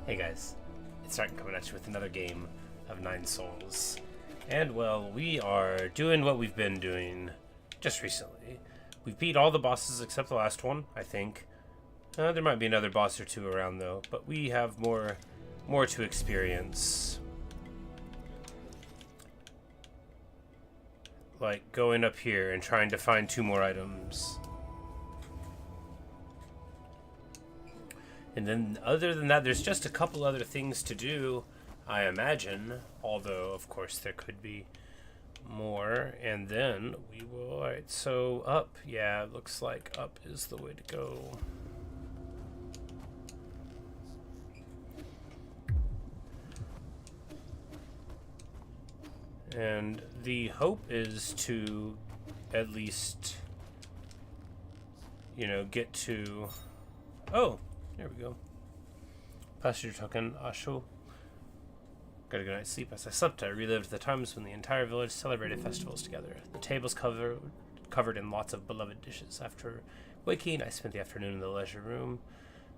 Hey guys, it's Stark coming at you with another game of Nine Souls. And well, we are doing what we've been doing just recently. We've beat all the bosses except the last one, I think. There might be another boss or two around though, but we have more to experience. Like going up here and trying to find 2 more items. And then, other than that, there's just a couple other things to do, I imagine. Although, of course, there could be more. And then we will... Alright, so up. Yeah, it looks like up is the way to go. And the hope is to at least, you know, get to... Oh! There we go. Passenger token, Asho. Got a good night's sleep. As I slept, I relived the times when the entire village celebrated festivals together. The tables covered in lots of beloved dishes. After waking, I spent the afternoon in the leisure room.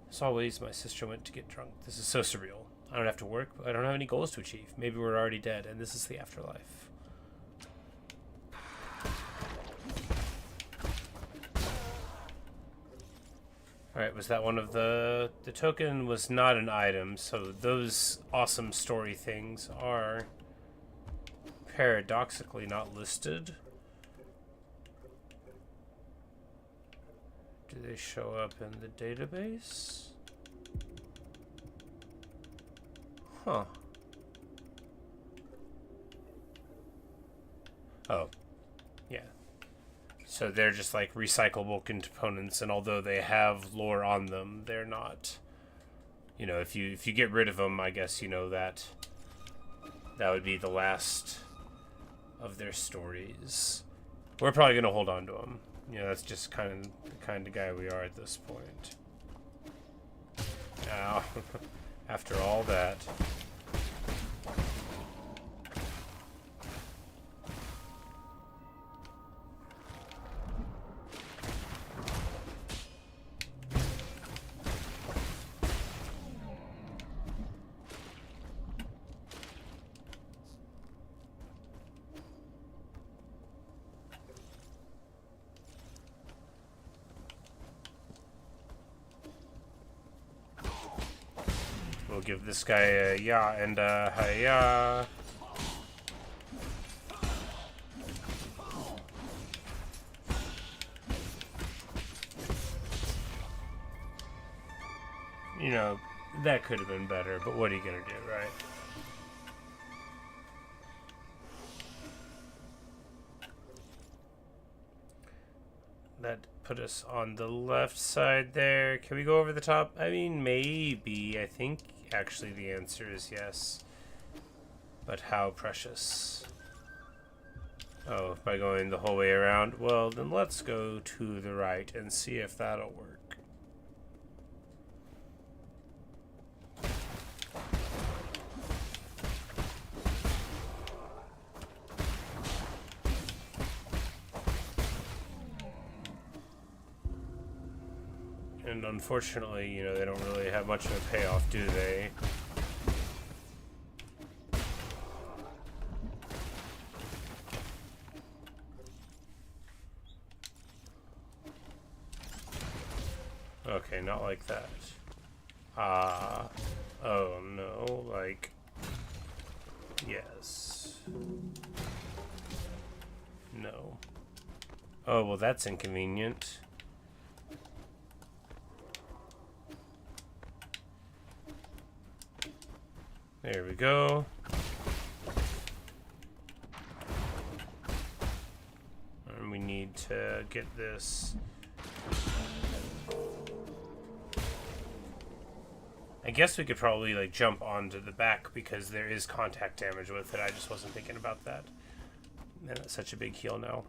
As always, my sister went to get drunk. This is so surreal. I don't have to work, but I don't have any goals to achieve. Maybe we're already dead, and this is the afterlife. Alright, was that one of the token was not an item, so those awesome story things are paradoxically not listed. Do they show up in the database? Huh. Oh. Yeah. So they're just like recyclable components, and although they have lore on them, they're not, you know, if you get rid of them, I guess, you know, that would be the last of their stories. We're probably going to hold on to them. You know, that's just kind of the kind of guy we are at this point. Now, after all that. We'll give this guy a ya and a hiya. You know, that could have been better, but what are you gonna do, right? That put us on the left side there. Can we go over the top? I mean, maybe. I think actually the answer is yes. But how precious. Oh, by going the whole way around? Well, then let's go to the right and see if that'll work. And unfortunately, you know, they don't really have much of a payoff, do they? Okay, not like that. Oh no, like... Yes. No. Oh, well that's inconvenient. There we go. And we need to get this. I guess we could probably like jump onto the back because there is contact damage with it. I just wasn't thinking about that. And that's such a big heal now.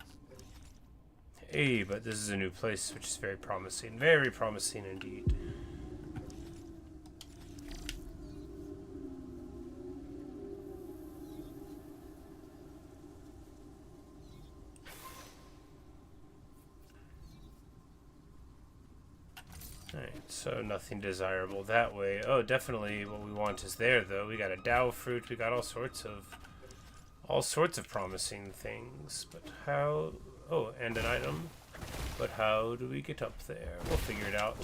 Hey, but this is a new place, which is very promising. Very promising indeed. Alright. So nothing desirable that way. Oh, definitely what we want is there, though. We got a Dao fruit. We got all sorts of promising things. But how? Oh, and an item. But how do we get up there? We'll figure it out.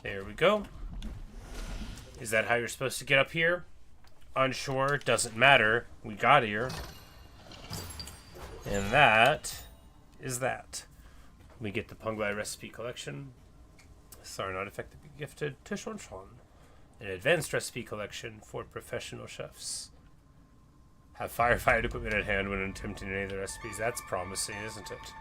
There we go. Is that how you're supposed to get up here? Unsure, doesn't matter. We got here. And that is that. We get the Pengbai recipe collection. Sorry, not effectively gifted to Shuanshuan. An advanced recipe collection for professional chefs. Have firefight equipment at hand when attempting any of the recipes. That's promising, isn't it?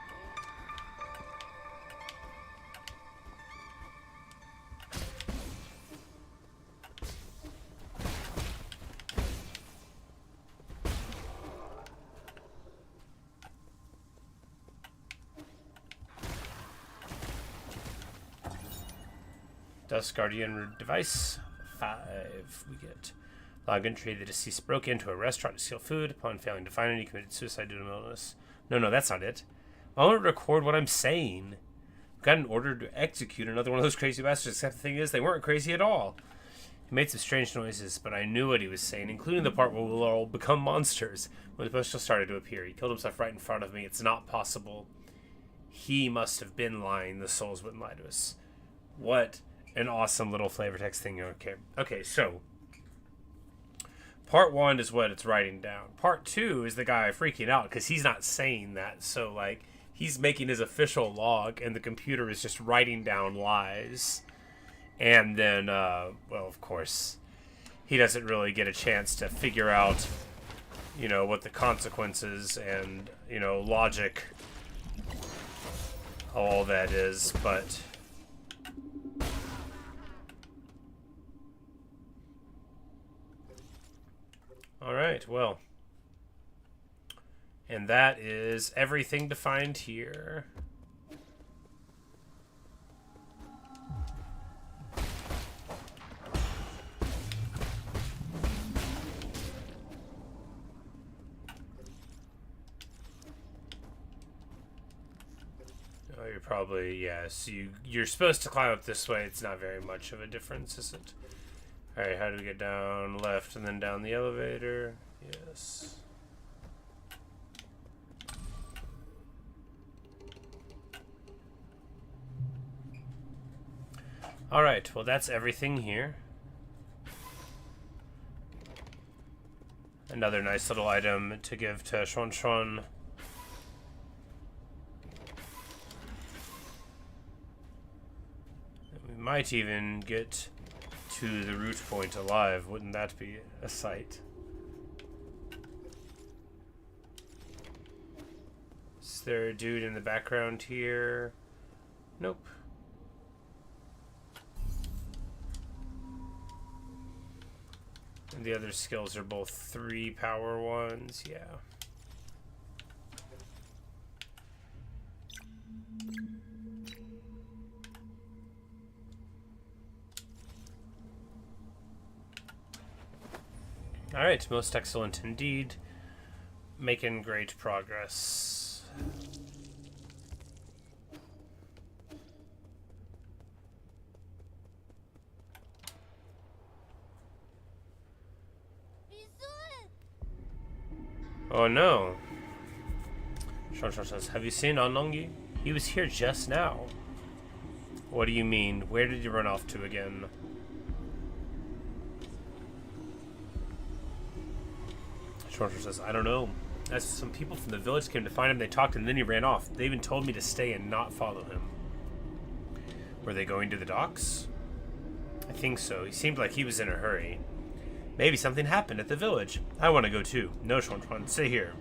Dust Guardian device 5 we get. Log entry: the deceased broke into a restaurant to steal food. Upon failing to find it, he committed suicide due to illness. No, that's not it. I want to record what I'm saying. Got an order to execute another one of those crazy bastards, except the thing is, they weren't crazy at all. He made some strange noises, but I knew what he was saying, including the part where we'll all become monsters. When the bush started to appear, he killed himself right in front of me. It's not possible. He must have been lying. The souls wouldn't lie to us. What an awesome little flavor text thing. Okay, so part 1 is what it's writing down. Part 2 is the guy freaking out because he's not saying that. So, like, he's making his official log, and the computer is just writing down lies. And then, well, of course, he doesn't really get a chance to figure out, you know, what the consequences and, you know, logic, all that is, but alright, well. And that is everything to find here. Oh, you're probably, yeah, so you're supposed to climb up this way. It's not very much of a difference, is it? Alright, how do we get down? Left and then down the elevator. Yes. Alright, well that's everything here. Another nice little item to give to Shuanshuan. We might even get to the root point alive. Wouldn't that be a sight? Is there a dude in the background here? Nope. And the other skills are both 3 power ones, yeah. Alright, most excellent indeed. Making great progress. Oh no. Shuanshuan says, have you seen Anlongi? He was here just now. What do you mean? Where did you run off to again? Shuanshuan says, I don't know. As some people from the village came to find him, they talked and then he ran off. They even told me to stay and not follow him. Were they going to the docks? I think so. He seemed like he was in a hurry. Maybe something happened at the village. I want to go too. No, Shuanshuan, stay here.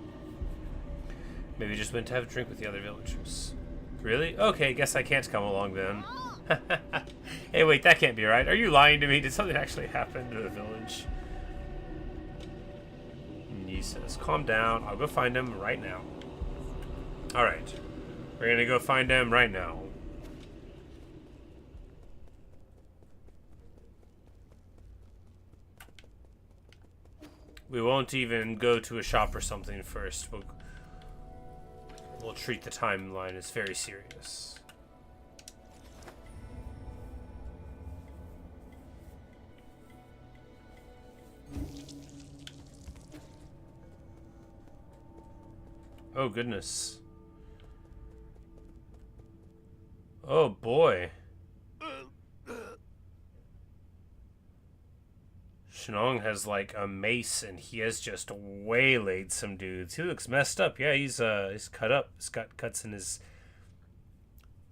Maybe just went to have a drink with the other villagers. Really? Okay, guess I can't come along then. Hey, wait, that can't be right. Are you lying to me? Did something actually happen to the village? And he says, calm down. I'll go find him right now. Alright. We're gonna go find them right now. We won't even go to a shop or something first. We'll treat the timeline as very serious. Oh, goodness. Oh, boy. Shennong has, like, a mace, and he has just waylaid some dudes. He looks messed up. Yeah, he's cut up. He's got cuts in his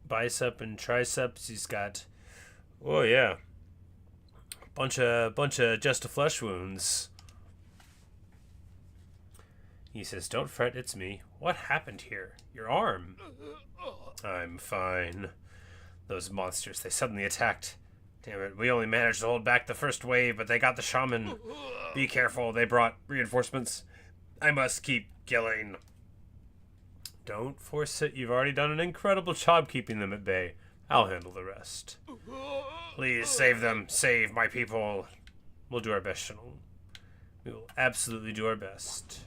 bicep and triceps. He's got... Oh, yeah. Bunch of just a flesh wounds. He says, "Don't fret, it's me. What happened here? Your arm." "I'm fine. Those monsters, they suddenly attacked. Damn it, we only managed to hold back the first wave, but they got the shaman. Be careful, they brought reinforcements. I must keep killing." "Don't force it. You've already done an incredible job keeping them at bay. I'll handle the rest." "Please save them. Save my people." "We'll do our best, Shennong. We will absolutely do our best."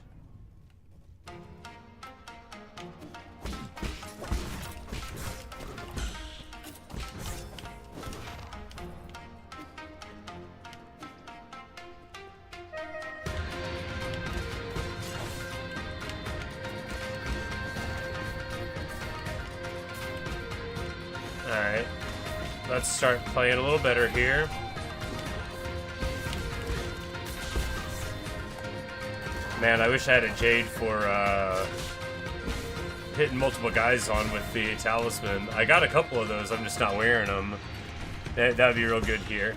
Alright, let's start playing a little better here. Man, I wish I had a Jade for hitting multiple guys on with the talisman. I got a couple of those, I'm just not wearing them. That would be real good here.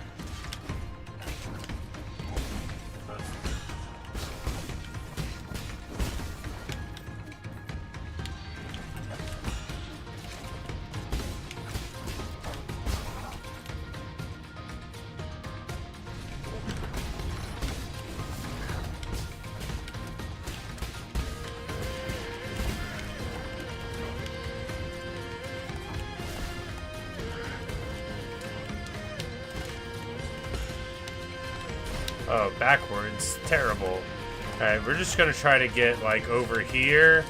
Oh, backwards. Terrible. Alright, we're just gonna try to get, like, over here.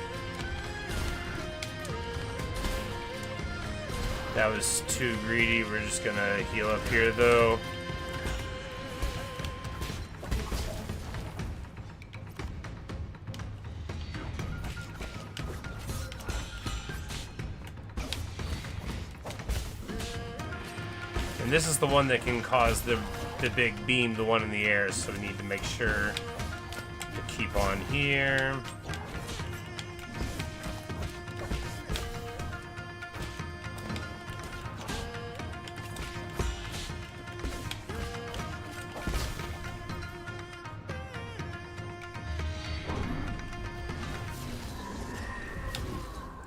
That was too greedy. We're just gonna heal up here, though. And this is the one that can cause the big beam, the one in the air, so we need to make sure to keep on here.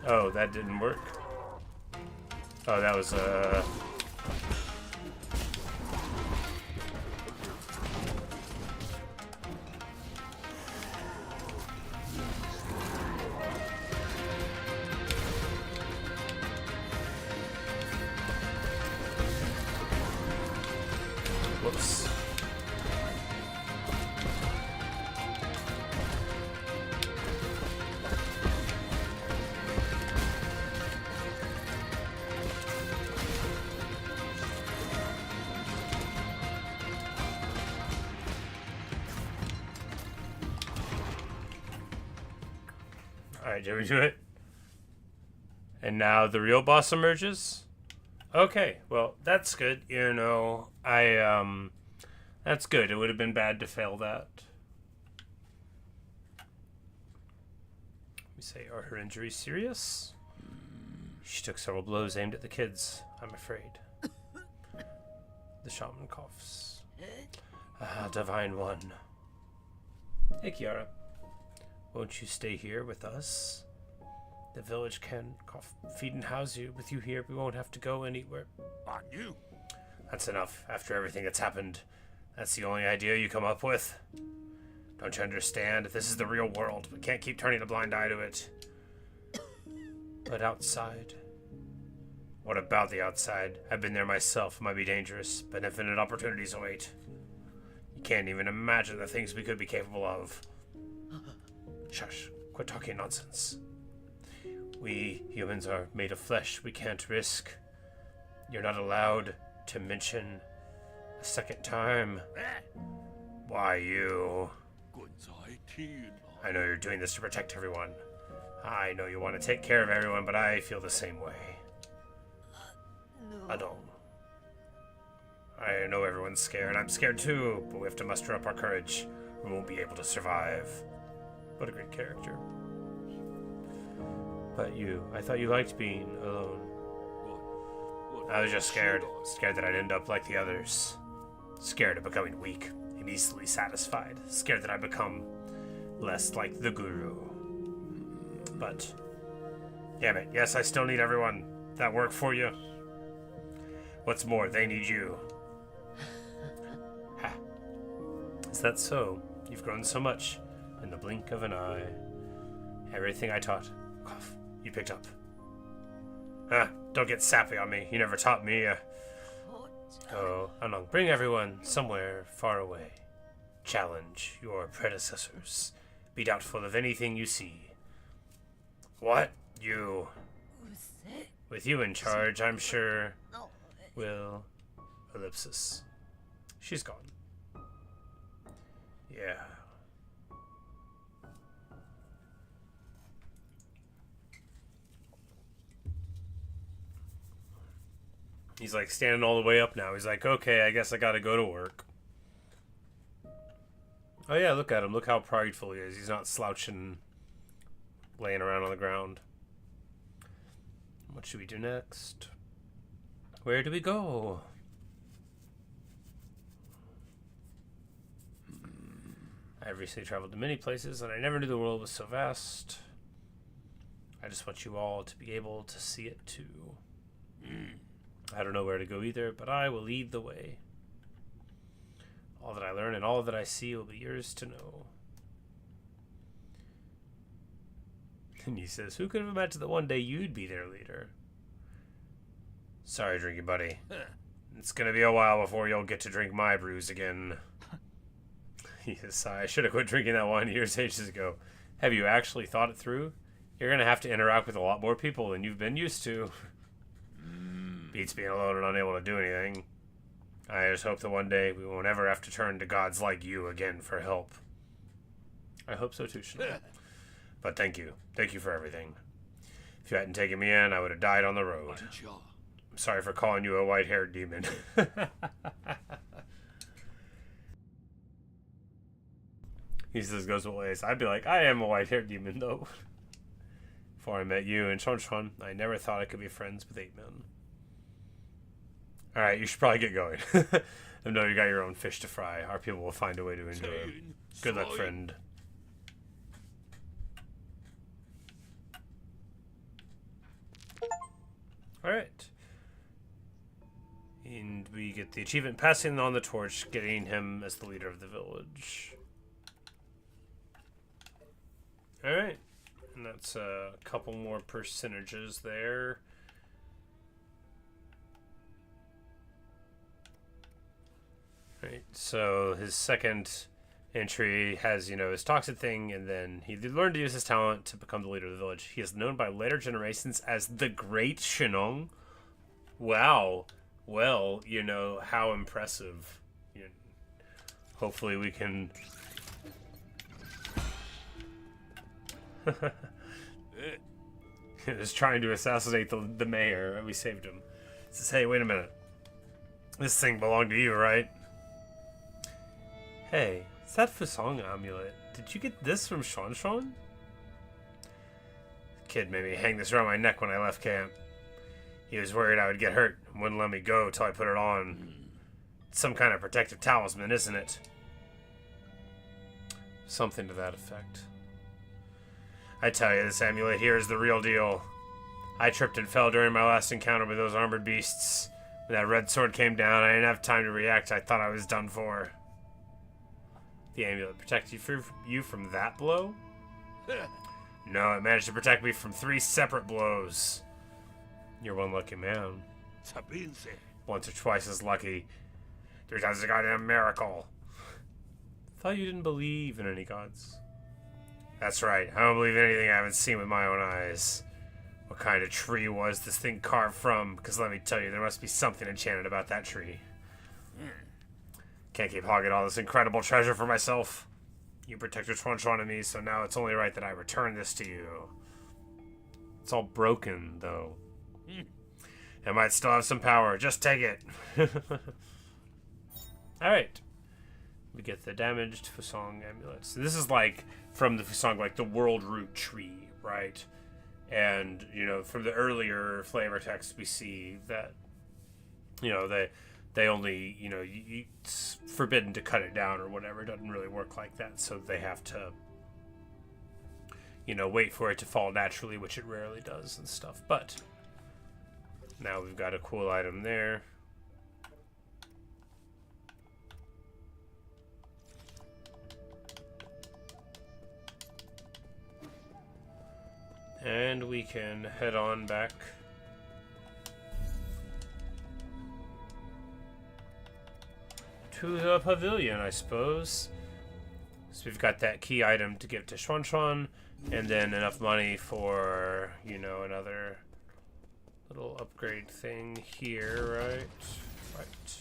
Oh, that didn't work. Oh, that was whoops. Alright, did we do it? And now the real boss emerges? Okay, well, that's good. You know, that's good. It would have been bad to fail that. We say, are her injuries serious? She took several blows aimed at the kids, I'm afraid. The shaman coughs. Ah, Divine One. Hey, Kiara. Won't you stay here with us? The village can feed and house you. With you here, we won't have to go anywhere. On you. That's enough. After everything that's happened, that's the only idea you come up with? Don't you understand? This is the real world. We can't keep turning a blind eye to it. But outside? What about the outside? I've been there myself. It might be dangerous, but infinite opportunities await. You can't even imagine the things we could be capable of. Shush. Quit talking nonsense. We humans are made of flesh. We can't risk. You're not allowed to mention a second time. Why you? I know you're doing this to protect everyone. I know you want to take care of everyone, but I feel the same way. Adong. I know everyone's scared. I'm scared too, but we have to muster up our courage. We won't be able to survive. What a great character. But you, I thought you liked being alone. I was just scared. Scared that I'd end up like the others. Scared of becoming weak and easily satisfied. Scared that I'd become less like the guru. But, damn it, yes, I still need everyone. That work for you? What's more, they need you. Ha. Is that so? You've grown so much in the blink of an eye. Everything I taught, cough, you picked up. Don't get sappy on me. You never taught me. Oh, Anong, bring everyone somewhere far away. Challenge your predecessors. Be doubtful of anything you see. What? You? With you in charge, I'm sure will... Ellipsis. She's gone. Yeah. He's like standing all the way up now. He's like, okay, I guess I gotta go to work. Oh yeah, look at him. Look how prideful he is. He's not slouching, laying around on the ground. What should we do next? Where do we go? I've recently traveled to many places, and I never knew the world was so vast. I just want you all to be able to see it too. I don't know where to go either, but I will lead the way. All that I learn and all that I see will be yours to know. And he says, who could have imagined that one day you'd be their leader? Sorry, drinking buddy. It's gonna be a while before you'll get to drink my brews again. He says, I should have quit drinking that wine years ages ago. Have you actually thought it through? You're gonna have to interact with a lot more people than you've been used to. Beats being alone and unable to do anything. I just hope that one day we won't ever have to turn to gods like you again for help. I hope so too, Shennong. But thank you. Thank you for everything. If you hadn't taken me in, I would have died on the road. I'm sorry for calling you a white-haired demon. He says, goes what ways. I'd be like, I am a white-haired demon, though. Before I met you and Shuanshuan, I never thought I could be friends with 8 men. Alright, you should probably get going. I know you got your own fish to fry. Our people will find a way to endure. Good luck, friend. Alright. And we get the achievement passing on the torch, getting him as the leader of the village. Alright. And that's a couple more percentages there. Right, so his second entry has, you know, his toxic thing, and then he learned to use his talent to become the leader of the village. He is known by later generations as the Great Shennong. Wow. Well, you know, how impressive. You know, hopefully we can... He was trying to assassinate the mayor, and we saved him. He says, hey, wait a minute. This thing belonged to you, right? Hey, it's that Fusong amulet. Did you get this from Shuanshuan? The kid made me hang this around my neck when I left camp. He was worried I would get hurt and wouldn't let me go till I put it on. It's some kind of protective talisman, isn't it? Something to that effect. I tell you, this amulet here is the real deal. I tripped and fell during my last encounter with those armored beasts. When that red sword came down, I didn't have time to react. I thought I was done for. The amulet protected you from that blow? No, it managed to protect me from 3 separate blows. You're one lucky man. Once or twice as lucky. 3 times a goddamn miracle. Thought you didn't believe in any gods. That's right. I don't believe in anything I haven't seen with my own eyes. What kind of tree was this thing carved from? Because let me tell you, there must be something enchanted about that tree. Can't keep hogging all this incredible treasure for myself. You protected Shuanshuan and me, so now it's only right that I return this to you. It's all broken, though. It might still have some power. Just take it. Alright. We get the damaged Fusong amulet. So this is like, from the Fusong, like the world root tree, right? And, you know, from the earlier flavor text, we see that, you know, they only, you know, it's forbidden to cut it down or whatever. It doesn't really work like that. So they have to, you know, wait for it to fall naturally, which it rarely does and stuff. But now we've got a cool item there. And we can head on back to the pavilion, I suppose. So we've got that key item to give to Shuanshuan, and then enough money for, you know, another little upgrade thing here, right? Right.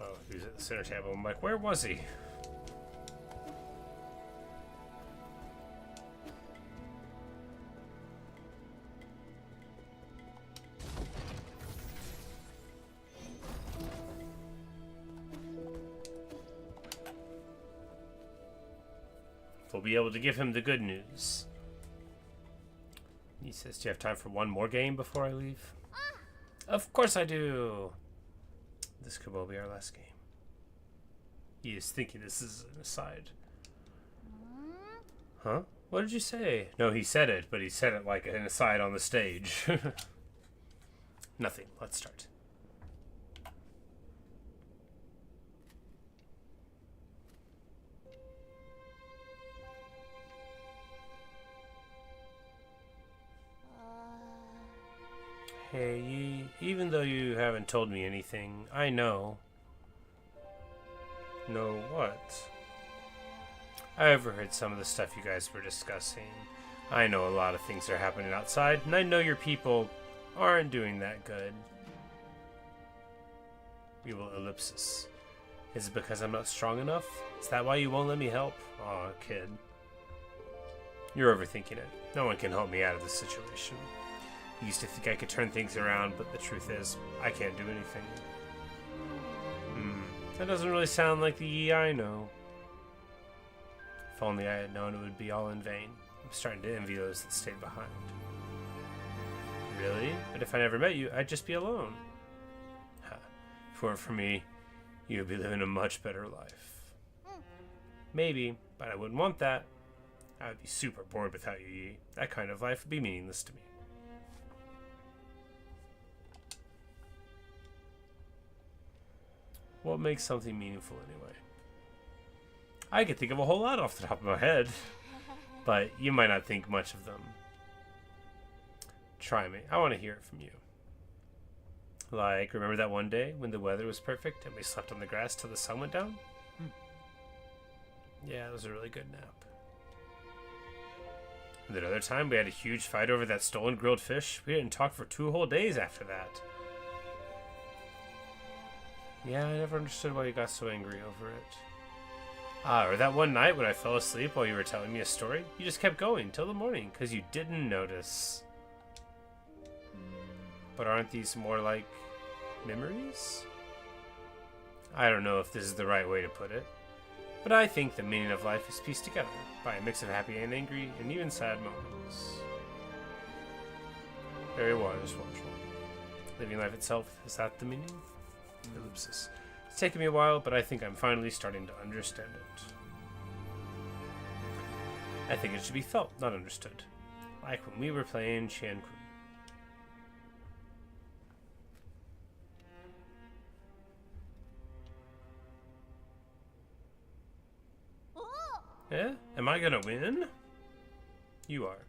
Oh, he was at the center table. I'm like, where was he? We'll be able to give him the good news. He says, do you have time for one more game before I leave? Of course I do. This could well be our last game. He is thinking this is an aside. Huh? What did you say? No, he said it, but he said it like an aside on the stage. Nothing. Let's start. Hey, Yi, even though you haven't told me anything, I know. Know what? I overheard some of the stuff you guys were discussing. I know a lot of things are happening outside, and I know your people aren't doing that good. We will ellipsis. Is it because I'm not strong enough? Is that why you won't let me help? Aw, kid. You're overthinking it. No one can help me out of this situation. I used to think I could turn things around, but the truth is, I can't do anything. That doesn't really sound like the Yi I know. If only I had known, it would be all in vain. I'm starting to envy those that stayed behind. Really? But if I never met you, I'd just be alone. Huh. If it weren't for me, you would be living a much better life. Maybe, but I wouldn't want that. I would be super bored without you, Yi. That kind of life would be meaningless to me. What makes something meaningful anyway? I could think of a whole lot off the top of my head, but you might not think much of them. Try me. I want to hear it from you. Like, remember that one day when the weather was perfect and we slept on the grass till the sun went down? Yeah, it was a really good nap. And that other time we had a huge fight over that stolen grilled fish. We didn't talk for 2 whole days after that. Yeah, I never understood why you got so angry over it. Ah, or that one night when I fell asleep while you were telling me a story? You just kept going till the morning because you didn't notice. But aren't these more like memories? I don't know if this is the right way to put it, but I think the meaning of life is pieced together by a mix of happy and angry and even sad moments. Very wise, living life itself, is that the meaning? Ellipsis. It's taken me a while, but I think I'm finally starting to understand it. I think it should be felt, not understood. Like when we were playing Qian Kun. Yeah? Am I gonna win? You are.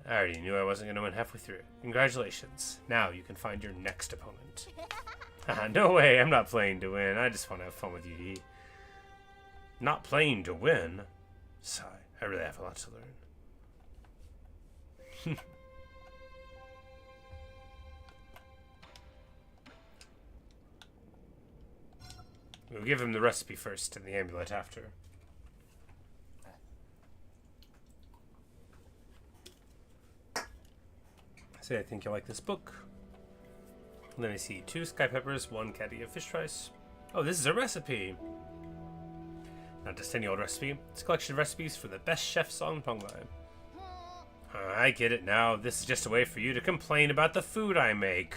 I already knew I wasn't gonna win halfway through. Congratulations. Now you can find your next opponent. Haha, no way, I'm not playing to win. I just want to have fun with you, Yi. Not playing to win? Sigh. I really have a lot to learn. We'll give him the recipe first and the amulet after. Say I think you'll like this book. Let me see. 2 sky peppers, 1 caddy of fish rice. Oh, this is a recipe! Not just any old recipe. It's a collection of recipes for the best chefs on Ponglai. I get it now. This is just a way for you to complain about the food I make.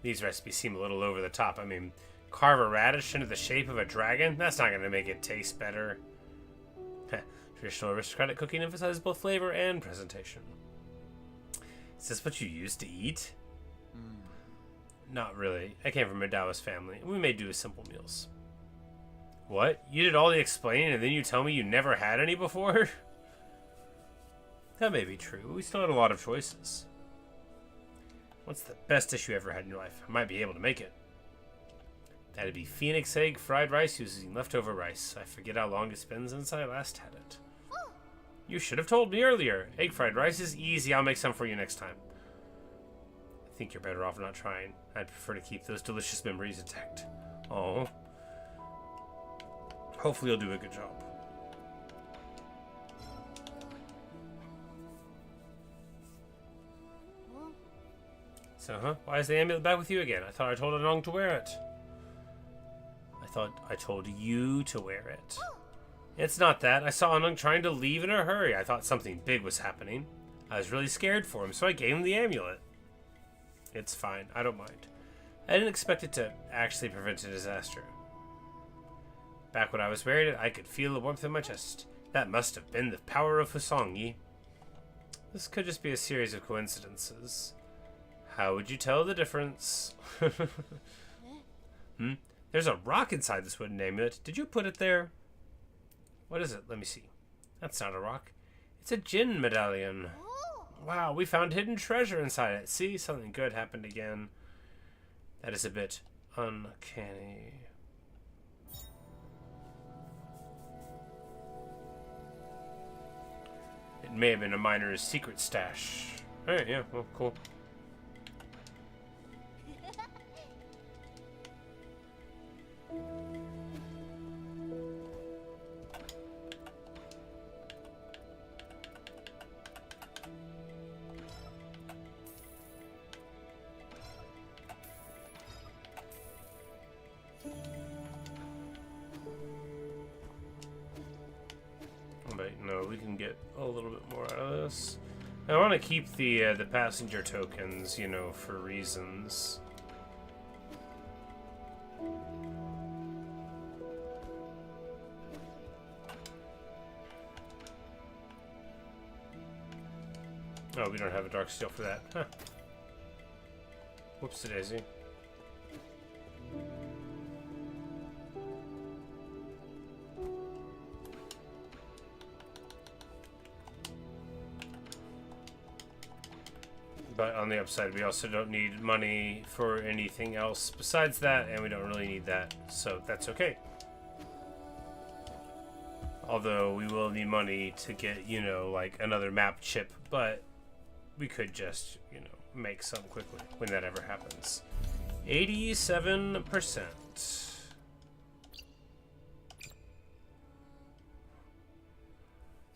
These recipes seem a little over the top. I mean, carve a radish into the shape of a dragon? That's not going to make it taste better. Traditional aristocratic cooking emphasizes both flavor and presentation. Is this what you used to eat? Not really. I came from a Taoist family. We may do simple meals. What? You did all the explaining and then you tell me you never had any before? That may be true. We still had a lot of choices. What's the best dish you ever had in your life? I might be able to make it. That'd be phoenix egg fried rice using leftover rice. I forget how long it's been since I last had it. You should have told me earlier. Egg fried rice is easy. I'll make some for you next time. I think you're better off not trying. I'd prefer to keep those delicious memories intact. Oh. Hopefully you'll do a good job. So, why is the amulet back with you again? I thought I told Eigong to wear it. I thought I told you to wear it. It's not that. I saw Eigong trying to leave in a hurry. I thought something big was happening. I was really scared for him, so I gave him the amulet. It's fine. I don't mind. I didn't expect it to actually prevent a disaster. Back when I was wearing it, I could feel the warmth in my chest. That must have been the power of Husong Yi. This could just be a series of coincidences. How would you tell the difference? There's a rock inside this wooden amulet. Did you put it there? What is it? Let me see. That's not a rock. It's a Jinn medallion. Wow, we found hidden treasure inside it. See, something good happened again. That is a bit uncanny. It may have been a miner's secret stash. Alright, yeah, well, cool. But no, we can get a little bit more out of this. I want to keep the passenger tokens, you know, for reasons. Oh, we don't have a dark steel for that. Huh. Whoops-a-daisy. But on the upside, we also don't need money for anything else besides that, and we don't really need that, so that's okay. Although we will need money to get, you know, like another map chip, but we could just, you know, make some quickly when that ever happens. 87%.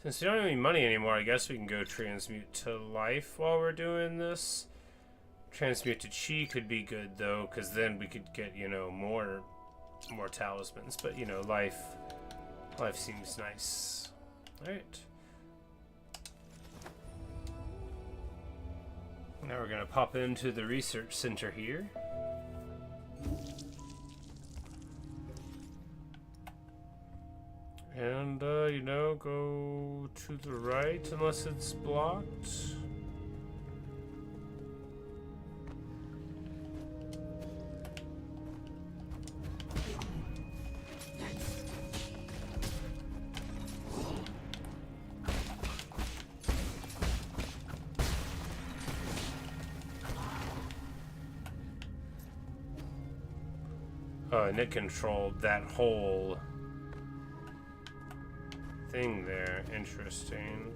Since we don't have any money anymore, I guess we can go transmute to life while we're doing this. Transmuted chi could be good though, because then we could get, you know, more talismans. But you know, life seems nice. All right. Now we're gonna pop into the research center here. And, you know, go to the right unless it's blocked. Oh, and it controlled that whole thing there. Interesting.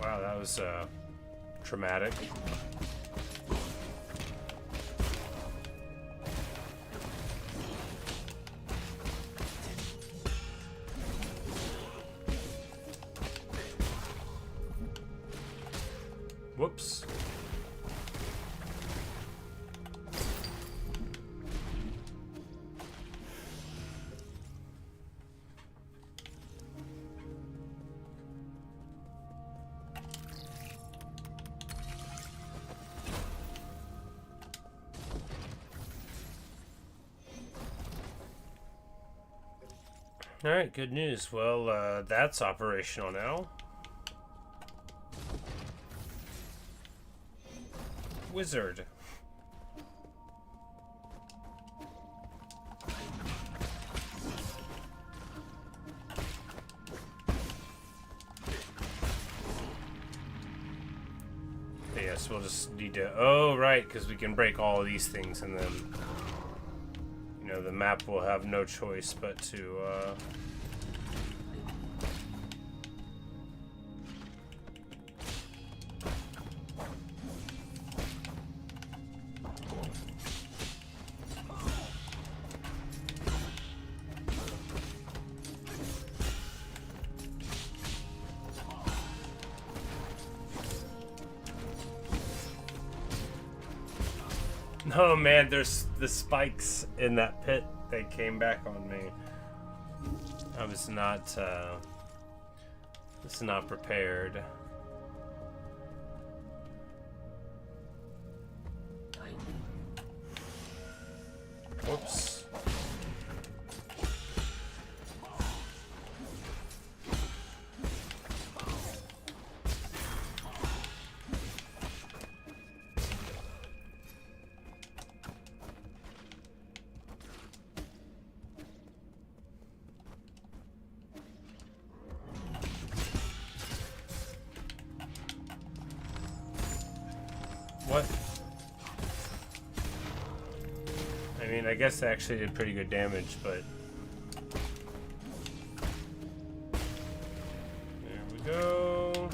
Wow, that was traumatic. Whoops. Alright, good news. Well, that's operational now. Wizard. Yes, we'll just need to... Oh, right, because we can break all of these things and then... You know, the map will have no choice but to, Oh man, there's the spikes in that pit. They came back on me. I was not prepared. Whoops. What? I mean, I guess they actually did pretty good damage, but... There we go.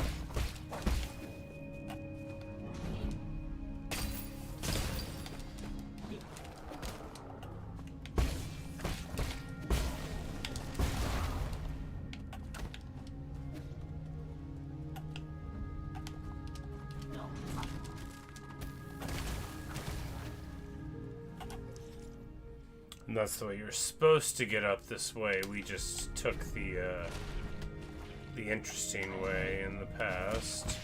And that's the way you're supposed to get up this way. We just took the interesting way in the past.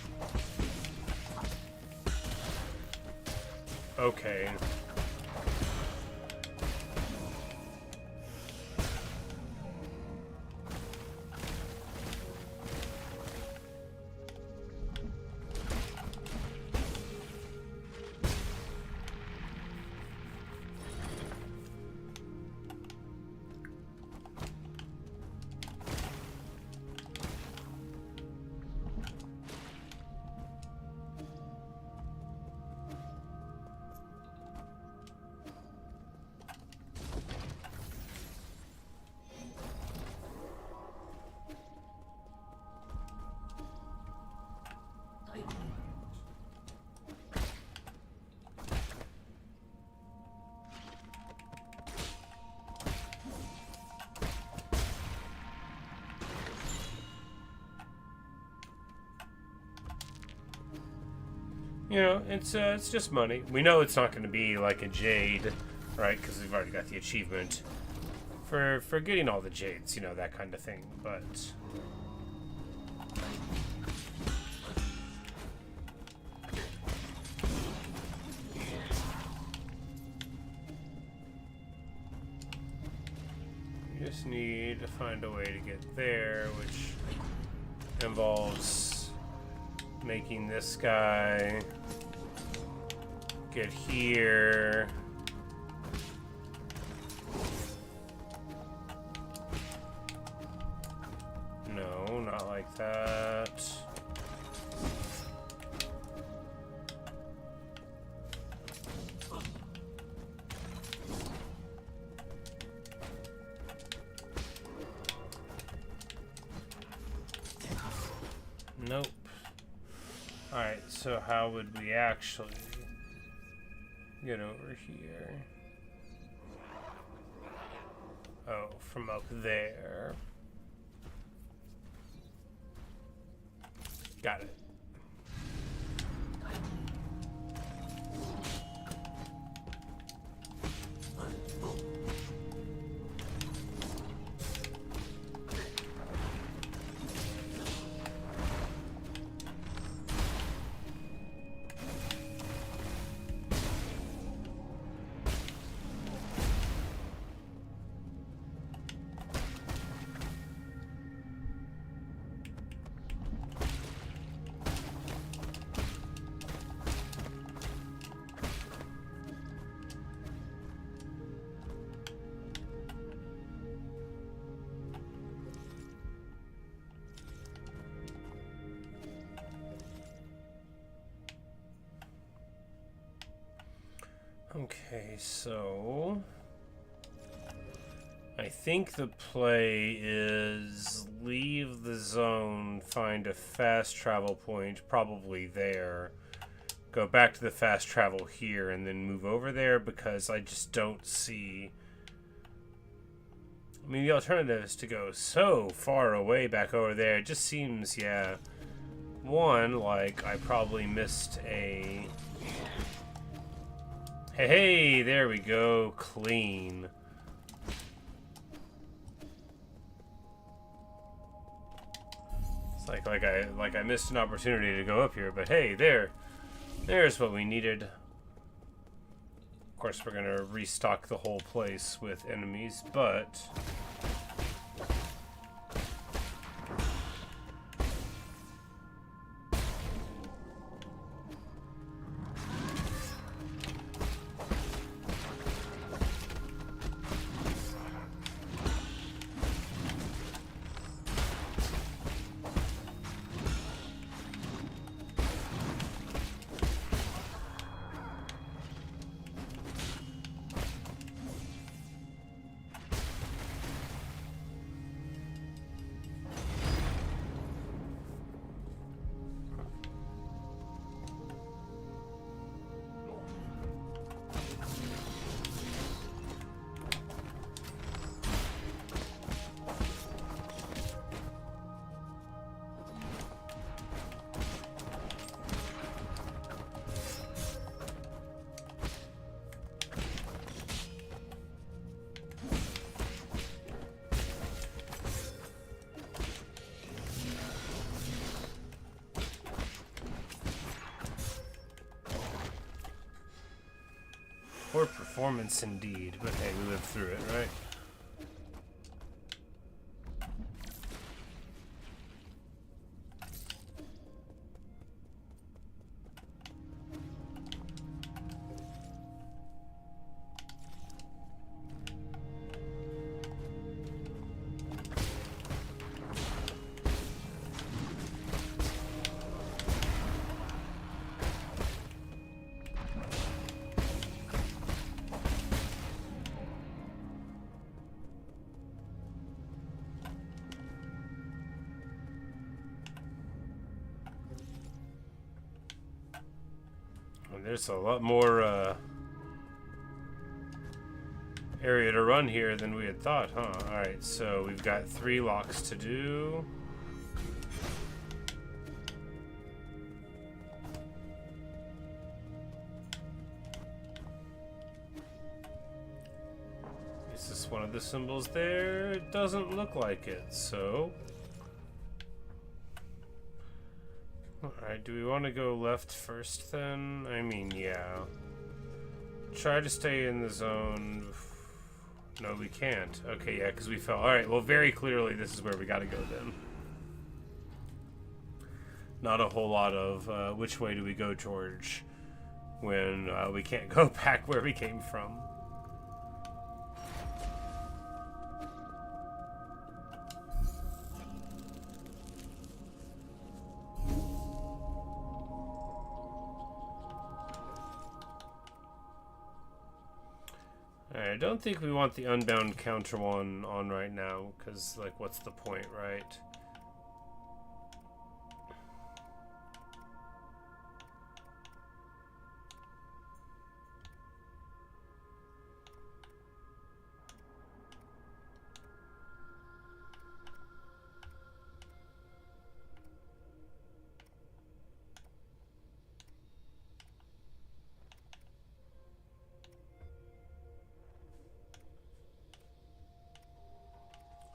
Okay. You know, it's just money. We know it's not going to be like a jade, right? Because we've already got the achievement for getting all the jades, you know, that kind of thing. But you just need to find a way to get there, which involves making this guy get here. No, not like that. Nope. Alright, so how would we actually get over here? Oh, from up there. Got it. Okay, so I think the play is leave the zone, find a fast travel point, probably there, go back to the fast travel here, and then move over there, because I just don't see... I mean, the alternative is to go so far away back over there. It just seems, yeah, one, like I probably missed a... Hey, there we go. Clean. It's like I missed an opportunity to go up here, but hey, there's what we needed. Of course, we're gonna restock the whole place with enemies, but poor performance indeed, but hey, we lived through it, right? There's a lot more area to run here than we had thought, huh? Alright, so we've got 3 locks to do. Is this one of the symbols there? It doesn't look like it, so... Alright, do we want to go left first then? I mean, yeah. Try to stay in the zone. No, we can't. Okay, yeah, because we fell. Alright, well, very clearly this is where we gotta go then. Not a whole lot of, which way do we go, George? When we can't go back where we came from. I don't think we want the unbound counter one on right now, because, like, what's the point, right?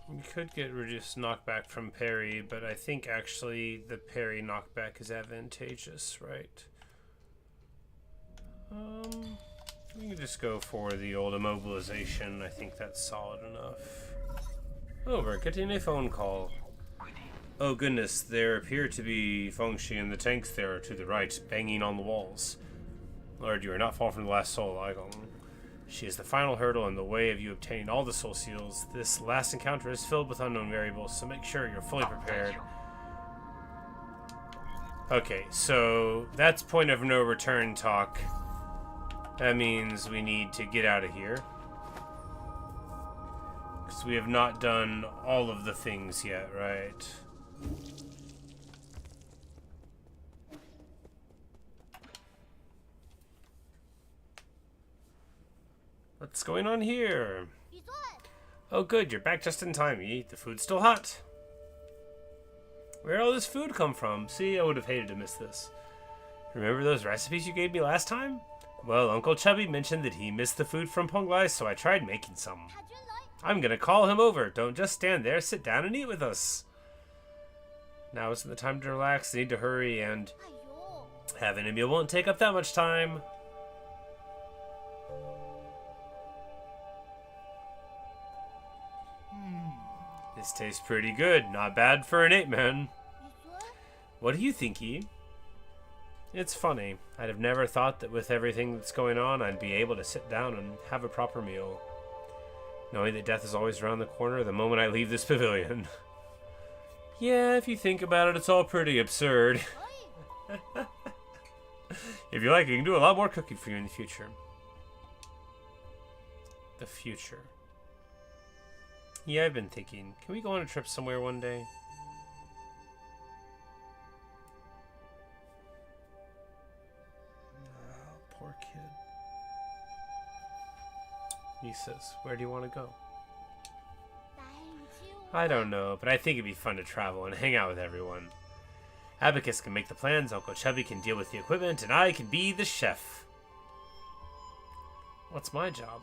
We could get reduced knockback from parry, but I think actually the parry knockback is advantageous, right? We can just go for the old immobilization. I think that's solid enough. Oh, we're getting a phone call. Oh goodness, there appear to be Fengshi and the tanks there to the right, banging on the walls. Lord, you are not far from the last soul, Eigong. She is the final hurdle in the way of you obtaining all the soul seals. This last encounter is filled with unknown variables, so make sure you're fully prepared. Okay, so that's point of no return talk. That means we need to get out of here. Because we have not done all of the things yet, right? What's going on here? Oh good, you're back just in time. You eat the food still hot. Where'd all this food come from? See, I would have hated to miss this. Remember those recipes you gave me last time? Well, Uncle Chubby mentioned that he missed the food from Ponglai, so I tried making some. I'm gonna call him over. Don't just stand there, sit down and eat with us. Now isn't the time to relax. Need to hurry, and having a meal won't take up that much time. This tastes pretty good. Not bad for an ape-man. What do you think, He? It's funny. I'd have never thought that with everything that's going on, I'd be able to sit down and have a proper meal. Knowing that death is always around the corner the moment I leave this pavilion. Yeah, if you think about it, it's all pretty absurd. If you like, I can do a lot more cooking for you in the future. The future. Yeah, I've been thinking. Can we go on a trip somewhere one day? Oh, poor kid. He says, where do you want to go? I don't know, but I think it'd be fun to travel and hang out with everyone. Abacus can make the plans, Uncle Chubby can deal with the equipment, and I can be the chef. What's my job?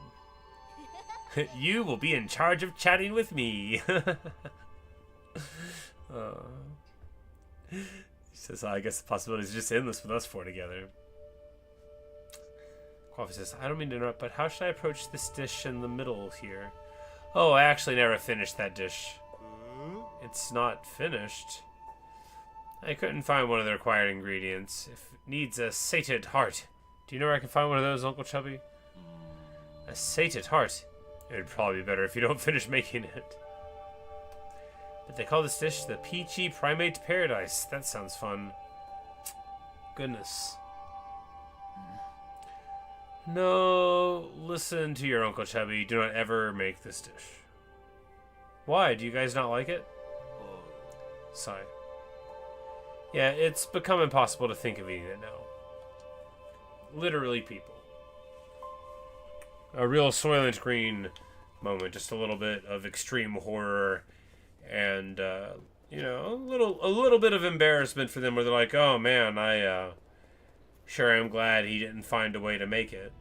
You will be in charge of chatting with me. He says, I guess the possibility is just endless with us four together. Coffee says, I don't mean to interrupt, but how should I approach this dish in the middle here? Oh, I actually never finished that dish. It's not finished. I couldn't find one of the required ingredients. It needs a sated heart. Do you know where I can find one of those, Uncle Chubby? A sated heart. It'd probably be better if you don't finish making it. But they call this dish the Peachy Primate Paradise. That sounds fun. Goodness. No, listen to your Uncle Chubby. Do not ever make this dish. Why? Do you guys not like it? Sigh. Yeah, it's become impossible to think of eating it now. Literally, people. A real Soylent Green moment. Just a little bit of extreme horror and, you know, a little bit of embarrassment for them where they're like, oh man, sure am glad he didn't find a way to make it.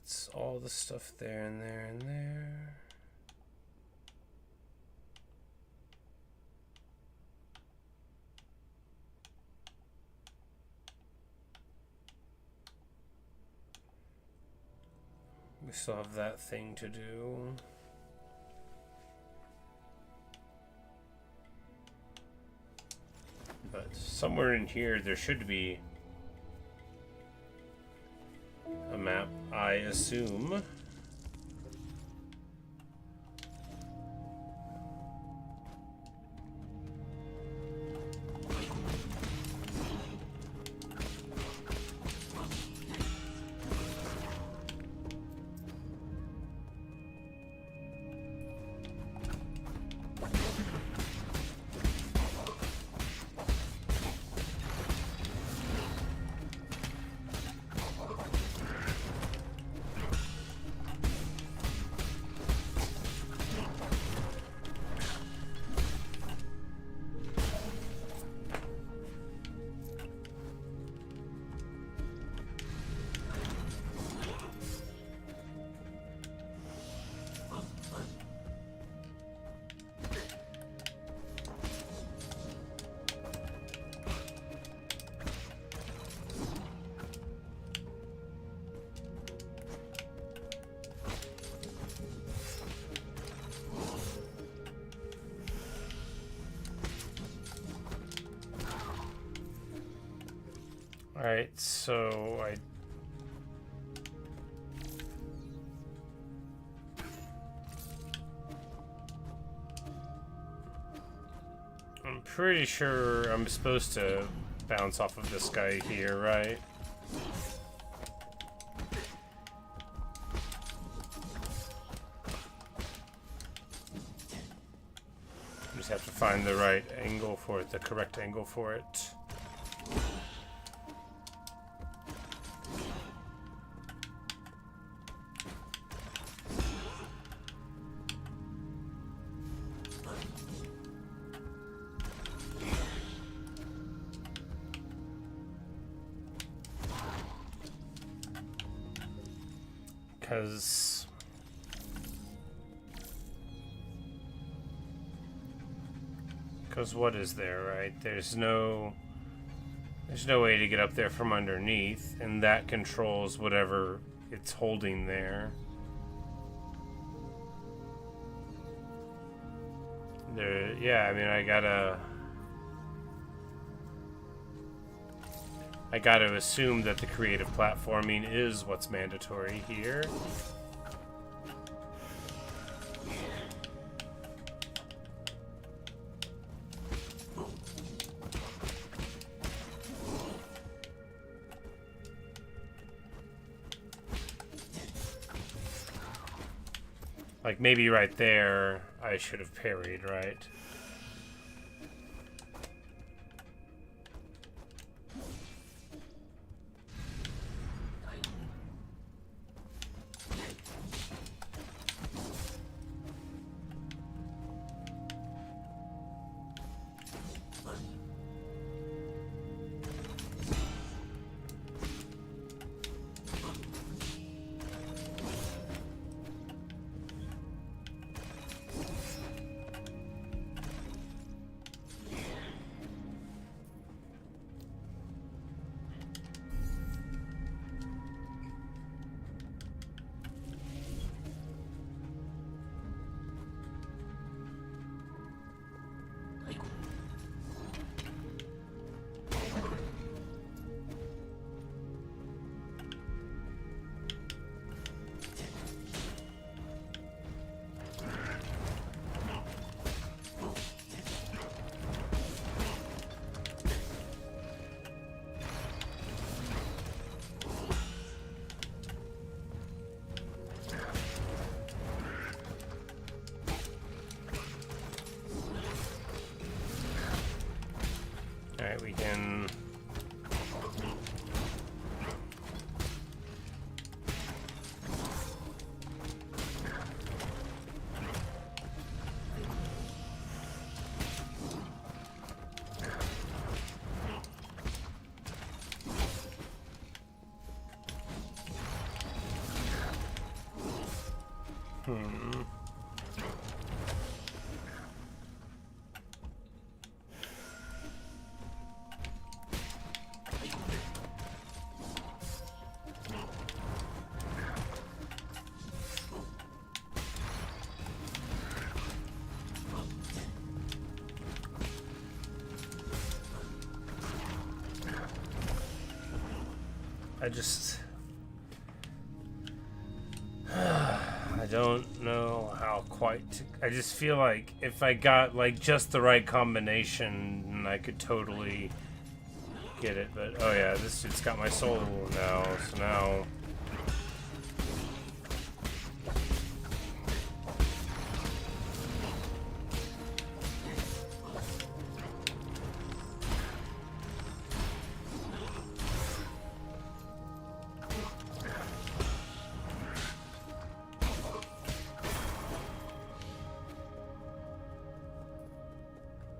That's all the stuff there and there and there. We still have that thing to do. But somewhere in here there should be a map, I assume. Alright, so I'm pretty sure I'm supposed to bounce off of this guy here, right? Just have to find the right angle for it, the correct angle for it. Because what is there, right? There's no way to get up there from underneath, and that controls whatever it's holding there. Yeah, I mean, I gotta assume that the creative platforming is what's mandatory here. Like, maybe right there, I should have parried, right? Hmm. I don't know how quite. I just feel like if I got like just the right combination, I could totally get it. But oh yeah, this dude's got my soul now. So now.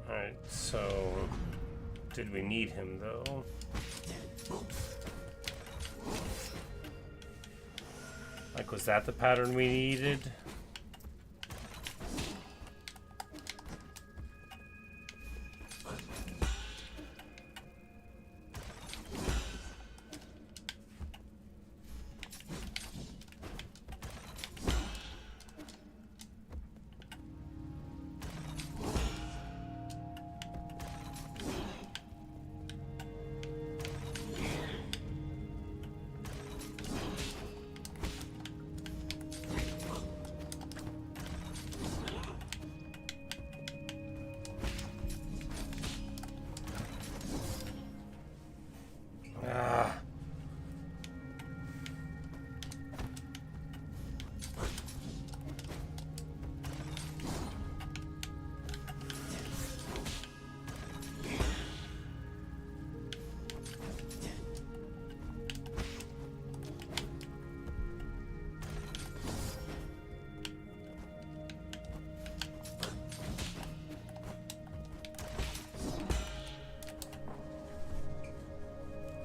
Alright, so did we need him though? Like, was that the pattern we needed?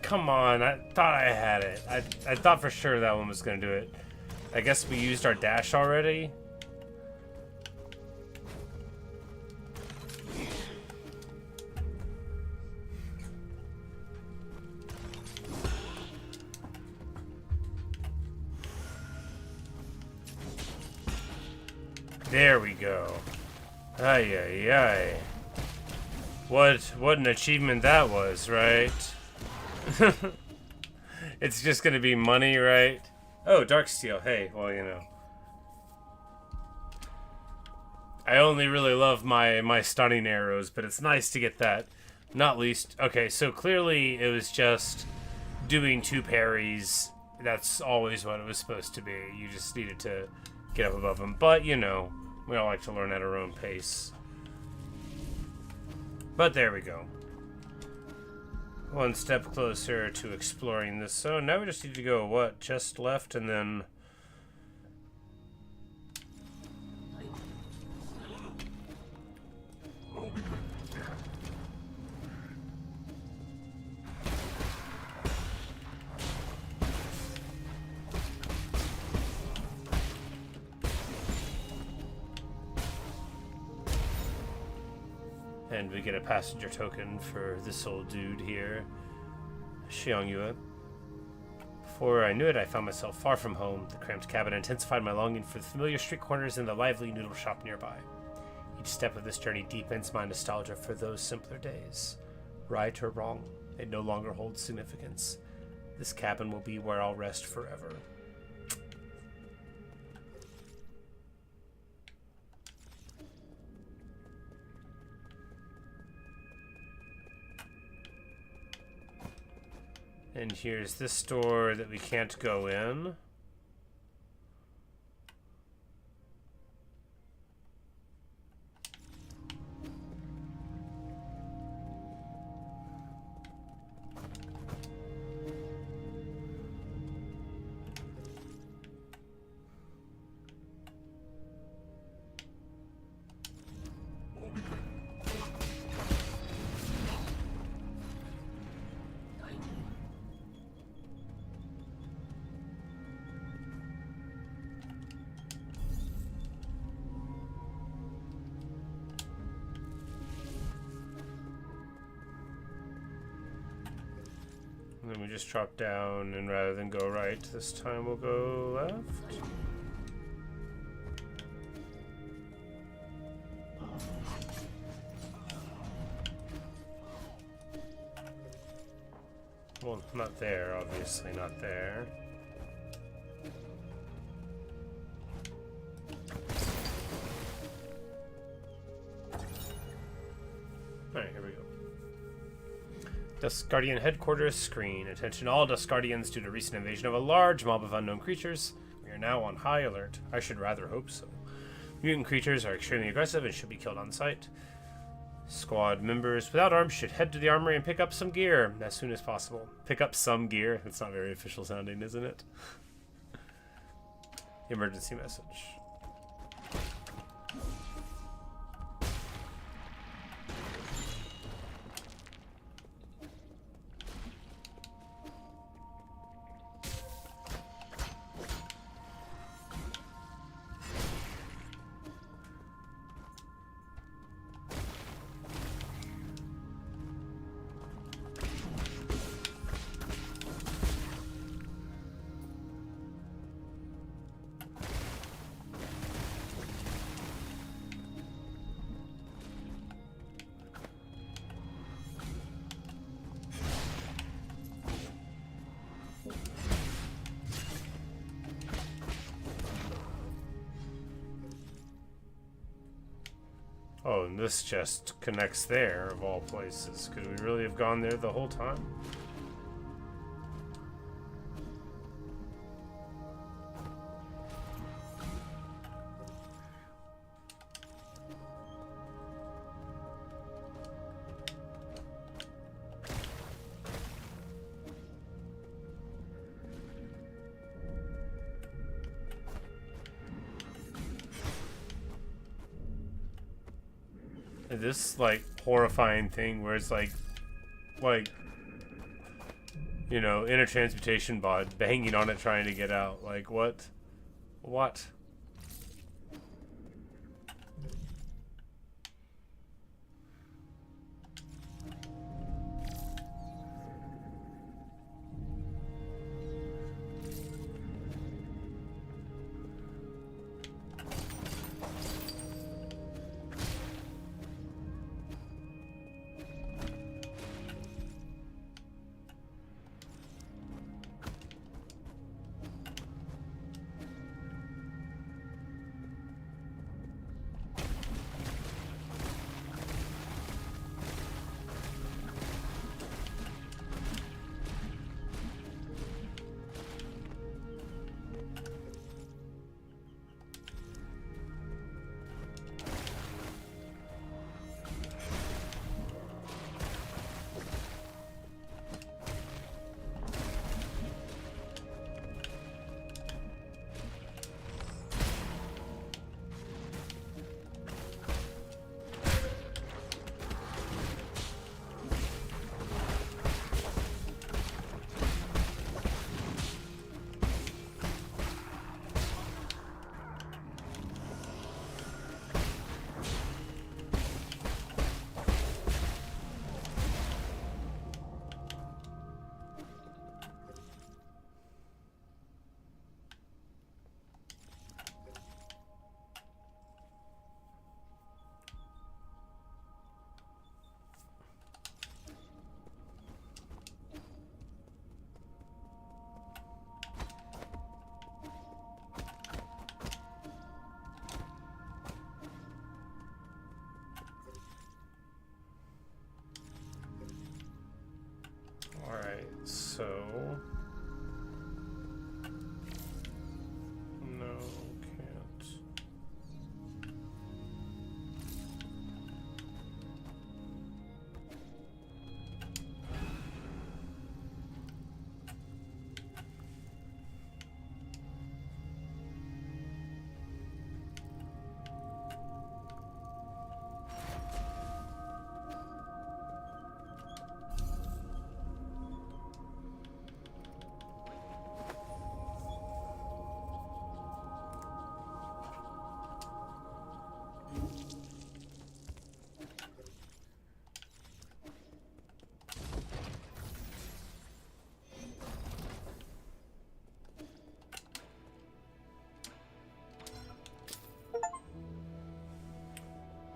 Come on, I thought I had it. I thought for sure that one was going to do it. I guess we used our dash already. There we go. Ay, ay, ay. What an achievement that was, right? It's just gonna be money, right? Oh, dark steel. Hey, well, you know. I only really love my stunning arrows, but it's nice to get that. Not least. Okay, so clearly it was just doing 2 parries. That's always what it was supposed to be. You just needed to get up above them. But, you know, we all like to learn at our own pace. But there we go. One step closer to exploring this zone. Now we just need to go, what, just left and then... And we get a passenger token for this old dude here, Xiangyue. Before I knew it, I found myself far from home. The cramped cabin intensified my longing for the familiar street corners and the lively noodle shop nearby. Each step of this journey deepens my nostalgia for those simpler days. Right or wrong, it no longer holds significance. This cabin will be where I'll rest forever. And here's this door that we can't go in. then we just drop down, and rather than go right, this time we'll go left. Well, not there, obviously not there. Alright, here we go. Dusk Guardian Headquarters screen. Attention all Dusk Guardians, due to recent invasion of a large mob of unknown creatures. We are now on high alert. I should rather hope so. Mutant creatures are extremely aggressive and should be killed on sight. Squad members without arms should head to the armory and pick up some gear as soon as possible. Pick up some gear? That's not very official sounding, isn't it? Emergency message. Oh, and this just connects there, of all places. Could we really have gone there the whole time? This like horrifying thing where it's like you know, intertransmutation bot banging on it trying to get out. Like what?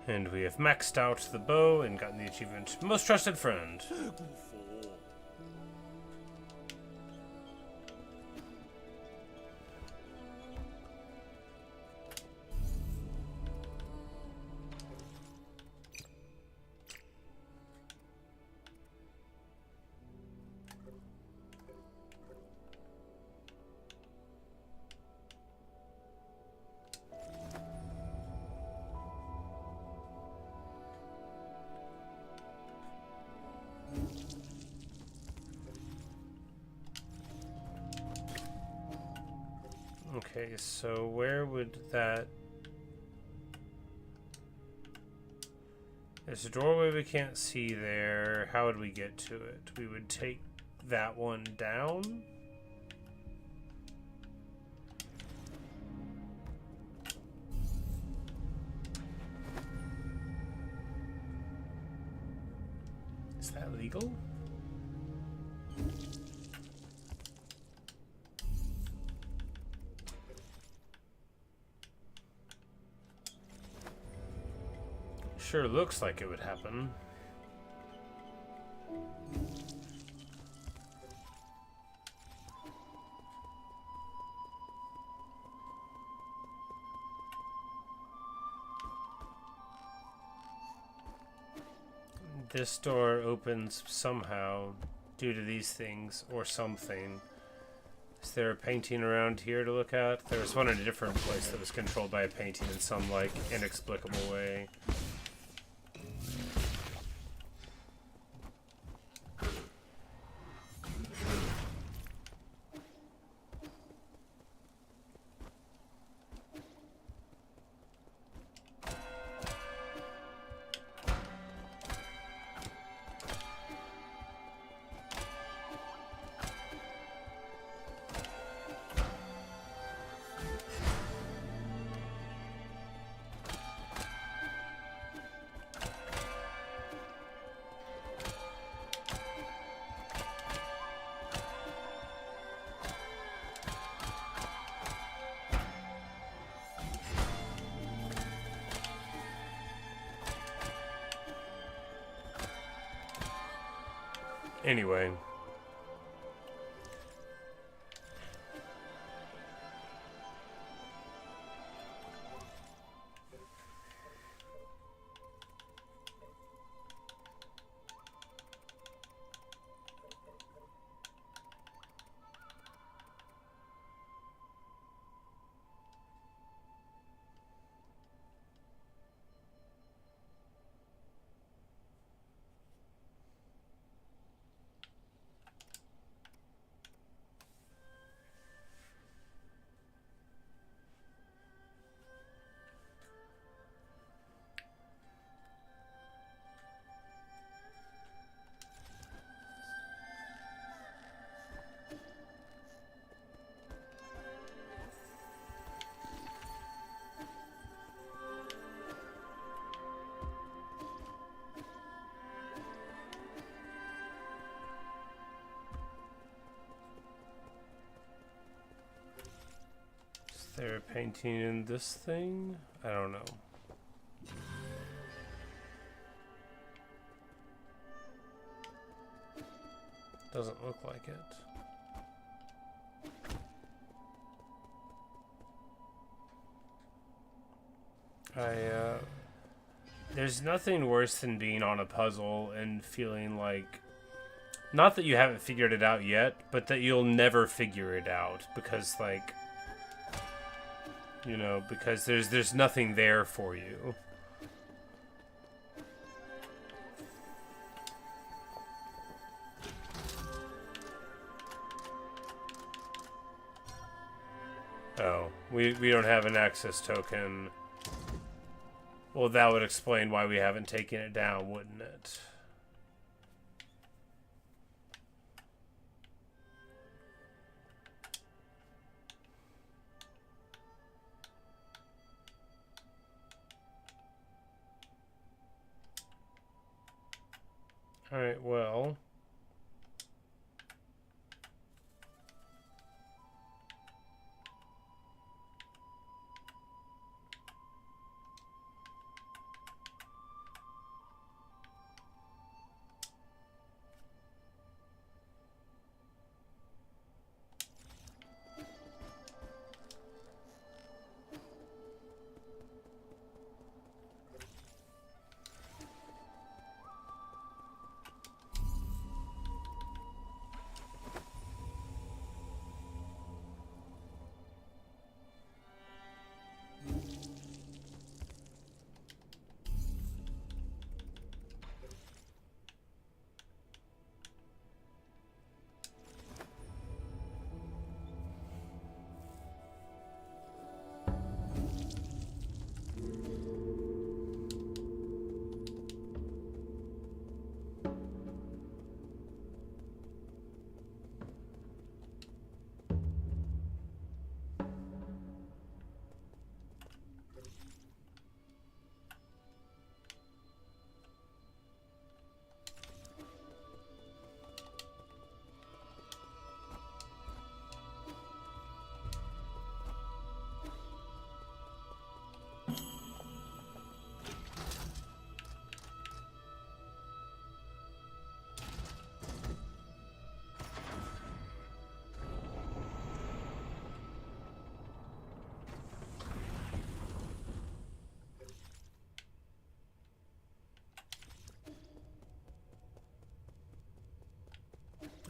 And we have maxed out the bow and gotten the achievement Most Trusted Friend. Okay, so where would that... There's a doorway we can't see there. How would we get to it? We would take that one down? Is that legal? Sure looks like it would happen. This door opens somehow due to these things or something. Is there a painting around here to look at? There was one in a different place that was controlled by a painting in some, like, inexplicable way. Anyway. Is there a painting in this thing? I don't know. Doesn't look like it. There's nothing worse than being on a puzzle and feeling like, not that you haven't figured it out yet, but that you'll never figure it out because, like, you know, because there's nothing there for you. Oh, we don't have an access token. Well, that would explain why we haven't taken it down, wouldn't it? Alright, well...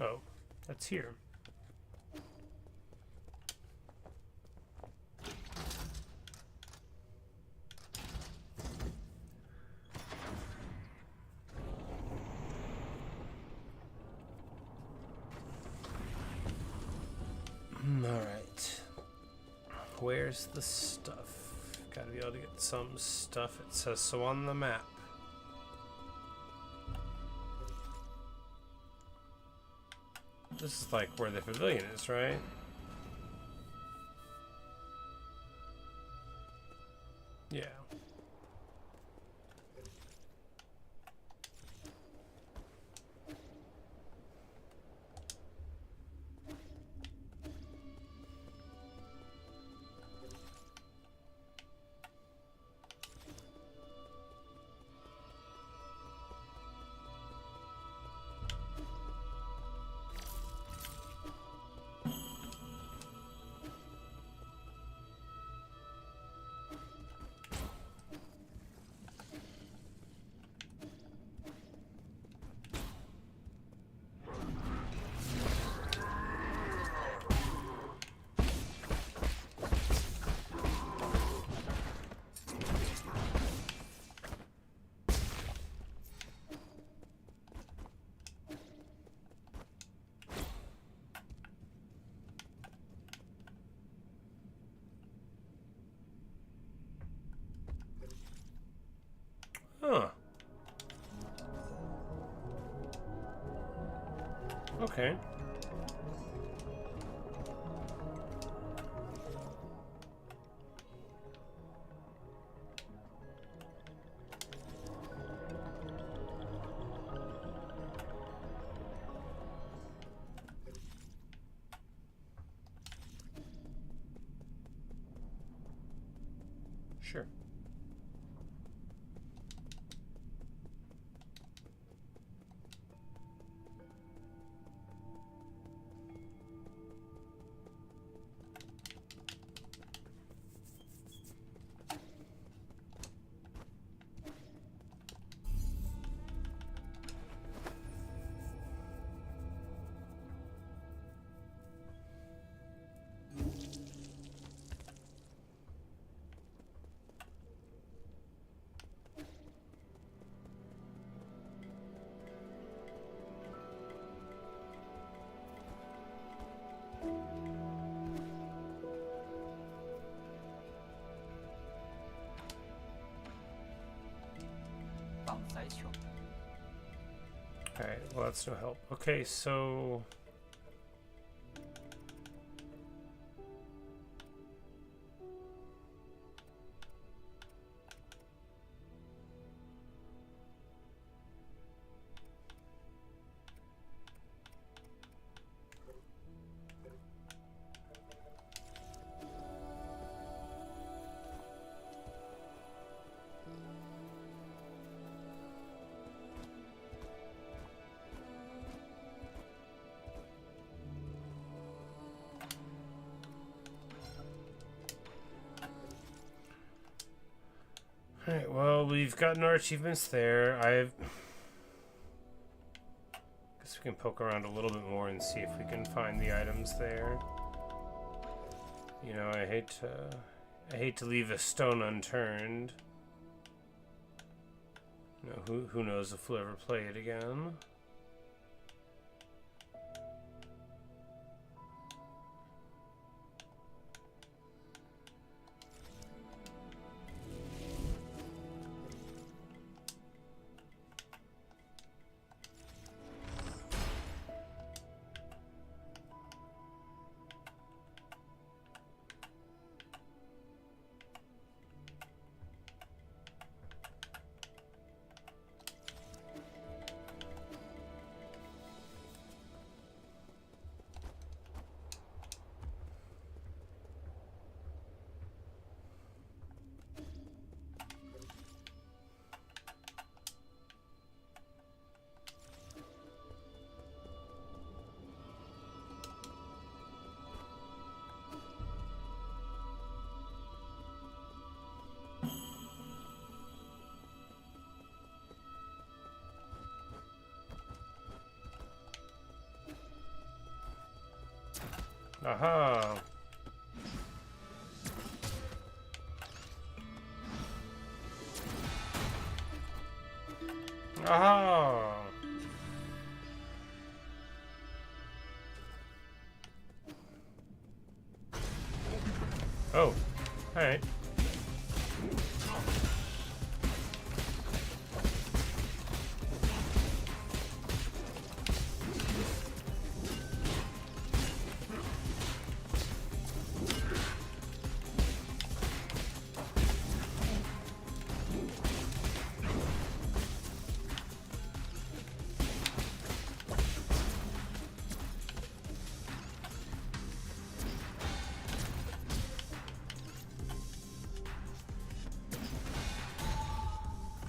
Oh, that's here. Alright. Where's the stuff? Gotta be able to get some stuff. It says so on the map. This is like where the pavilion is, right? Yeah. Huh. Okay. Sure. Alright, well that's no help. Okay, so... Alright, well, we've gotten our achievements there. Guess we can poke around a little bit more and see if we can find the items there. You know, I hate to leave a stone unturned. You know, who knows if we'll ever play it again. Aha! Aha! Oh, alright.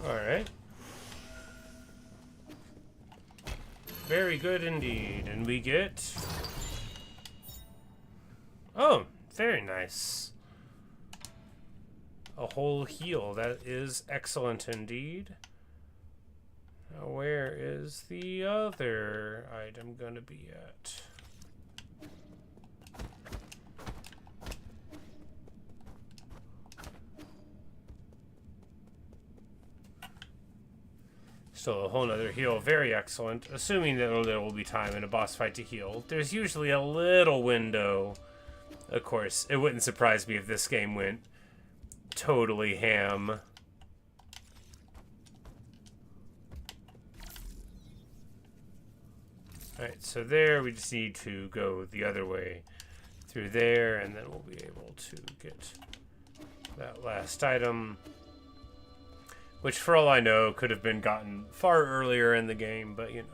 Alright. Very good indeed. And we get... Oh, very nice. A whole heal. That is excellent indeed. Now, where is the other item going to be at? Still a whole nother heal. Very excellent. Assuming that there will be time in a boss fight to heal. There's usually a little window. Of course, it wouldn't surprise me if this game went totally ham. Alright, so there we just need to go the other way through there, and then we'll be able to get that last item. Which, for all I know, could have been gotten far earlier in the game, but you know.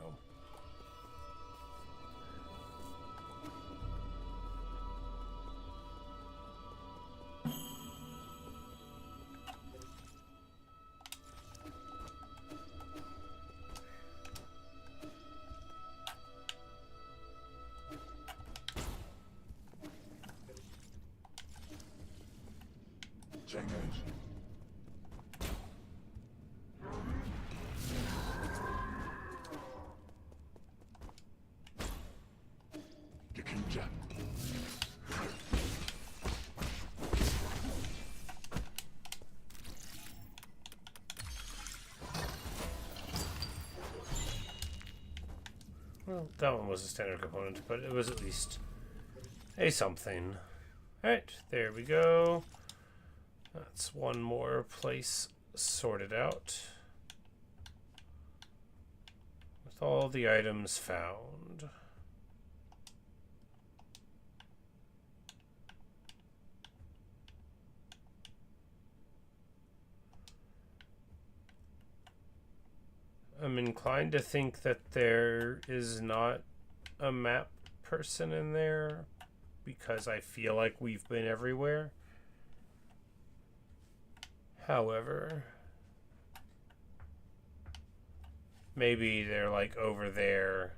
Well, that one was a standard component, but it was at least a something. Alright, there we go. That's one more place sorted out. With all the items found. I'm inclined to think that there is not a map person in there because I feel like we've been everywhere. However, maybe they're like over there.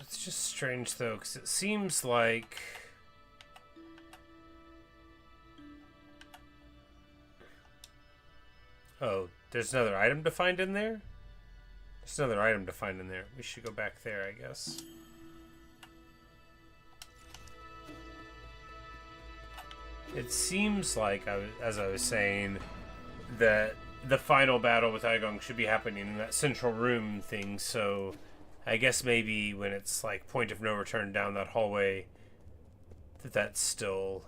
It's just strange though, because it seems like oh, there's another item to find in there? There's another item to find in there. We should go back there, I guess. It seems like, as I was saying, that the final battle with Eigong should be happening in that central room thing, so I guess maybe when it's like point of no return down that hallway, that's still...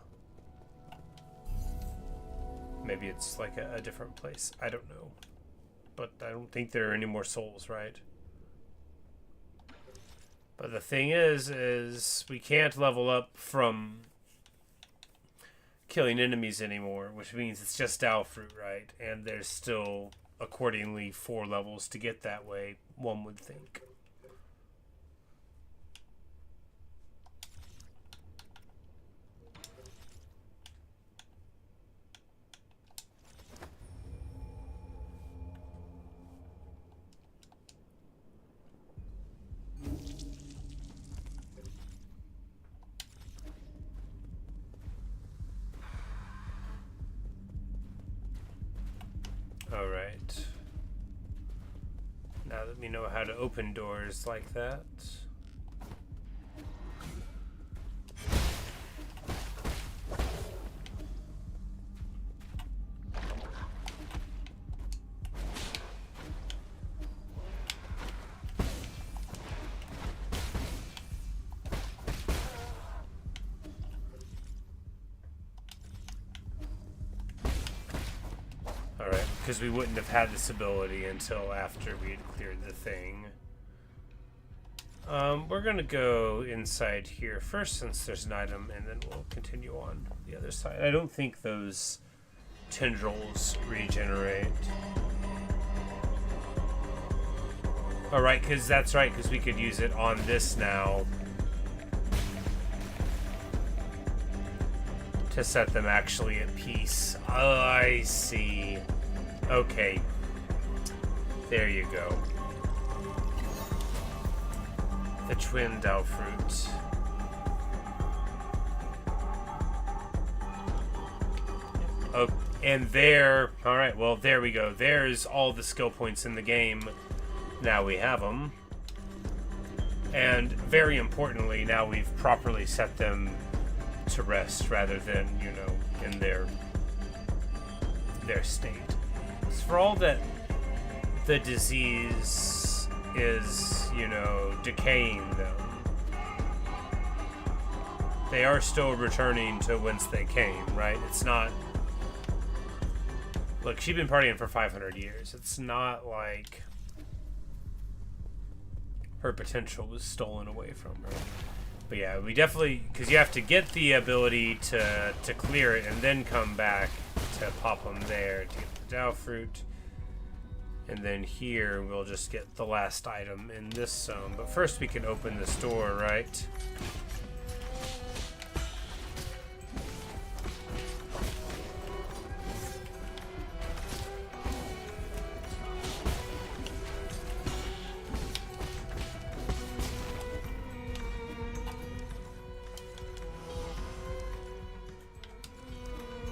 Maybe it's like a different place. I don't know. But I don't think there are any more souls, right? But the thing is we can't level up from killing enemies anymore, which means it's just Dao fruit, right? And there's still accordingly 4 levels to get that way, one would think. Alright. Now that we know how to open doors like that. Because we wouldn't have had this ability until after we had cleared the thing. We're going to go inside here first since there's an item, and then we'll continue on the other side. I don't think those tendrils regenerate. Alright, because that's right, because we could use it on this now to set them actually at peace. Oh, I see. Okay, there you go. The twin Dao fruit. Oh, and there, alright, well, there we go. There's all the skill points in the game. Now we have them. And very importantly, now we've properly set them to rest rather than, you know, in their state. For all that the disease is, you know, decaying them, they are still returning to whence they came, right? It's not... Look, she's been partying for 500 years. It's not like her potential was stolen away from her. But yeah, we definitely... Because you have to get the ability to clear it and then come back to pop them there to get the Dao fruit. And then here we'll just get the last item in this zone. But first we can open this door, right?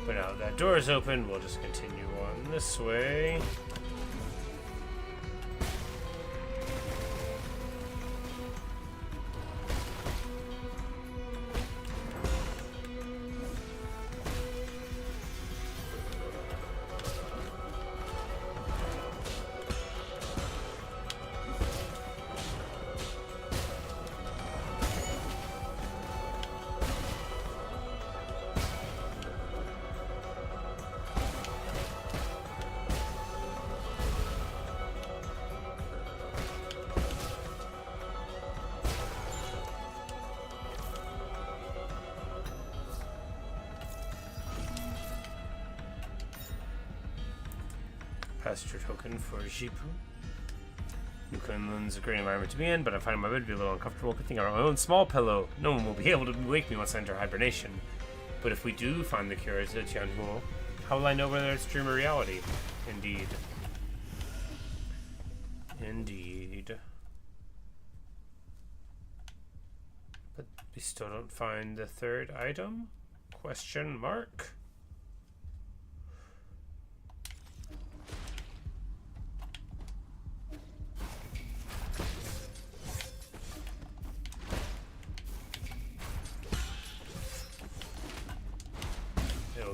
But now that door is open, we'll just continue on this way. Pasture token for Jipu. New Kunlun's a great environment to be in, but I'm finding my bed to be a little uncomfortable. Good thing I brought my own small pillow. No one will be able to wake me once I enter hibernation. But if we do find the cure to Tianhuo, how will I know whether it's dream or reality? Indeed. Indeed. But we still don't find the third item? Question mark?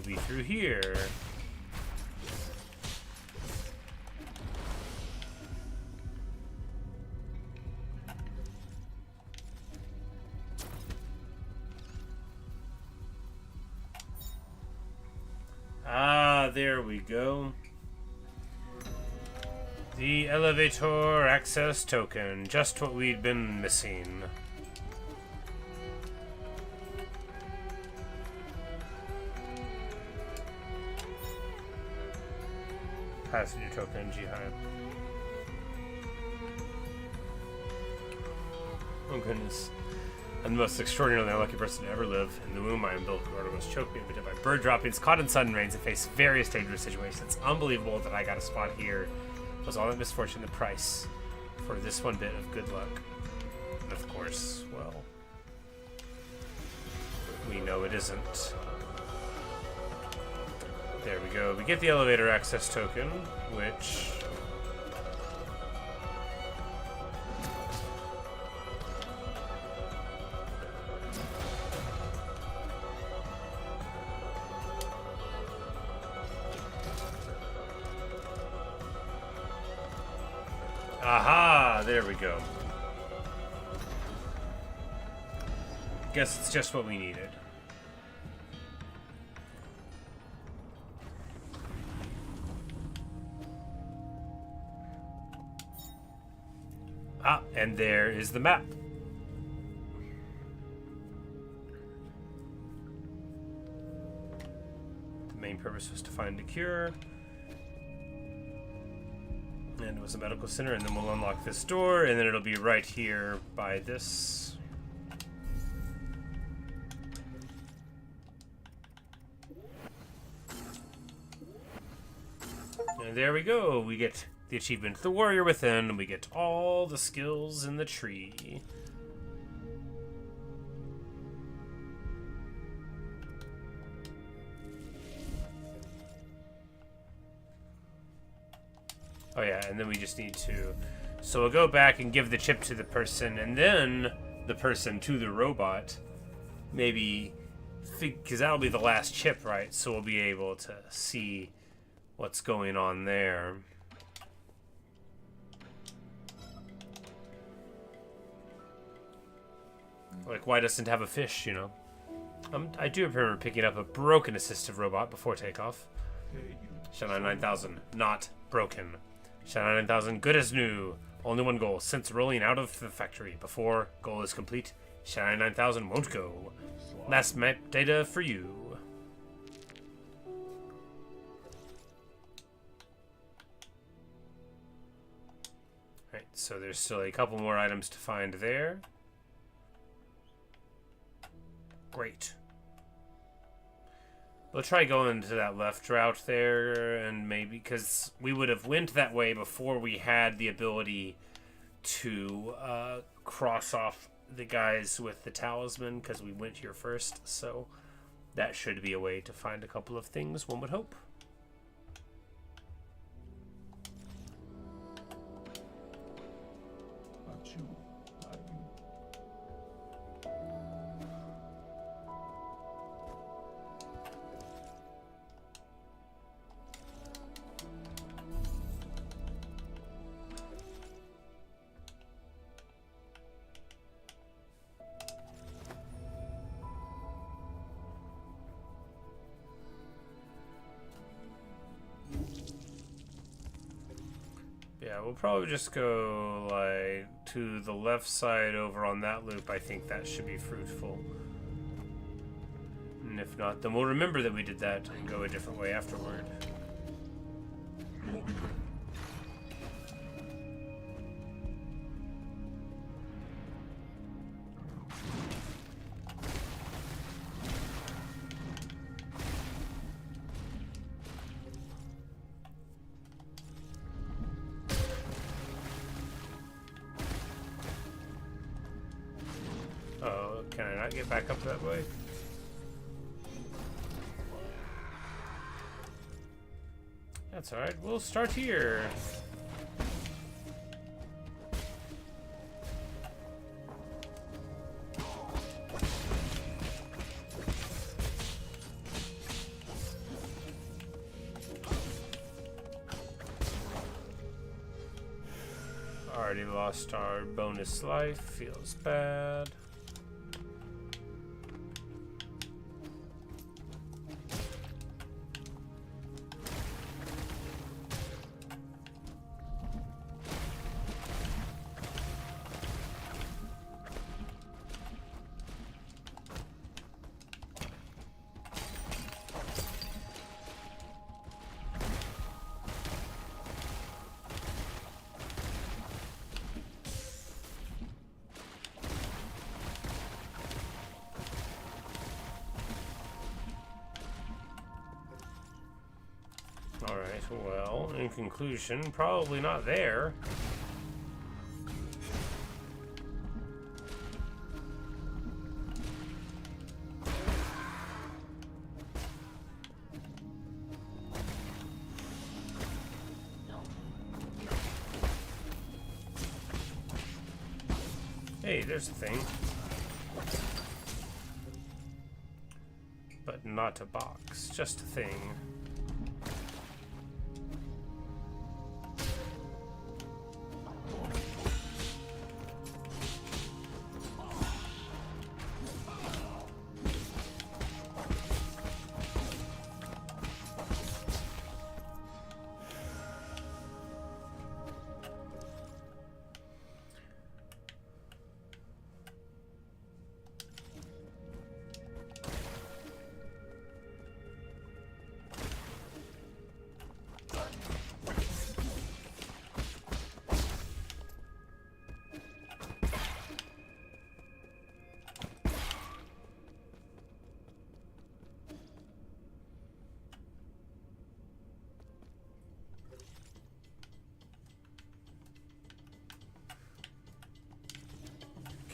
Be through here. Ah, there we go. The elevator access token, just what we'd been missing. Passenger token, Jihai. Oh goodness. I'm the most extraordinarily unlucky person to ever live. In the womb, I am built to was choked me by bird droppings, caught in sudden rains, and faced various dangerous situations. It's unbelievable that I got a spot here. Was all that misfortune the price for this one bit of good luck? And of course, well, we know it isn't. There we go. We get the elevator access token, which... Aha! There we go. Guess it's just what we needed. Ah, and there is the map. The main purpose was to find a cure. And it was a medical center, and then we'll unlock this door, and then it'll be right here by this. And there we go. We get the achievement, The Warrior Within, and we get all the skills in the tree. Oh yeah, and then we just need to... So we'll go back and give the chip to the person, and then the person to the robot. Maybe... Because that'll be the last chip, right? So we'll be able to see what's going on there. Like, why doesn't it have a fish, you know? I do remember picking up a broken assistive robot before takeoff. Shennong 9000, not broken. Shennong 9000, good as new. Only one goal. Since rolling out of the factory before goal is complete, Shennong 9000 won't go. Last map data for you. Alright, so there's still a couple more items to find there. Great. We'll try going to that left route there, and maybe, because we would have went that way before we had the ability to cross off the guys with the talisman, because we went here first, so that should be a way to find a couple of things, one would hope. Yeah, we'll probably just go, like, to the left side over on that loop. I think that should be fruitful. And if not, then we'll remember that we did that and go a different way afterward. Oh, can I not get back up that way? That's alright, we'll start here. Already lost our bonus life, feels bad. Alright, well, in conclusion, probably not there. Hey, there's a thing. But not a box, just a thing.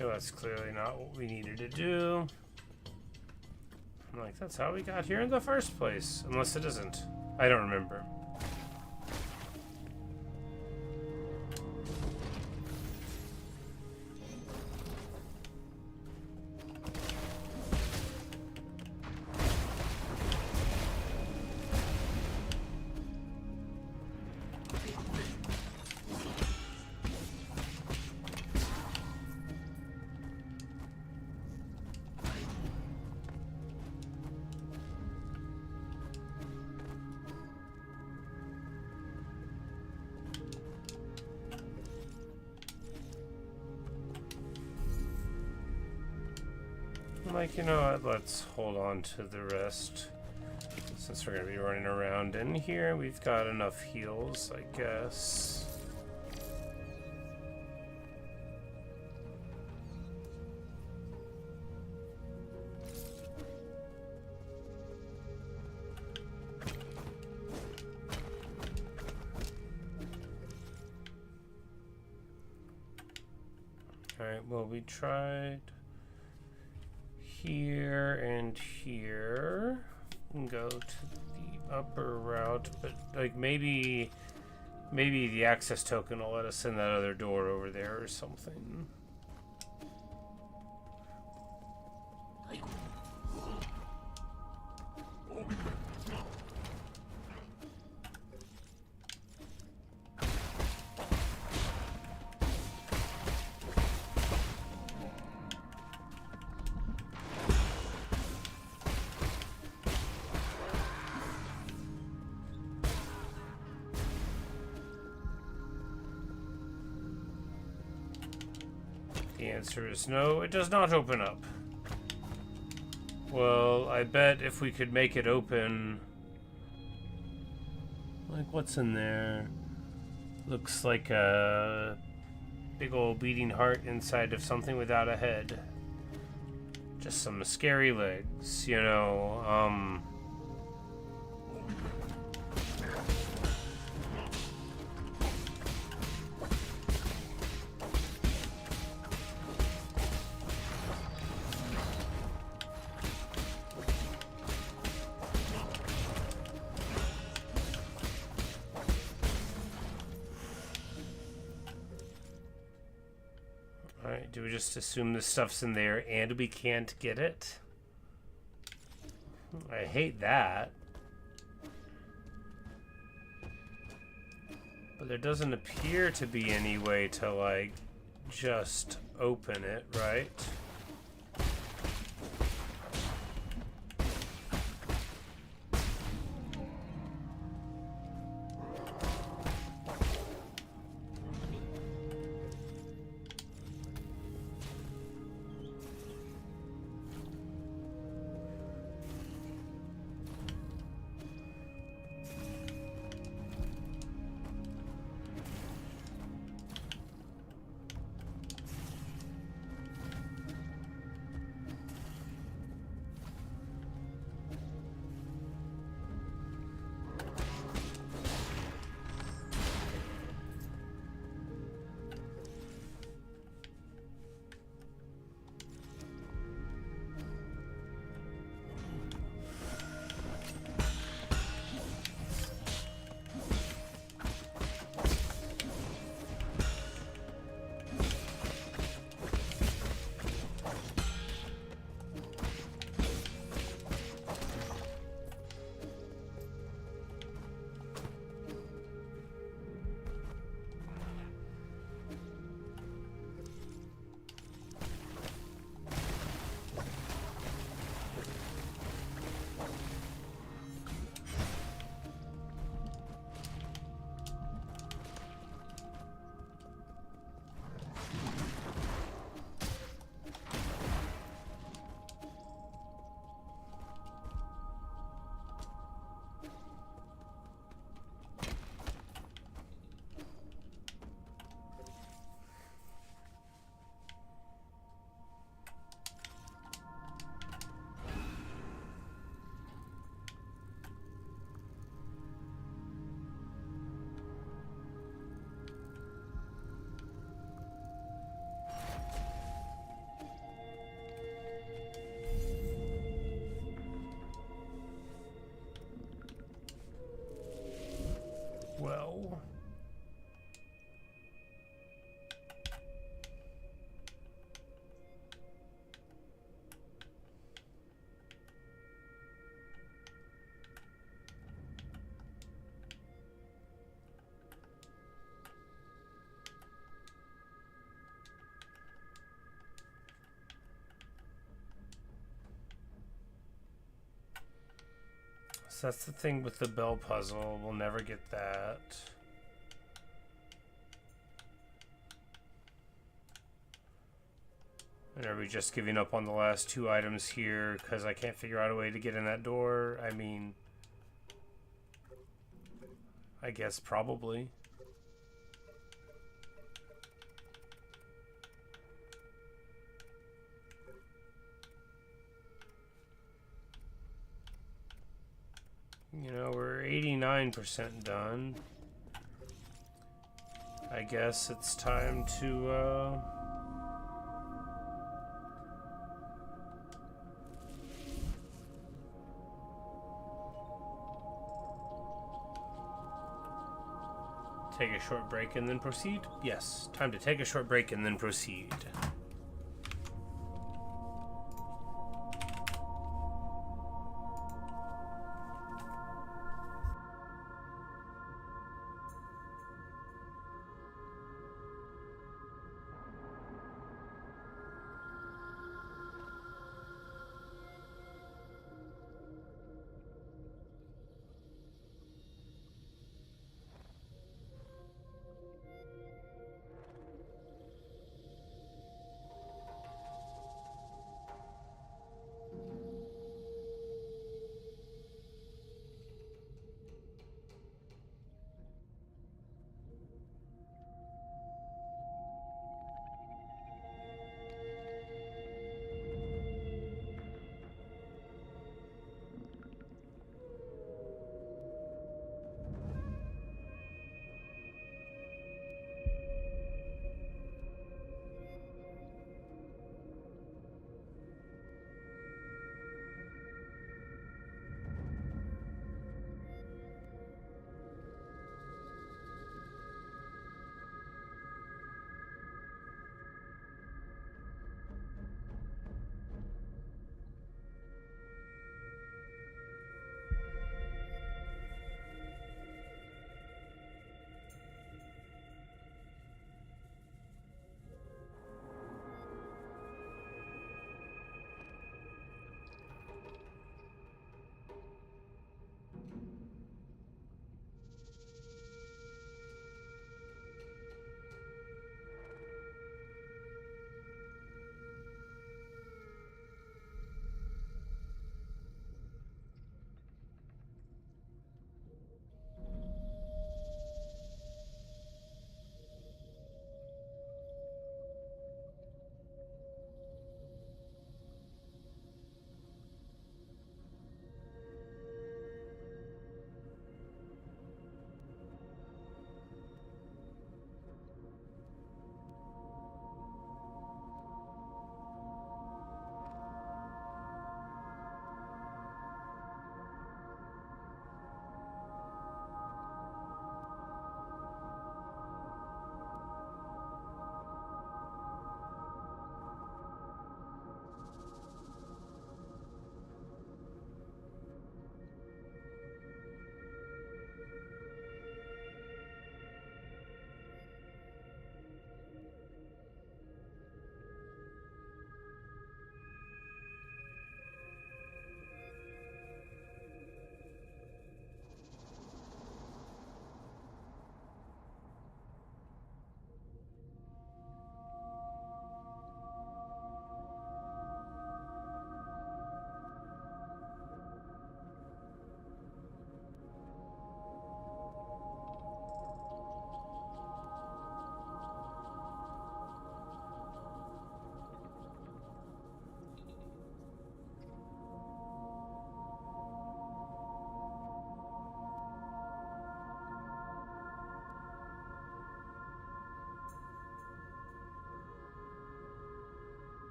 Okay, that's clearly not what we needed to do. I'm like, that's how we got here in the first place. Unless it isn't. I don't remember. Like, you know what, let's hold on to the rest. Since we're going to be running around in here, we've got enough heals, I guess. Alright, well, we tried here and here. And go to the upper route, but like maybe the access token will let us in that other door over there or something. The answer is no, it does not open up. Well, I bet if we could make it open... Like, what's in there? Looks like a big old beating heart inside of something without a head. Just some scary legs, you know, Alright, do we just assume this stuff's in there and we can't get it? I hate that. But there doesn't appear to be any way to, like, just open it, right? well. So that's the thing with the bell puzzle. We'll never get that. And are we just giving up on the last two items here because I can't figure out a way to get in that door? I mean, I guess probably. You know, we're 89% done. I guess it's time to, take a short break and then proceed? Yes, time to take a short break and then proceed.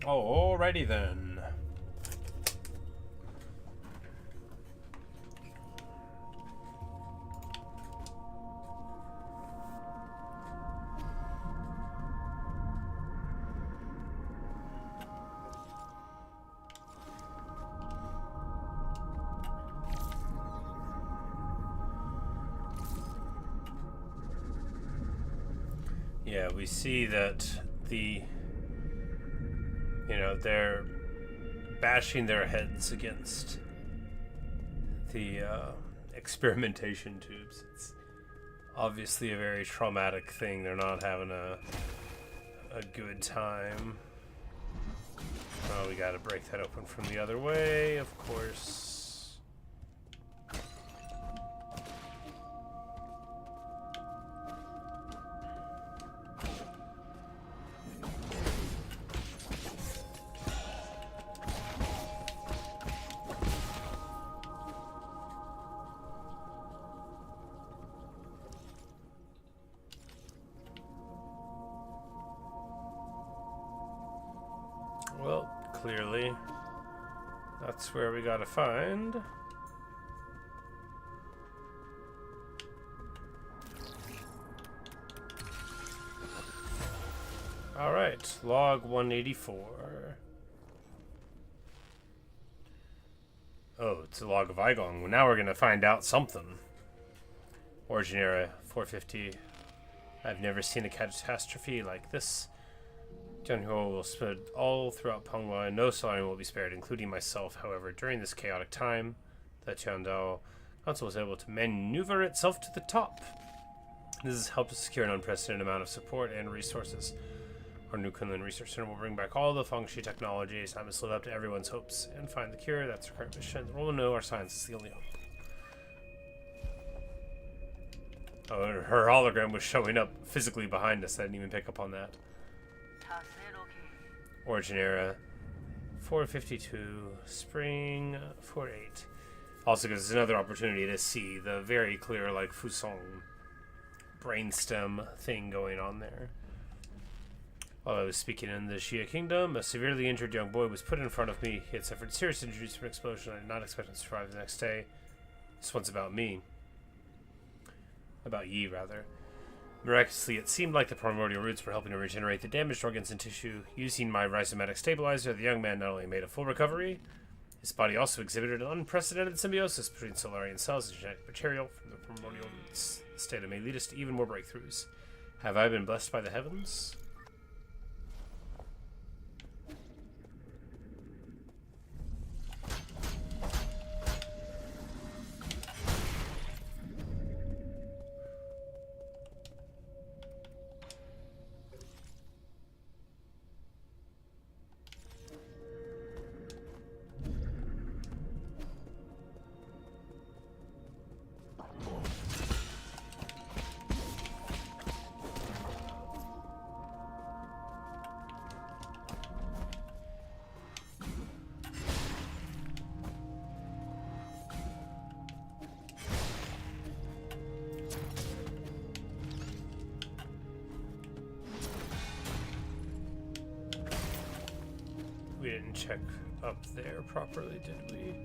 Alrighty then. Yeah, we see that they're bashing their heads against the experimentation tubes. It's obviously a very traumatic thing. They're not having a good time. Oh, we gotta break that open from the other way, of course. Well, clearly, that's where we gotta find. Alright, log 184. Oh, it's a log of Eigong. Well, now we're gonna find out something. Origin era 450. I've never seen a catastrophe like this. Jianhuo will spread all throughout Pengwa, and no Solarian will be spared, including myself. However, during this chaotic time, the Qiandao Council was able to maneuver itself to the top. This has helped us secure an unprecedented amount of support and resources. Our new Kunlun Research Center will bring back all the Fengshi technologies. I must live up to everyone's hopes and find the cure. That's our current mission. The world will know our science is the only hope. Oh, and her hologram was showing up physically behind us. I didn't even pick up on that. Origin era 452, spring 48. Also gives us another opportunity to see the very clear, like, Fusong brainstem thing going on there. While I was speaking in the Xia Kingdom, a severely injured young boy was put in front of me. He had suffered serious injuries from an explosion. I did not expect him to survive the next day. This one's about me. About Yi, rather. Miraculously, it seemed like the primordial roots were helping to regenerate the damaged organs and tissue. Using my rhizomatic stabilizer, the young man not only made a full recovery, his body also exhibited an unprecedented symbiosis between Solarian cells and genetic material from the primordial roots. This data may lead us to even more breakthroughs. Have I been blessed by the heavens? We didn't check up there properly, did we?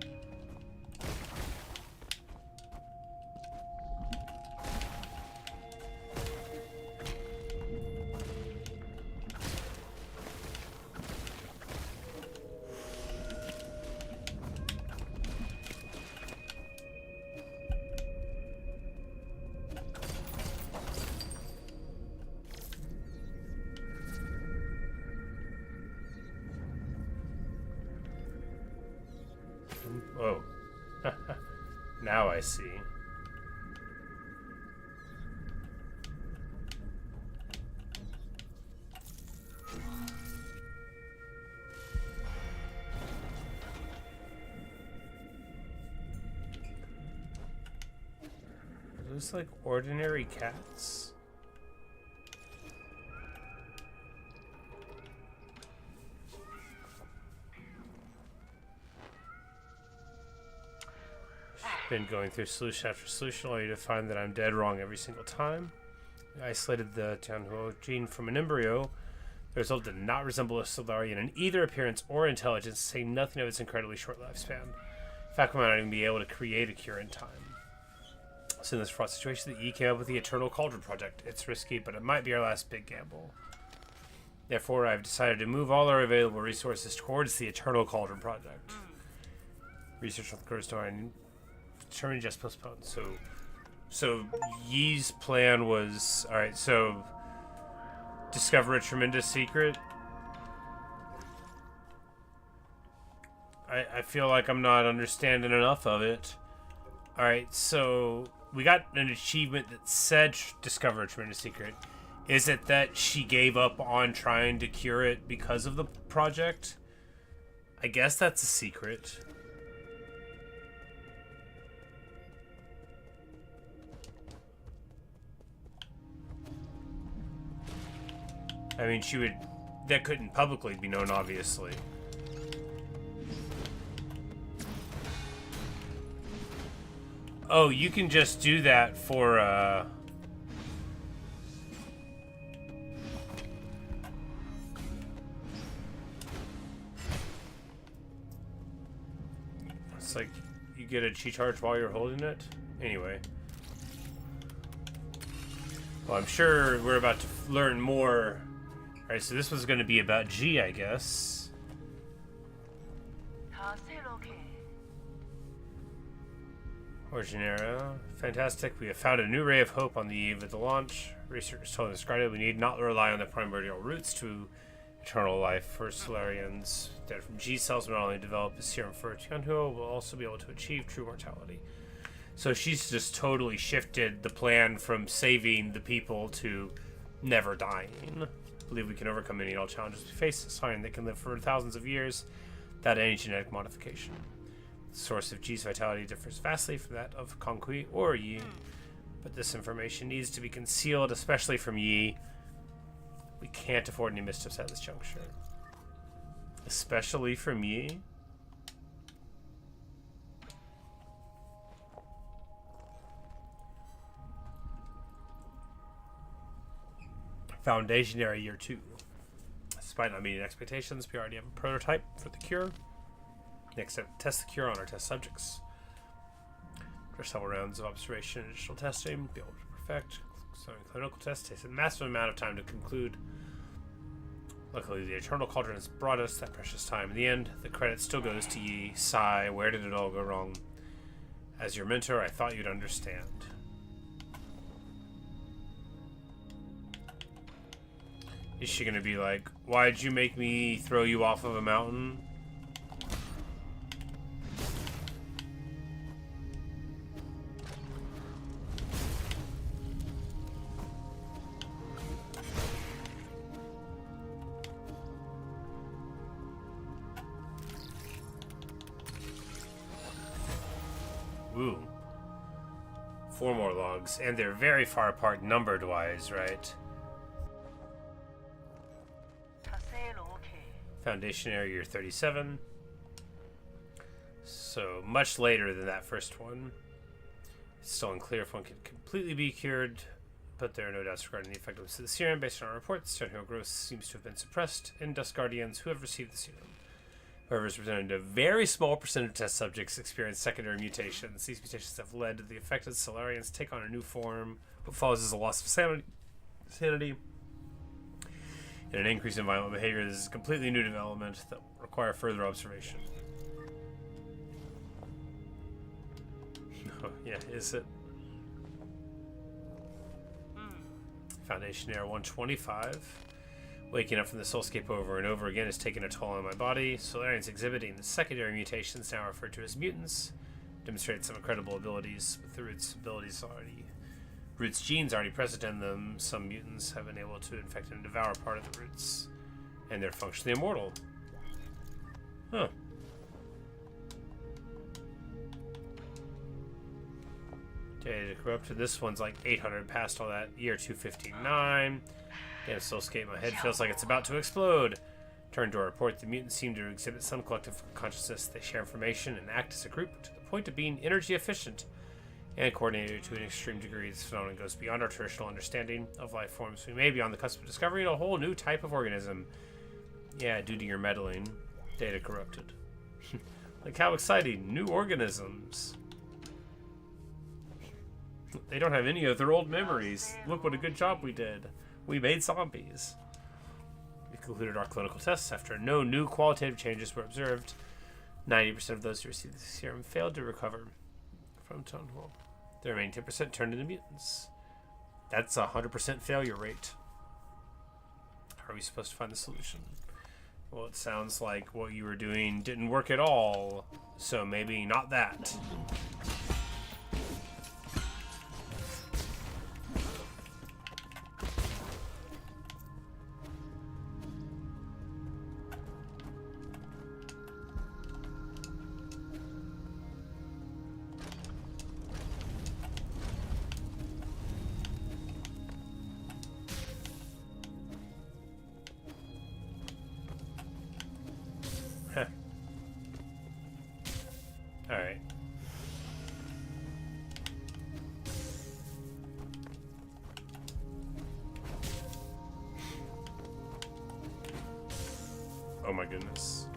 Oh. Now I see. Are those like ordinary cats? Been going through solution after solution, only to find that I'm dead wrong every single time. I isolated the Tianhuo gene from an embryo The result did not resemble a Solarian in either appearance or intelligence, saying nothing of its incredibly short lifespan. In fact, we might not even be able to create a cure in time. So in this fraught situation, the E came up with the Eternal Cauldron Project. It's risky, but it might be our last big gamble. Therefore, I've decided to move all our available resources towards the Eternal Cauldron Project. Research on the Curse Door determined just postponed. So Yi's plan was, alright, so discover a tremendous secret. I feel like I'm not understanding enough of it. Alright, so we got an achievement that said discover a tremendous secret. Is it that she gave up on trying to cure it because of the project? I guess that's a secret. I mean, that couldn't publicly be known, obviously. Oh, you can just do that for, it's like you get a chi charge while you're holding it. Anyway. Well, I'm sure we're about to learn more. Alright, so this was going to be about G, I guess. Originaria. Fantastic. We have found a new ray of hope on the eve of the launch. Researchers told us we need not rely on the primordial roots to eternal life for Solarians. Dead from G cells will not only develop a serum for Tianhuo, will also be able to achieve true mortality. So she's just totally shifted the plan from saving the people to never dying. I believe we can overcome any and all challenges we face. It's fine. They can live for thousands of years without any genetic modification. The source of G's vitality differs vastly from that of Kongkui or Yi, but this information needs to be concealed, especially from Yi. We can't afford any missteps at this juncture. Especially from Yi? Foundationary Year 2. Despite not meeting expectations, we already have a prototype for the cure. Next step, test the cure on our test subjects. After several rounds of observation and additional testing, be able to perfect. So clinical tests takes a massive amount of time to conclude. Luckily, the Eternal Cauldron has brought us that precious time. In the end, the credit still goes to Yi. Sigh, where did it all go wrong? As your mentor, I thought you'd understand. Is she gonna be like, why'd you make me throw you off of a mountain? Ooh. 4 more logs, and they're very far apart numbered-wise, right? Foundation Area Year 37. So, much later than that first one. It's still unclear if one can completely be cured, but there are no doubts regarding the effectiveness of the serum. Based on our reports, Tianhuo growth seems to have been suppressed in Dust Guardians who have received the serum. However, it's presented a very small percentage of test subjects experience secondary mutations. These mutations have led to the affected Solarians take on a new form. What follows is a loss of sanity and an increase in violent behavior. This is a completely new development that will require further observation. Oh, yeah, is it? Foundation Air 125. Waking up from the soulscape over and over again has taken a toll on my body. Solarians exhibiting the secondary mutations, now referred to as mutants, demonstrate some incredible abilities with the Roots genes already present in them. Some mutants have been able to infect and devour part of the roots, and they're functionally immortal. Huh. Data corrupted. This one's like 800 past all that. Year 259. Damn, soulscape, my head feels like it's about to explode. Turn to our report. The mutants seem to exhibit some collective consciousness. They share information and act as a group to the point of being energy efficient. and coordinated to an extreme degree. This phenomenon goes beyond our traditional understanding of life forms. We may be on the cusp of discovering a whole new type of organism. Yeah, due to your meddling, data corrupted. Like, how exciting! New organisms. They don't have any of their old memories. Look what a good job we did. We made zombies. We concluded our clinical tests after no new qualitative changes were observed. 90% of those who received the serum failed to recover from Town Hall. The remaining 10% turned into mutants. That's a 100% failure rate. How are we supposed to find the solution? Well, it sounds like what you were doing didn't work at all, so maybe not that. Alright. Oh my goodness.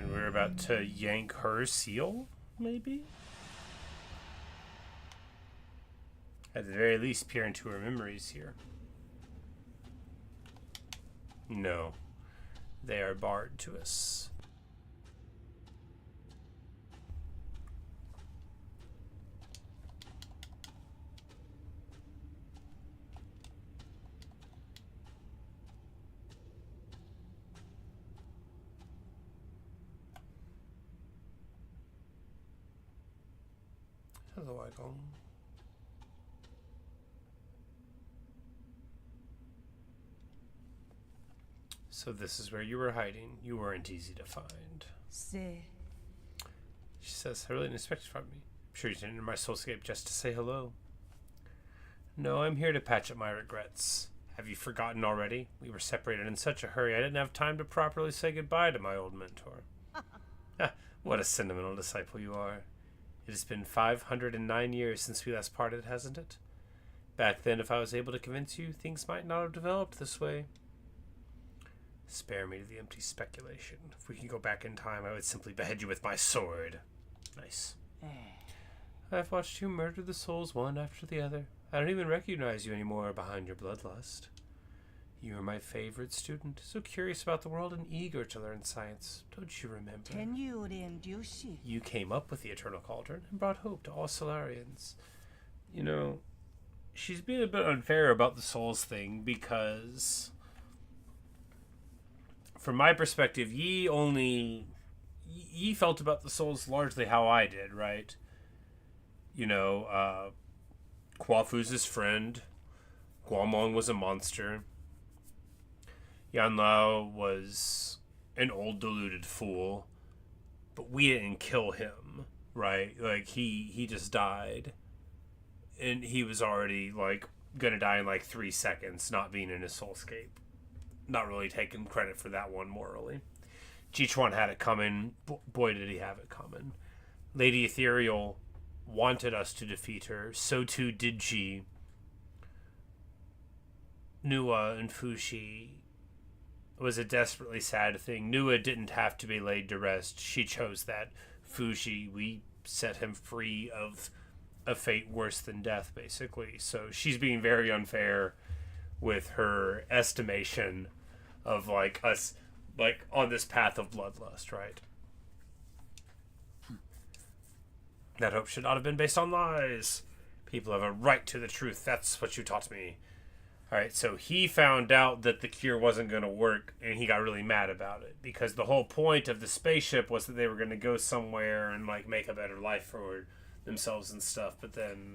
We're about to yank her seal, maybe? At the very least, peer into her memories here. No. They are barred to us. Hello, Eigong. So this is where you were hiding. You weren't easy to find. Say. She says, I really didn't expect it from me. I'm sure you didn't enter my soulscape just to say hello. No, I'm here to patch up my regrets. Have you forgotten already? We were separated in such a hurry I didn't have time to properly say goodbye to my old mentor. What a sentimental disciple you are. It has been 509 years since we last parted, hasn't it? Back then, if I was able to convince you, things might not have developed this way. Spare me the empty speculation. If we can go back in time, I would simply behead you with my sword. Nice. I've watched you murder the souls one after the other. I don't even recognize you anymore behind your bloodlust. You were my favorite student, so curious about the world and eager to learn science. Don't you remember? You came up with the Eternal Cauldron and brought hope to all Solarians. You know, she's being a bit unfair about the souls thing because, from my perspective, ye felt about the souls largely how I did, right? You know, Quafu's his friend. Guamong was a monster. Yanlao was an old deluded fool, but we didn't kill him, right? Like, he just died, and he was already, like, gonna die in, like, 3 seconds, not being in his soulscape. Not really taking credit for that one morally. Jichuan had it coming. Boy, did he have it coming. Lady Ethereal wanted us to defeat her. So too did she. Nua and Fushi was a desperately sad thing. Nua didn't have to be laid to rest. She chose that. Fushi, we set him free of a fate worse than death, basically. So she's being very unfair with her estimation of, like, us, like, on this path of bloodlust, right? That hope should not have been based on lies. People have a right to the truth. That's what you taught me. Alright, so he found out that the cure wasn't going to work, and he got really mad about it. Because the whole point of the spaceship was that they were going to go somewhere and, like, make a better life for themselves and stuff, but then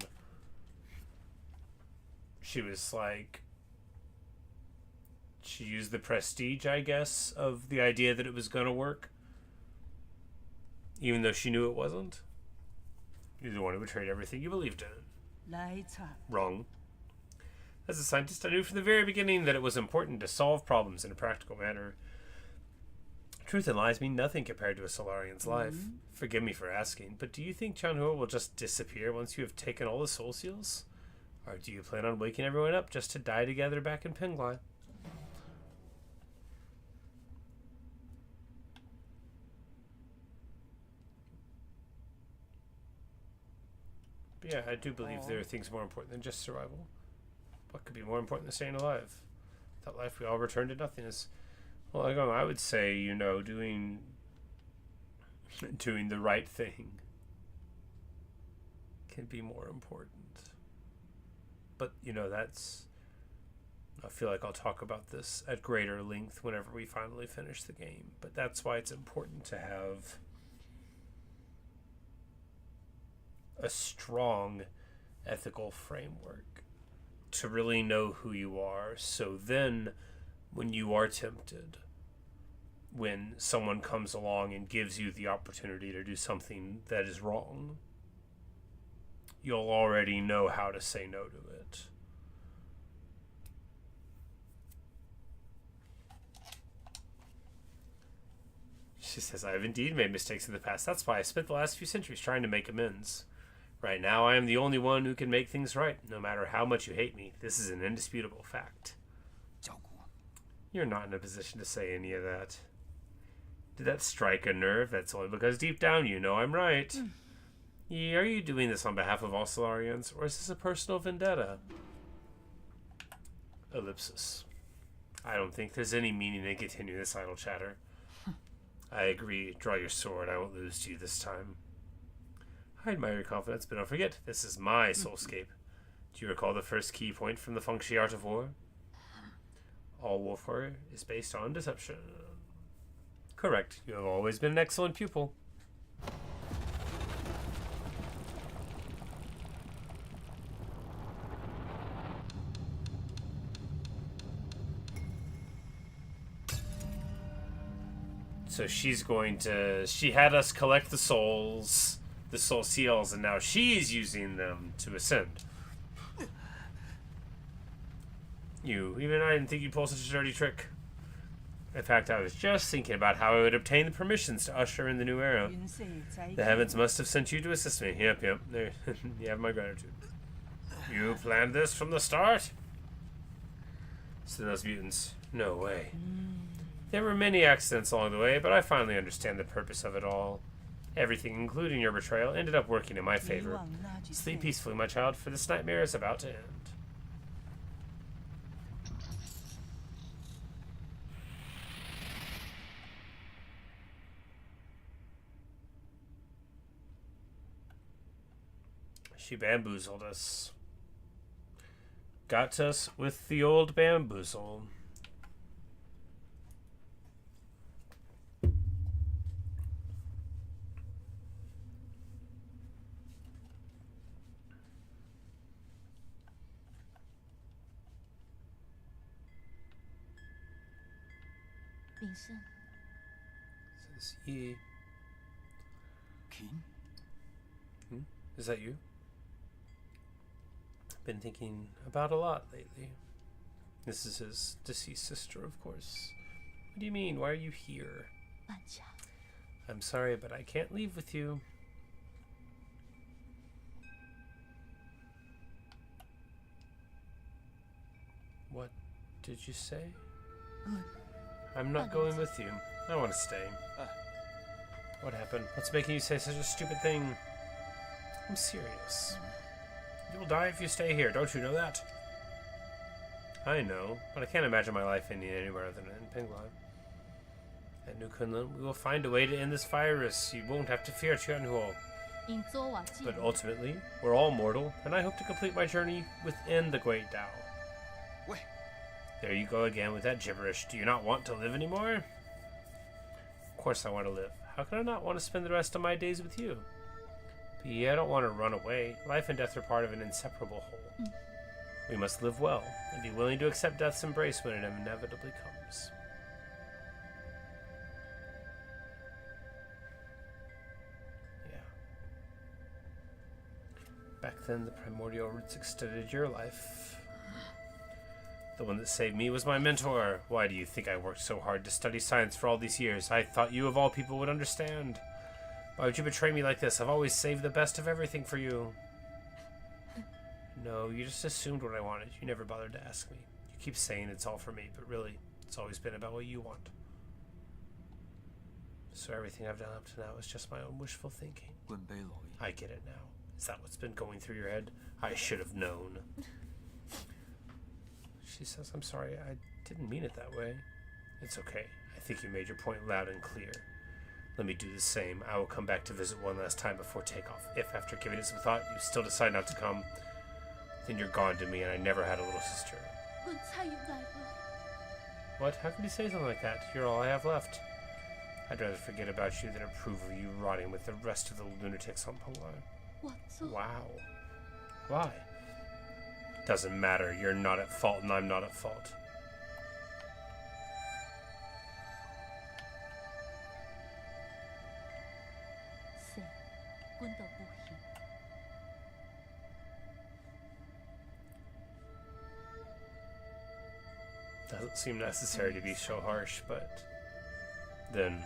she was like, she used the prestige, I guess, of the idea that it was going to work, even though she knew it wasn't. You're the one who betrayed everything you believed in. Wrong. As a scientist, I knew from the very beginning that it was important to solve problems in a practical manner. Truth and lies mean nothing compared to a Solarian's life. Forgive me for asking, but do you think Chanhua will just disappear once you have taken all the soul seals? Or do you plan on waking everyone up just to die together back in Penglai? But yeah, I do believe there are things more important than just survival. What could be more important than staying alive? That life we all return to nothingness. Well, I would say, you know, doing the right thing can be more important. But, you know, I feel like I'll talk about this at greater length whenever we finally finish the game. But that's why it's important to have a strong ethical framework to really know who you are. So then, when you are tempted, when someone comes along and gives you the opportunity to do something that is wrong, you'll already know how to say no to it. She says, I have indeed made mistakes in the past. That's why I spent the last few centuries trying to make amends. Right now, I am the only one who can make things right, no matter how much you hate me. This is an indisputable fact. You're not in a position to say any of that. Did that strike a nerve? That's only because deep down you know I'm right. Are you doing this on behalf of all Solarians, or is this a personal vendetta? Ellipsis. I don't think there's any meaning in continuing this idle chatter. I agree. Draw your sword. I won't lose to you this time. I admire your confidence, but don't forget, this is my soulscape. Do you recall the first key point from the Feng Shui Art of War? All warfare is based on deception. Correct. You have always been an excellent pupil. So she had us collect the souls, the soul seals, and now she's using them to ascend. Even I didn't think you'd pull such a dirty trick. In fact, I was just thinking about how I would obtain the permissions to usher in the new era. The heavens must have sent you to assist me. Yep. There, you have my gratitude. You planned this from the start? So those mutants. No way. There were many accidents along the way, but I finally understand the purpose of it all. Everything, including your betrayal, ended up working in my favor. Sleep peacefully, my child, for this nightmare is about to end. She bamboozled us. Got us with the old bamboozle. Says Yi. Is that you? Been thinking about a lot lately. This is his deceased sister, of course. What do you mean? Why are you here? I'm sorry, but I can't leave with you. What did you say? I'm not going with you. I want to stay. What happened? What's making you say such a stupid thing? I'm serious. You'll die if you stay here, don't you know that? I know, but I can't imagine my life ending anywhere other than in Penglai. At New Kunlun, we will find a way to end this virus. You won't have to fear Tianhuo. But ultimately, we're all mortal, and I hope to complete my journey within the Great Tao. There you go again with that gibberish. Do you not want to live anymore? Of course I want to live. How can I not want to spend the rest of my days with you? But yeah, I don't want to run away. Life and death are part of an inseparable whole. We must live well, and be willing to accept death's embrace when it inevitably comes. Yeah. Back then, the primordial roots extended your life. The one that saved me was my mentor. Why do you think I worked so hard to study science for all these years? I thought you of all people would understand. Why would you betray me like this? I've always saved the best of everything for you. No, you just assumed what I wanted. You never bothered to ask me. You keep saying it's all for me, but really, it's always been about what you want. So everything I've done up to now is just my own wishful thinking. I get it now. Is that what's been going through your head? I should have known. She says, I'm sorry, I didn't mean it that way. It's okay. I think you made your point loud and clear. Let me do the same. I will come back to visit one last time before takeoff. If, after giving it some thought, you still decide not to come, then you're gone to me, and I never had a little sister. What? How can you say something like that? You're all I have left. I'd rather forget about you than approve of you rotting with the rest of the lunatics on Penglan. Wow. Why? Doesn't matter. You're not at fault, and I'm not at fault. Doesn't seem necessary to be so harsh, but then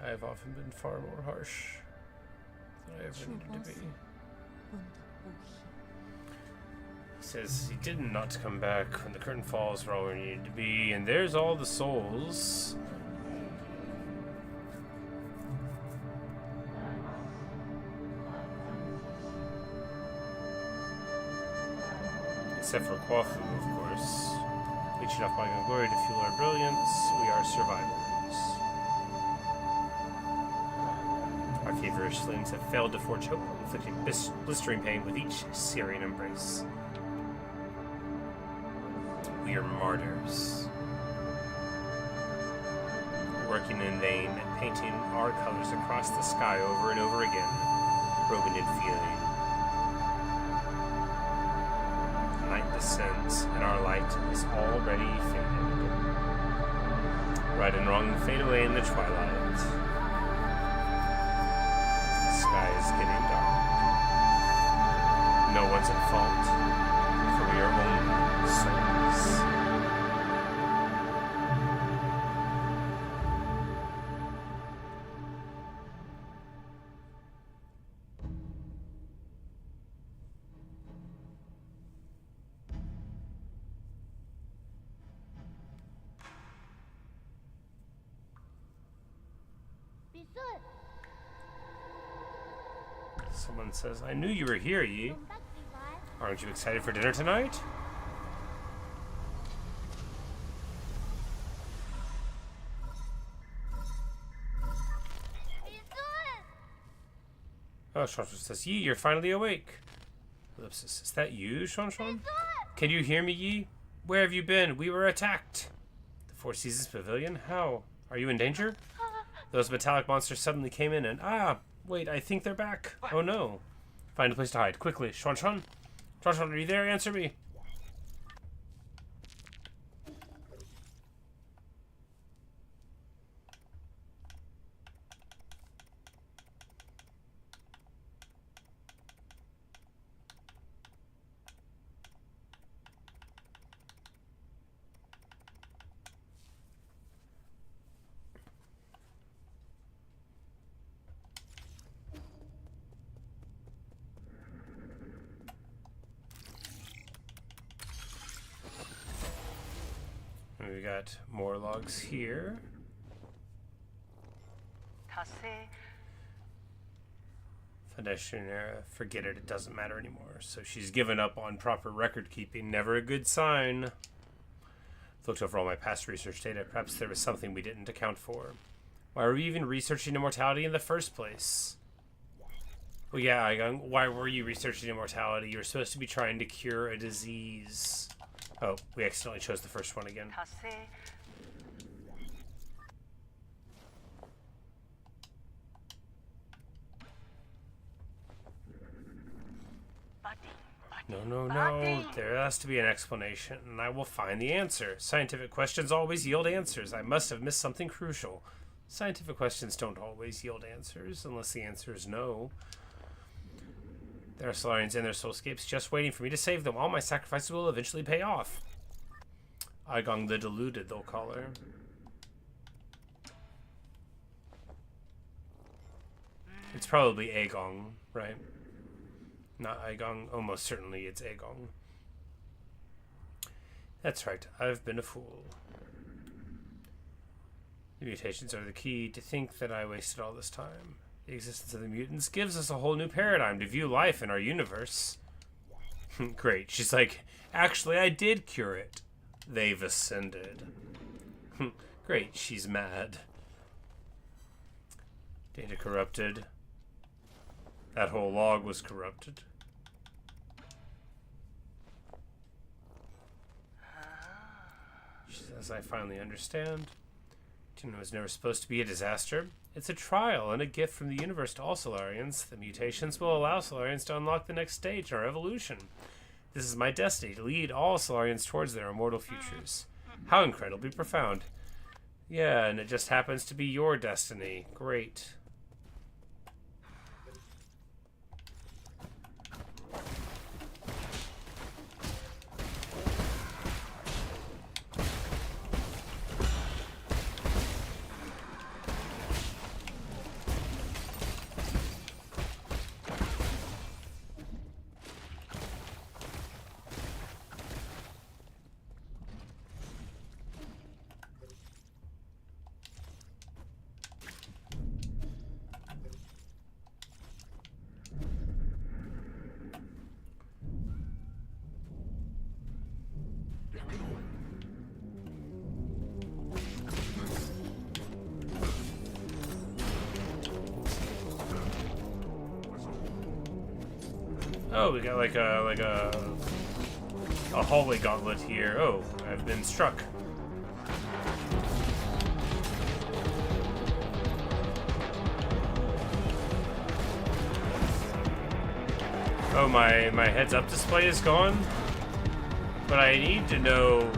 I've often been far more harsh than I ever needed to be. He says he didn't not to come back when the curtain falls for all we needed to be, and there's all the souls. Except for Kwafu, of course. Leeching off bygone glory to fuel our brilliance, we are survivors. Our feverish flames have failed to forge hope, inflicting blistering pain with each searing embrace. We are martyrs. Working in vain, painting our colors across the sky over and over again, broken in feeling. Night descends, and our light is already faded. Right and wrong fade away in the twilight. The sky is getting dark. No one's at fault, for we are only souls. Someone says, I knew you were here, Yi. Aren't you excited for dinner tonight? Oh, Shuanshuan says, Yi, you're finally awake. Ellipsis, is that you, Shuanshuan? Can you hear me, Yi? Where have you been? We were attacked. The Four Seasons Pavilion? How? Are you in danger? Those metallic monsters suddenly came in and... wait, I think they're back. Oh no. Find a place to hide. Quickly. Shuanshuan? Shuanshuan, are you there? Answer me. We got more logs here. Foundationera, forget it, it doesn't matter anymore. So she's given up on proper record keeping. Never a good sign. Looked over all my past research data. Perhaps there was something we didn't account for. Why were we even researching immortality in the first place? Well, yeah, Eigong, why were you researching immortality? You were supposed to be trying to cure a disease. Oh, we accidentally chose the first one again. No, no, no. There has to be an explanation, and I will find the answer. Scientific questions always yield answers. I must have missed something crucial. Scientific questions don't always yield answers, unless the answer is no. There are Solarians and their soulscapes just waiting for me to save them. All my sacrifices will eventually pay off. Eigong the Deluded, they'll call her. It's probably Eigong, right? Not Eigong. Almost certainly it's Eigong. That's right. I've been a fool. The mutations are the key. To think that I wasted all this time. The existence of the mutants gives us a whole new paradigm to view life in our universe. Great. She's like, actually, I did cure it. They've ascended. Great. She's mad. Data corrupted. That whole log was corrupted. She says, I finally understand. Tuna was never supposed to be a disaster. It's a trial and a gift from the universe to all Solarians. The mutations will allow Solarians to unlock the next stage in our evolution. This is my destiny, to lead all Solarians towards their immortal futures. How incredibly profound. Yeah, and it just happens to be your destiny. Great. Oh, we got like a hallway gauntlet here. Oh, I've been struck. Oh, my heads up display is gone. But I need to know.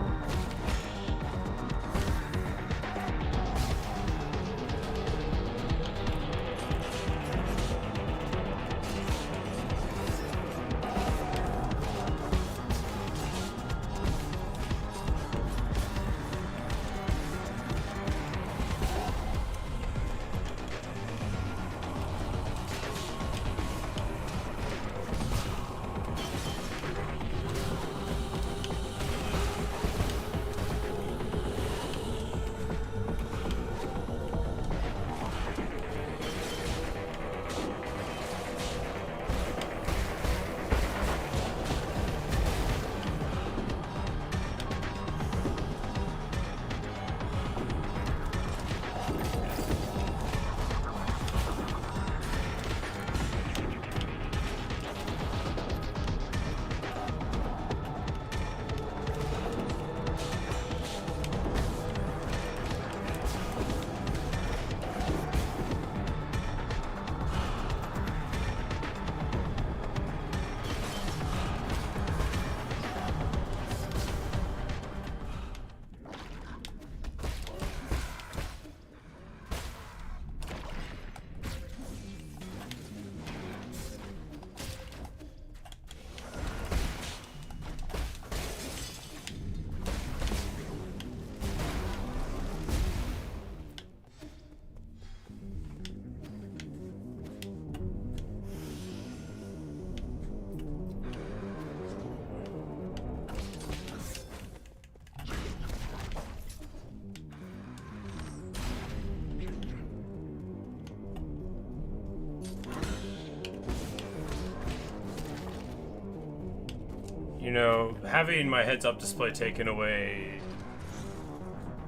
You know, having my heads-up display taken away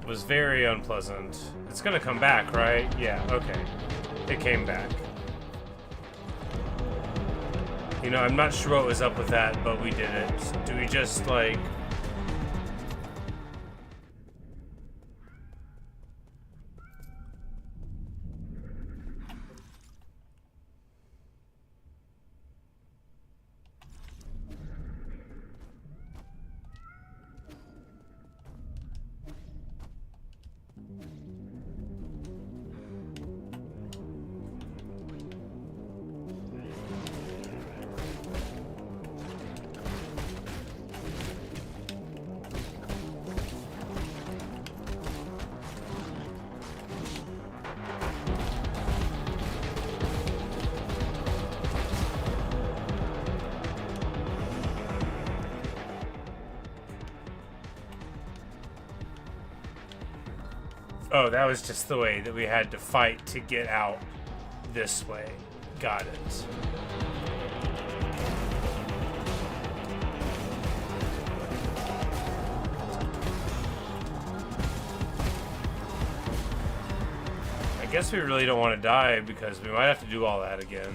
was very unpleasant. It's gonna come back, right? Yeah, okay. It came back. You know, I'm not sure what was up with that, but we did it. Do we just, like... Oh, that was just the way that we had to fight to get out this way. Got it. I guess we really don't want to die because we might have to do all that again.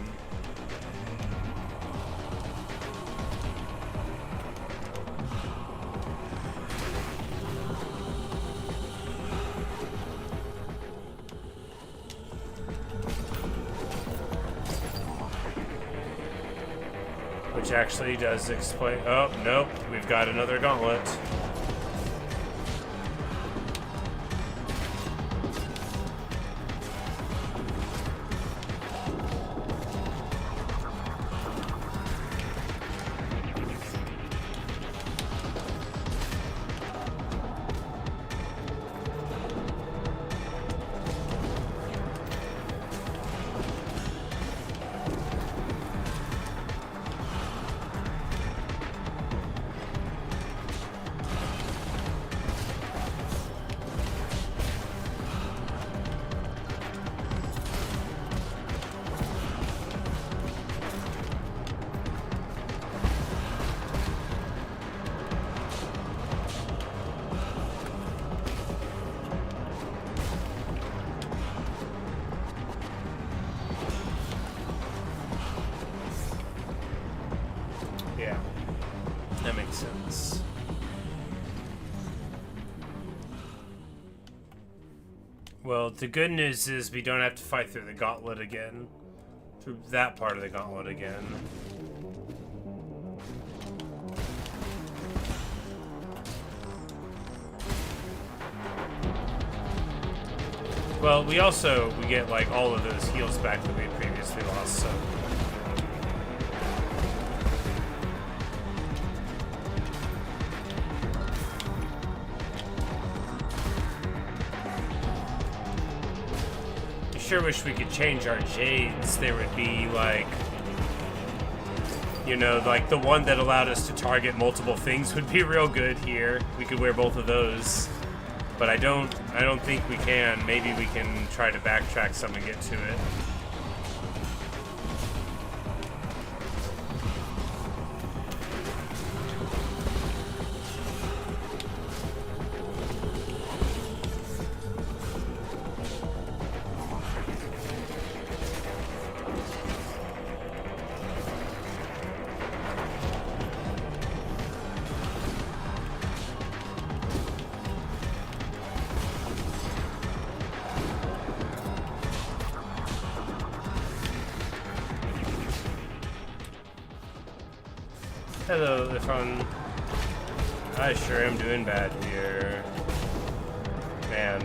Which actually does explain... Oh, nope. We've got another gauntlet. Yeah, that makes sense. Well, the good news is we don't have to fight through the gauntlet again. Through that part of the gauntlet again. Well, we get like all of those heals back that we had previously lost, so... Sure wish we could change our jades. There would be like, you know, like the one that allowed us to target multiple things would be real good here. We could wear both of those, but I don't think we can. Maybe we can try to backtrack some and get to it. Hello, Ifan. I sure am doing bad here. Man,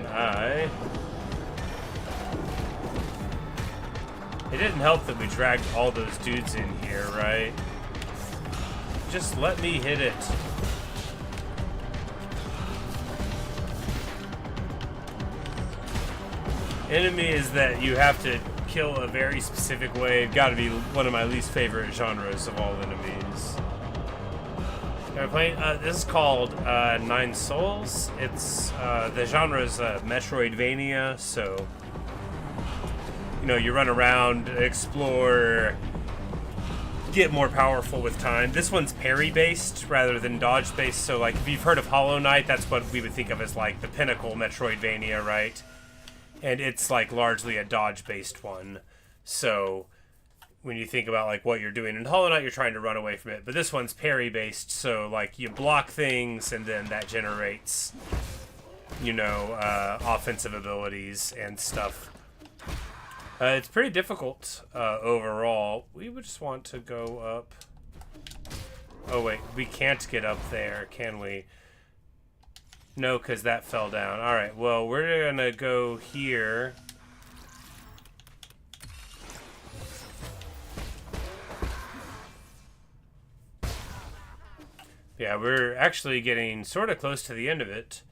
It didn't help that we dragged all those dudes in here, right? Just let me hit it. Enemy is that you have to kill a very specific way. Got to be one of my least favorite genres of all enemies. We're playing, this is called Nine Souls. It's the genre is Metroidvania, so you know you run around, explore, get more powerful with time. This one's parry-based rather than dodge-based. So like if you've heard of Hollow Knight, that's what we would think of as like the pinnacle Metroidvania, right? And it's like largely a dodge-based one. So when you think about like what you're doing in Hollow Knight, you're trying to run away from it. But this one's parry-based, so like you block things and then that generates, you know, offensive abilities and stuff. It's pretty difficult overall. We would just want to go up. Oh wait, we can't get up there, can we? No, because that fell down. Alright, well, we're gonna go here. Yeah, we're actually getting sort of close to the end of it.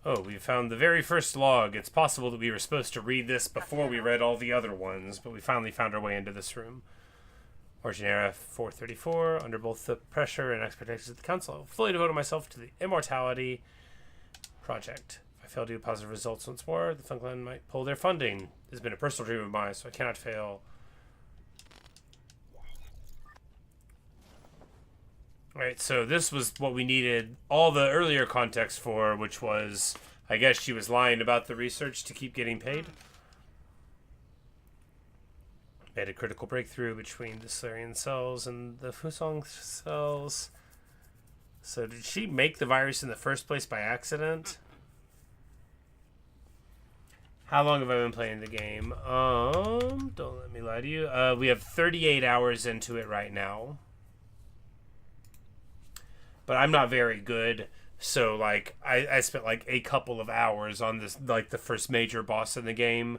Oh, we found the very first log. It's possible that we were supposed to read this before we read all the other ones, but we finally found our way into this room. Originaire 434, under both the pressure and expectations of the council, I will fully devote myself to the Immortality Project. If I I fail to get positive results once more, the Fun Clan might pull their funding. This has been a personal dream of mine, so I cannot fail. Alright, so this was what we needed all the earlier context for, which was, I guess she was lying about the research to keep getting paid. Made a critical breakthrough between the Solarian cells and the Fusong cells. So did she make the virus in the first place by accident? How long have I been playing the game? Don't let me lie to you. We have 38 hours into it right now. But I'm not very good, so like I spent like a couple of hours on this, like the first major boss in the game,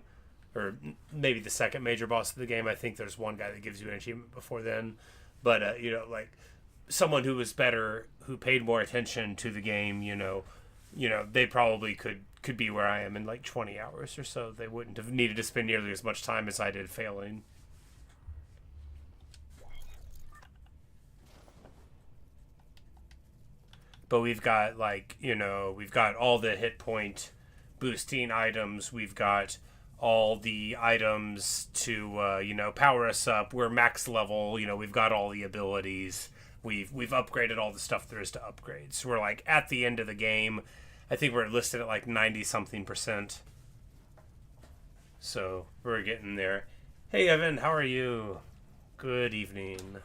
or maybe the second major boss of the game. I think there's one guy that gives you an achievement before then, but you know, like someone who was better, who paid more attention to the game, you know, they probably could be where I am in like 20 hours or so. They wouldn't have needed to spend nearly as much time as I did failing. But we've got, like, you know, we've got all the hit point boosting items. We've got all the items to, you know, power us up. We're max level. You know, we've got all the abilities. We've upgraded all the stuff there is to upgrade. So we're, like, at the end of the game. I think we're listed at, like, 90-something%. So we're getting there. Hey, Evan, how are you? Good evening.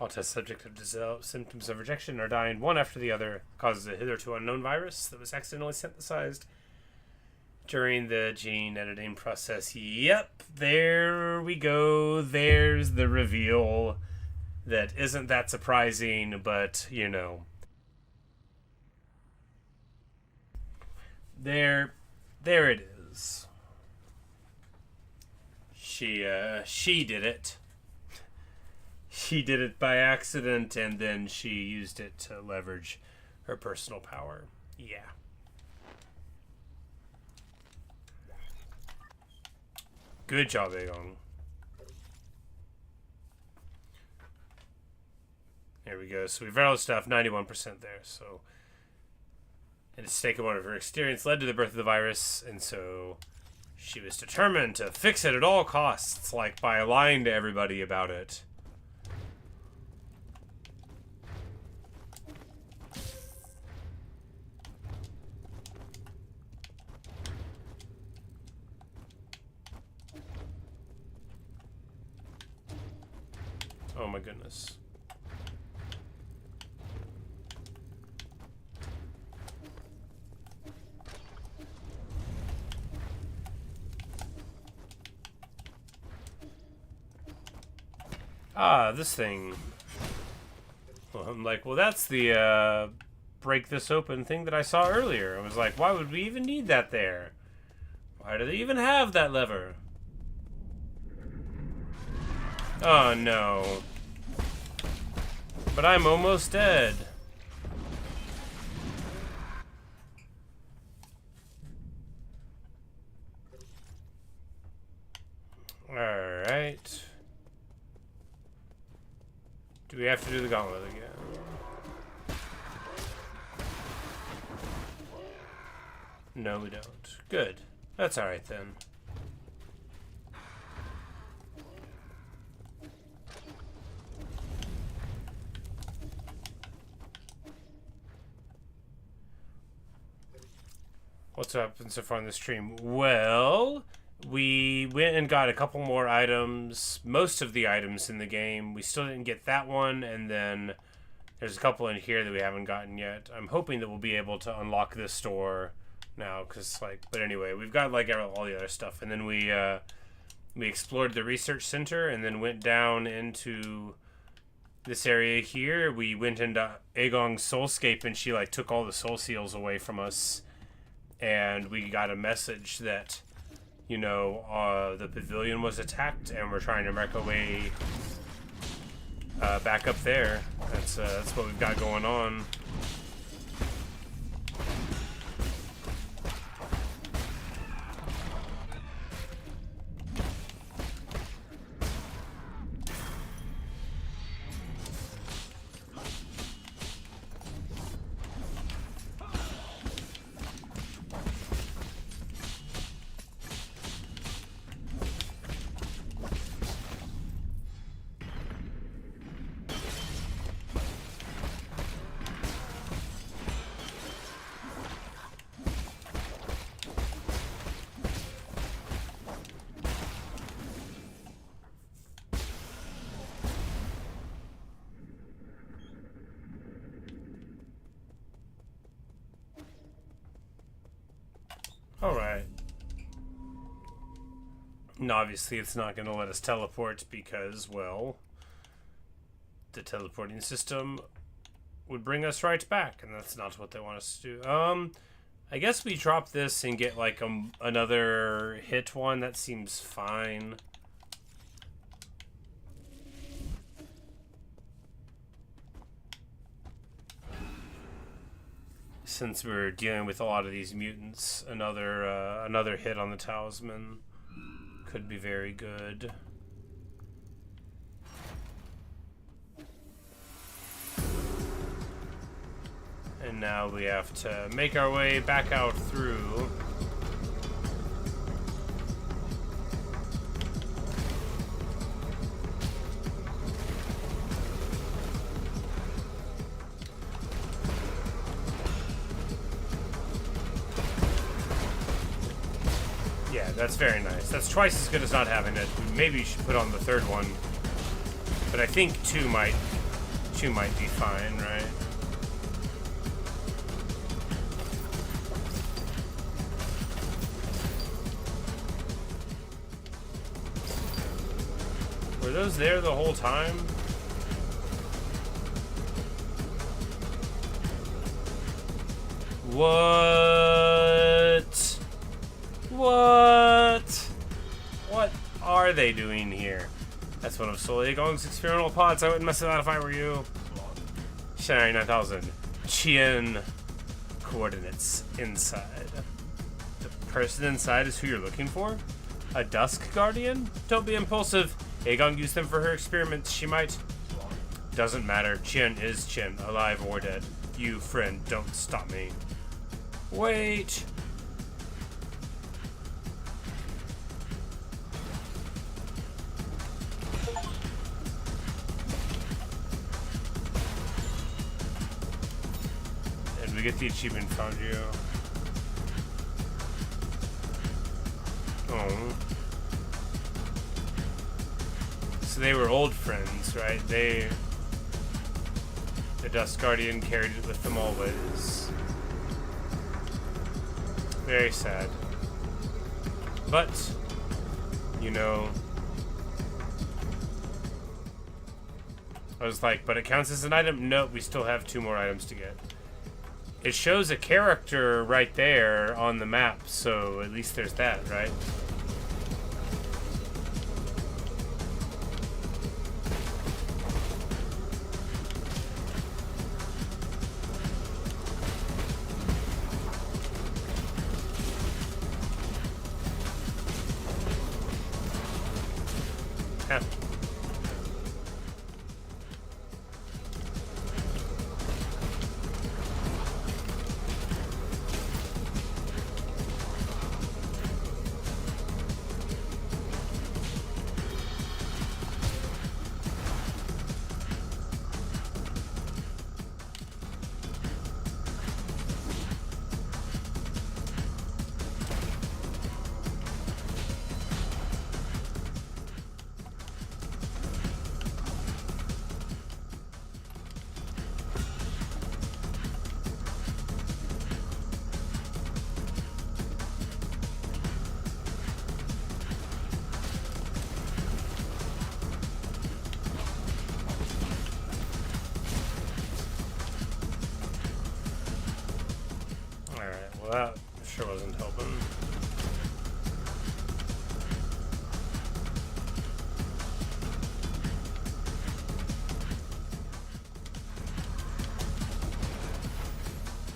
All test subjects have symptoms of rejection are dying one after the other. Causes a hitherto unknown virus that was accidentally synthesized during the gene editing process. Yep, there we go. There's the reveal. That isn't that surprising, but, you know. There it is. She did it. She did it by accident, and then she used it to leverage her personal power. Yeah. Good job, Eigong. There we go. So we've read all the stuff, 91% there. So, and a stake of one of her experience led to the birth of the virus, and so she was determined to fix it at all costs, like by lying to everybody about it. Oh my goodness. Ah, this thing. Well, I'm like, well, that's the break this open thing that I saw earlier. I was like, why would we even need that there? Why do they even have that lever? Oh no. But I'm almost dead. Alright. Do we have to do the gauntlet again? No, we don't. Good. That's alright then. What's happened so far in the stream? Well, we went and got a couple more items. Most of the items in the game. We still didn't get that one, and then there's a couple in here that we haven't gotten yet. I'm hoping that we'll be able to unlock this store now, because, like, but anyway, we've got, like, all the other stuff. And then we explored the research center and then went down into this area here. We went into Eigong's soulscape, and she, like, took all the soul seals away from us. And we got a message that, you know, the pavilion was attacked, and we're trying to make our way back up there. That's what we've got going on. Alright. And obviously it's not going to let us teleport because, well, the teleporting system would bring us right back, and that's not what they want us to do. I guess we drop this and get like another hit one. That seems fine. Since we're dealing with a lot of these mutants, another hit on the talisman could be very good. And now we have to make our way back out through. Yeah, that's very nice. That's twice as good as not having it. Maybe you should put on the third one. But I think two might be fine, right? Were those there the whole time? What? What are they doing here? That's one of Soul Eigong's experimental pods. I wouldn't mess with that if I were you. Shennong 9000. Qian coordinates inside. The person inside is who you're looking for? A Dusk Guardian? Don't be impulsive. Eigong used them for her experiments. She might... Doesn't matter. Qian is Qian, alive or dead. You, friend, don't stop me. Wait. And we get the achievement found you. Oh. So they were old friends, right? The Dust Guardian carried it with them always. Very sad. But, you know, I was like, but it counts as an item? Nope, we still have 2 more items to get. It shows a character right there on the map, so at least there's that, right? Yeah. Well, that sure wasn't helping.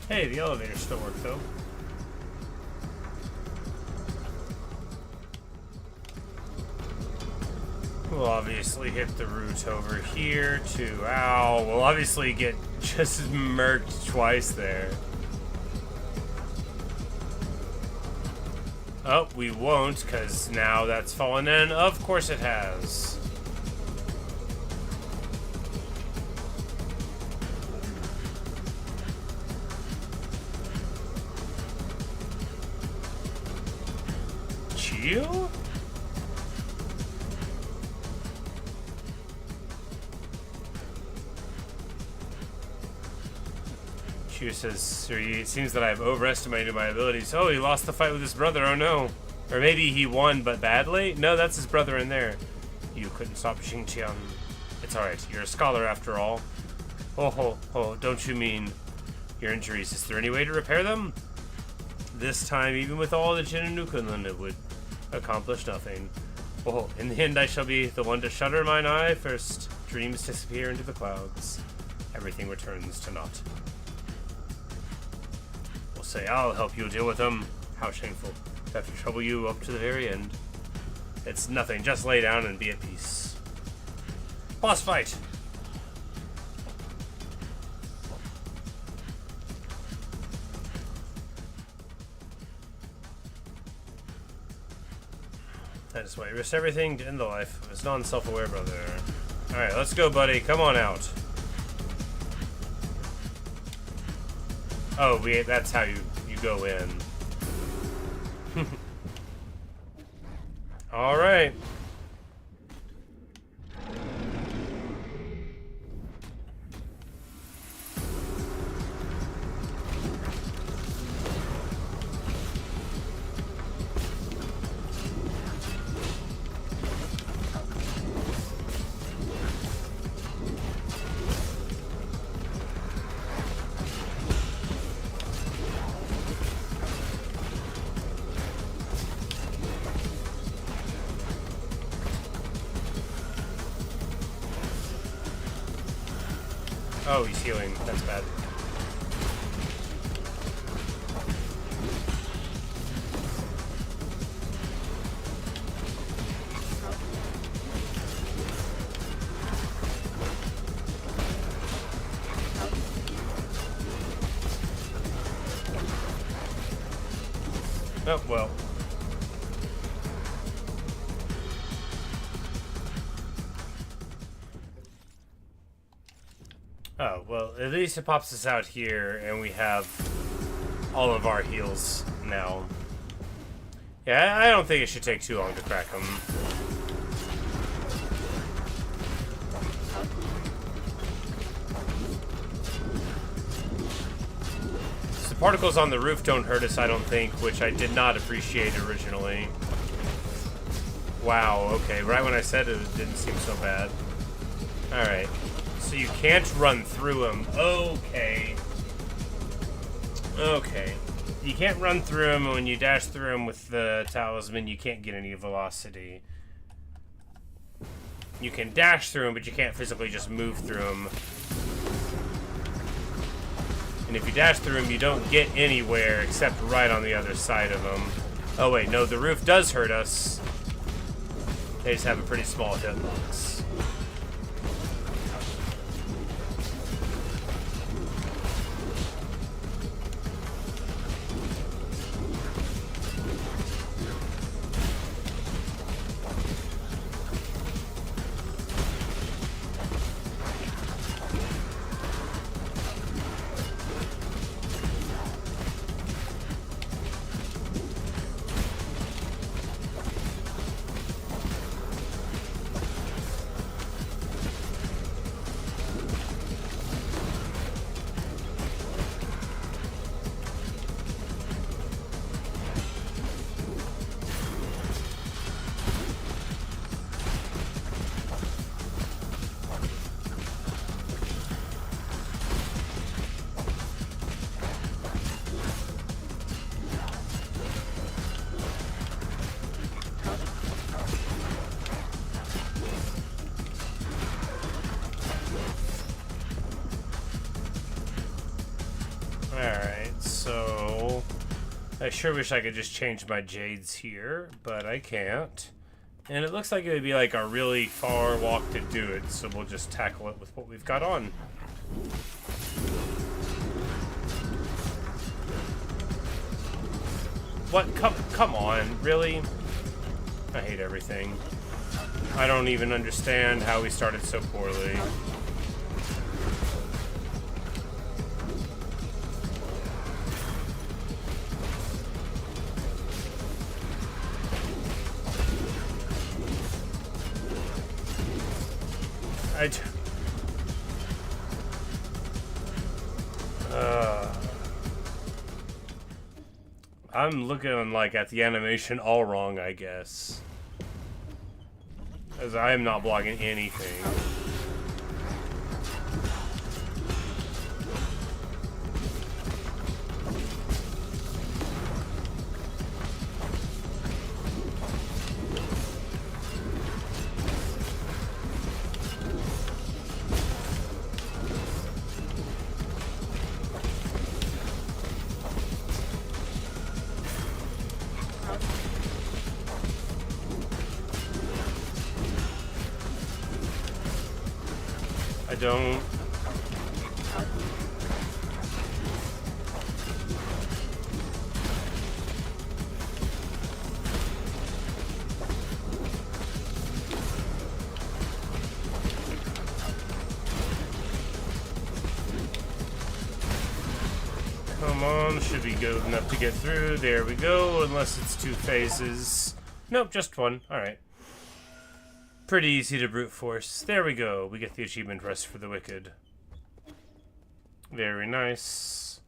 Hey, the elevator still works though. We'll obviously hit the route over here to... Ow, we'll obviously get just murked twice there. Oh, we won't, because now that's fallen in. Of course it has. Chill? It seems that I've overestimated my abilities. Oh, he lost the fight with his brother, oh no. Or maybe he won, but badly? No, that's his brother in there. You couldn't stop Xingtian. It's alright, you're a scholar after all. Oh, don't you mean your injuries? Is there any way to repair them? This time, even with all the Jin and Nukunlun, it would accomplish nothing. Oh, in the end, I shall be the one to shudder mine eye first. Dreams disappear into the clouds. Everything returns to naught. We'll say, I'll help you deal with them. How shameful. To have to trouble you up to the very end. It's nothing, just lay down and be at peace. Boss fight! That is why he risked everything to end the life of his non-self-aware brother. Alright, let's go, buddy. Come on out. Oh, that's how you go in. Alright. Oh, he's healing. That's bad. Oh, well. Oh, well, at least it pops us out here, and we have all of our heals now. Yeah, I don't think it should take too long to crack them. The particles on the roof don't hurt us, I don't think, which I did not appreciate originally. Wow, okay, right when I said it, it didn't seem so bad. Alright. So you can't run through them. Okay. Okay. You can't run through them, and when you dash through them with the talisman, you can't get any velocity. You can dash through them, but you can't physically just move through them. And if you dash through them, you don't get anywhere except right on the other side of them. Oh wait, no, the roof does hurt us. They just have a pretty small hitbox. Alright, so I sure wish I could just change my jades here, but I can't. And it looks like it would be like a really far walk to do it, so we'll just tackle it with what we've got on. What? Come on, really? I hate everything. I don't even understand how we started so poorly. I'm looking like at the animation all wrong, I guess. As I am not blocking anything. I don't... Come on, should be good enough to get through. There we go, unless it's 2 phases. Nope, just 1. Alright. Pretty easy to brute force. There we go. We get the achievement Rest for the Wicked. Very nice.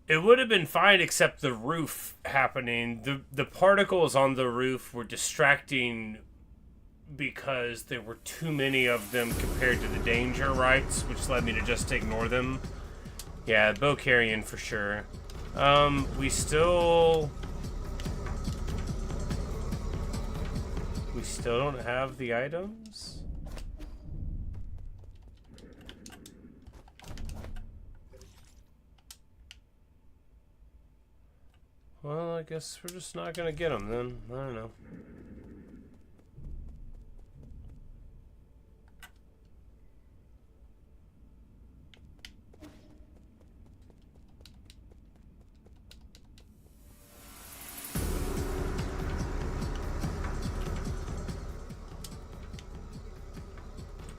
It would have been fine except the roof happening. The particles on the roof were distracting because there were too many of them compared to the danger rights, which led me to just ignore them. Yeah, bow carrying for sure. We still don't have the items? Well, I guess we're just not gonna get them then. I don't know.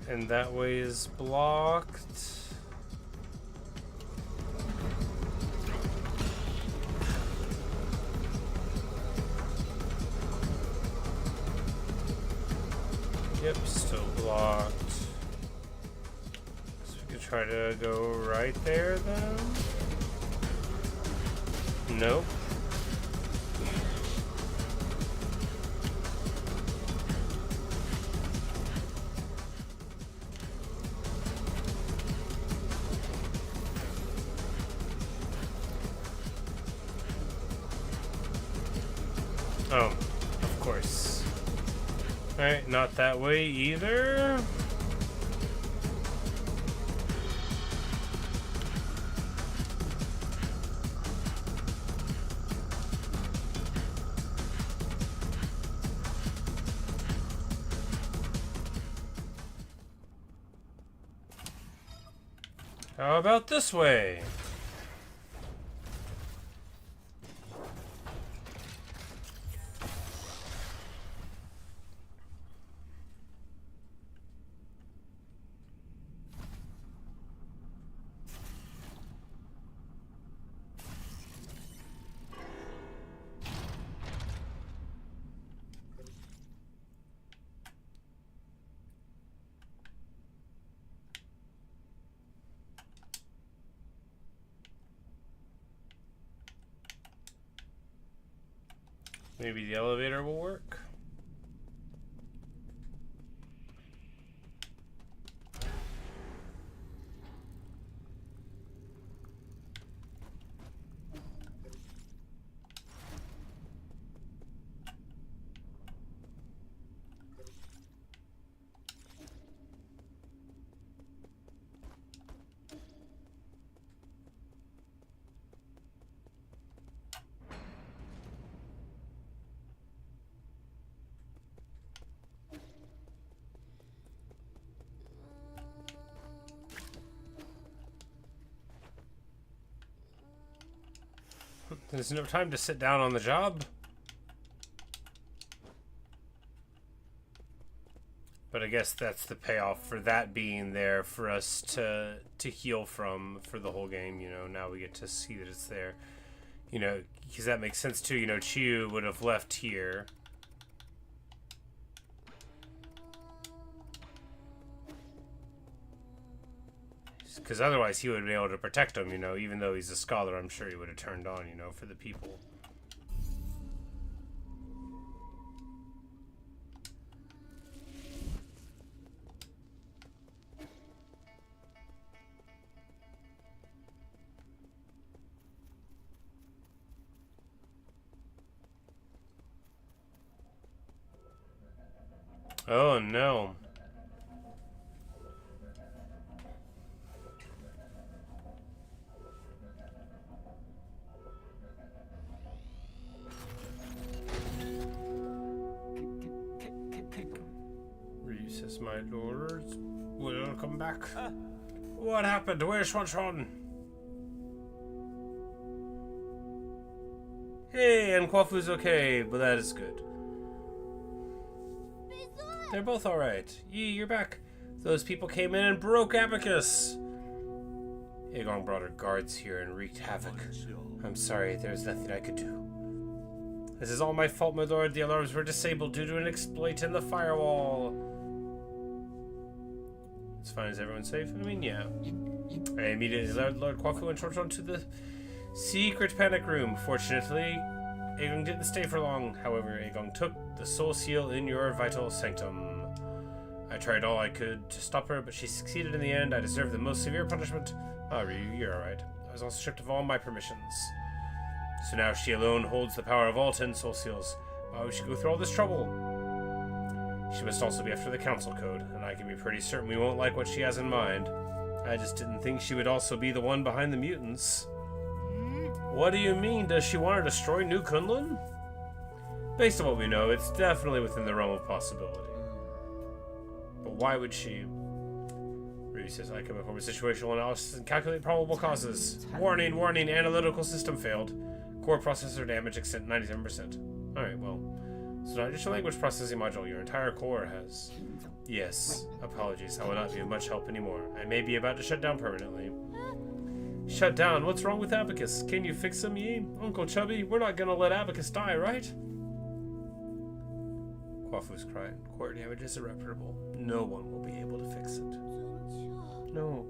And that way is blocked. Yep, still blocked. So we could try to go right there then? Nope. Oh, of course. Alright, not that way either. How about this way? Maybe the elevator will work. There's no time to sit down on the job. But I guess that's the payoff for that being there for us to heal from for the whole game, you know. Now we get to see that it's there. You know, because that makes sense too. You know, Chiyu would have left here. He's Because otherwise he would have been able to protect him, you know, even though he's a scholar. I'm sure he would have turned on, you know, for the people. Oh no. Recess, my lords. Welcome back. What happened? Where's Shuanshuan? Hey, and Kwafu's okay, but that is good. They're both alright. Yi, you're back. Those people came in and broke Abacus. Eigong brought her guards here and wreaked havoc. I'm sorry, there's nothing I could do. This is all my fault, my lord. The alarms were disabled due to an exploit in the firewall. It's fine. Is everyone safe? I mean, yeah. I immediately led Lord Kwafu and Shuanshuan to the secret panic room. Fortunately, Eigong didn't stay for long. However, Eigong took the soul seal in your vital sanctum. I tried all I could to stop her, but she succeeded in the end. I deserve the most severe punishment. Ah, Ryu, you're alright. I was also stripped of all my permissions. So now she alone holds the power of all 10 soul seals. Why would she go through all this trouble? She must also be after the council code, and I can be pretty certain we won't like what she has in mind. I just didn't think she would also be the one behind the mutants. What do you mean? Does she want to destroy New Kunlun? Based on what we know, it's definitely within the realm of possibility. But why would she? Ryu says I can perform a situational analysis and calculate probable causes. Warning, warning, analytical system failed. Core processor damage extent 97%. Alright, well. So not just your language processing module, your entire core has. Yes, apologies, I will not be of much help anymore. I may be about to shut down permanently. Shut down? What's wrong with Abacus? Can you fix him, Yi? Uncle Chubby, we're not gonna let Abacus die, right? Kwafu's crying. Core damage is irreparable. No one will be able to fix it. No.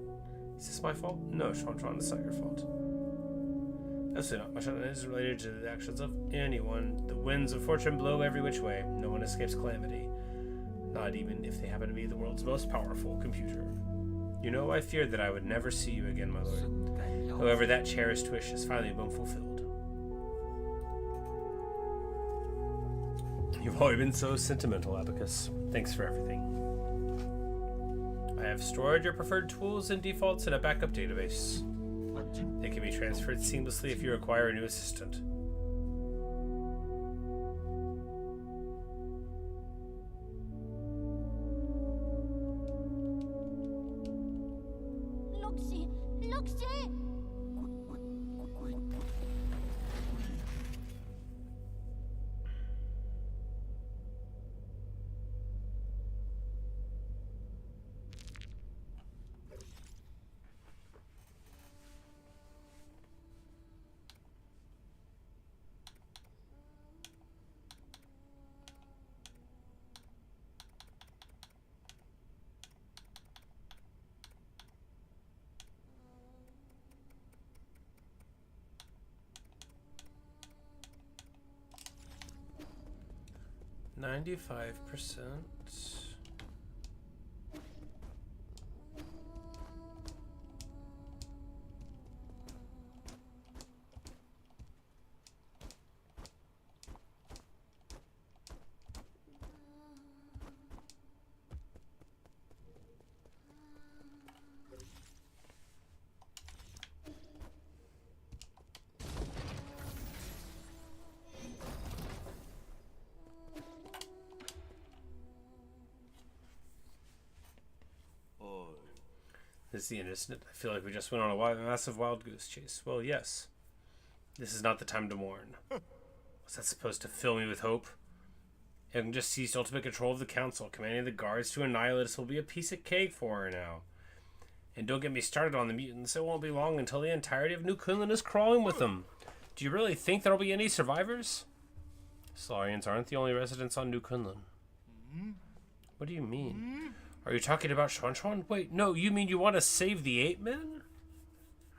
Is this my fault? No, Shuanshuan, it's not your fault. Absolutely not. My shutdown is related to the actions of anyone. The winds of fortune blow every which way. No one escapes calamity. Not even if they happen to be the world's most powerful computer. You know, I feared that I would never see you again, my lord. However, that cherished wish has finally been fulfilled. You've always been so sentimental, Abacus. Thanks for everything. I have stored your preferred tools and defaults in a backup database. They can be transferred seamlessly if you require a new assistant. Look, 95%. This is the end, isn't it? I feel like we just went on a massive wild goose chase. Well, yes. This is not the time to mourn. Was that supposed to fill me with hope? Eigong just seized ultimate control of the council, commanding the guards to annihilate us will be a piece of cake for her now. And don't get me started on the mutants. It won't be long until the entirety of New Kunlun is crawling with them. Do you really think there'll be any survivors? Solarians aren't the only residents on New Kunlun. What do you mean? Are you talking about Shuanshuan? Wait, no, you mean you want to save the 8 men?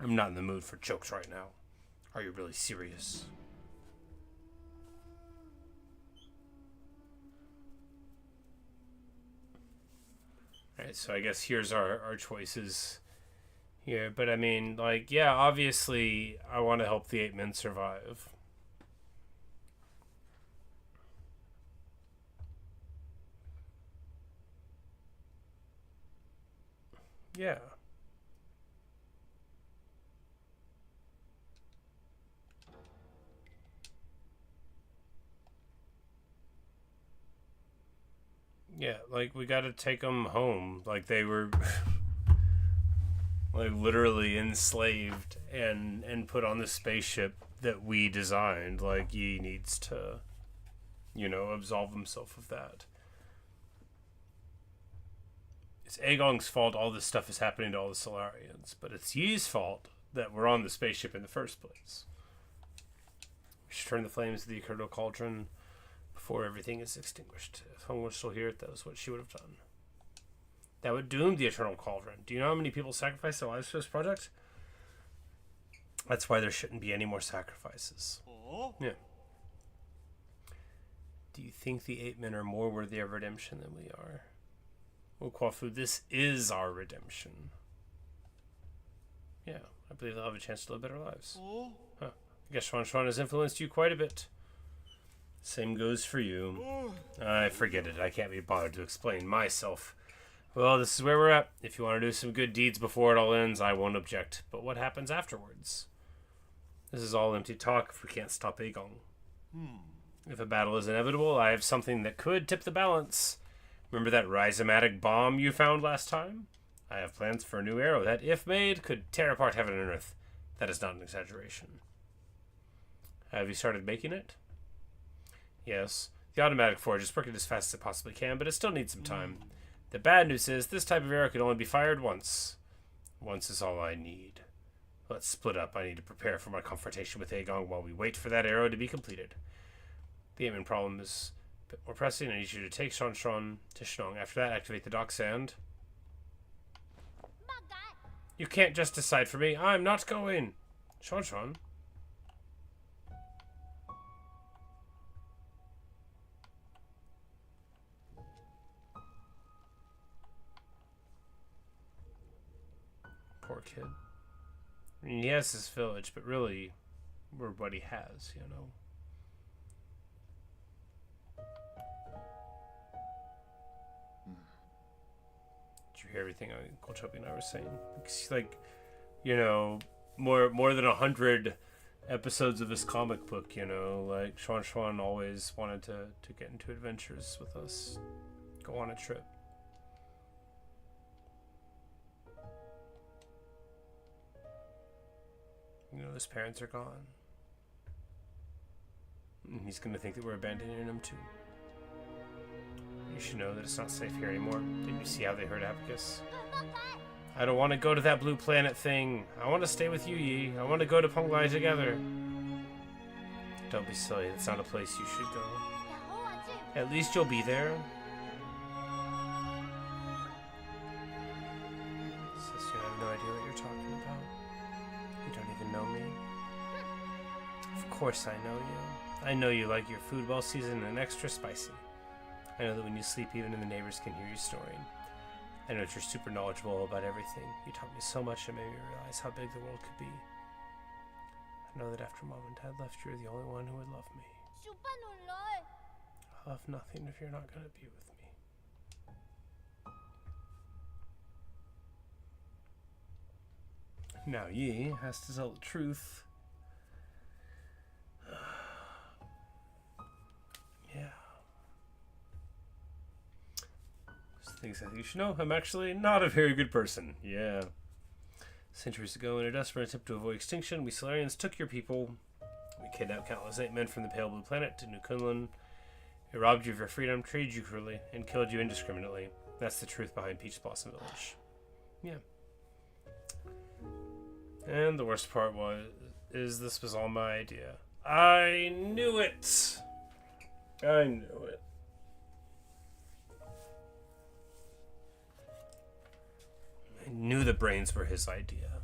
I'm not in the mood for jokes right now. Are you really serious? Alright, so I guess here's our choices here. But I mean, like, yeah, obviously I want to help the 8 men survive. Yeah. Yeah, like, we gotta take them home. Like, they were, like, literally enslaved and put on the spaceship that we designed. Like, Yi needs to, you know, absolve himself of that. It's Eigong's fault all this stuff is happening to all the Solarians, but it's Yi's fault that we're on the spaceship in the first place. We should turn the flames of the Eternal Cauldron before everything is extinguished. If Hong was still here, that was what she would have done. That would doom the Eternal Cauldron. Do you know how many people sacrificed their lives for this project? That's why there shouldn't be any more sacrifices. Yeah. Do you think the 8 men are more worthy of redemption than we are? Well, Kwafu, this is our redemption. Yeah, I believe they'll have a chance to live better lives. Huh. I guess Shuanshuan has influenced you quite a bit. Same goes for you. I forget it. I can't be bothered to explain myself. Well, this is where we're at. If you want to do some good deeds before it all ends, I won't object. But what happens afterwards? This is all empty talk if we can't stop Eigong. If a battle is inevitable, I have something that could tip the balance. Remember that rhizomatic bomb you found last time? I have plans for a new arrow that, if made, could tear apart heaven and earth. That is not an exaggeration. Have you started making it? Yes. The automatic forge is working as fast as it possibly can, but it still needs some time. The bad news is this type of arrow can only be fired once. Once is all I need. Let's split up. I need to prepare for my confrontation with Eigong while we wait for that arrow to be completed. The aiming problem is a bit more pressing. I need you to take Shuanshuan to Shennong. After that, activate the dock sand. You can't just decide for me. I'm not going. Shuanshuan. Poor kid. I mean, he has his village, but really, we're what he has, you know. Did you hear everything Uncle Chubby and I were saying? Because, like, you know, more than 100 episodes of this comic book, you know, like, Shuanshuan always wanted to get into adventures with us, go on a trip. You know, his parents are gone. And he's going to think that we're abandoning him too. You should know that it's not safe here anymore. Didn't you see how they hurt Abacus? I don't want to go to that blue planet thing. I want to stay with you, Yi. I want to go to Penglai together. Don't be silly. It's not a place you should go. At least you'll be there. Sis, you have no idea what you're talking about. You don't even know me. Of course I know you. I know you like your food well seasoned and extra spicy. I know that when you sleep, even the neighbors can hear you snoring. I know that you're super knowledgeable about everything. You taught me so much it made me realize how big the world could be. I know that after Mom and Dad left, you're the only one who would love me. I'll have nothing if you're not going to be with me. Now Yi has to tell the truth. Yeah. There's things I think you should know. I'm actually not a very good person. Yeah. Centuries ago, in a desperate attempt to avoid extinction, we Solarians took your people. We kidnapped countless 8 men from the Pale Blue Planet to New Kunlun. We robbed you of your freedom, treated you cruelly, and killed you indiscriminately. That's the truth behind Peach Blossom Village. Yeah. And the worst part is this was all my idea. I knew it! I knew it. brains were his idea.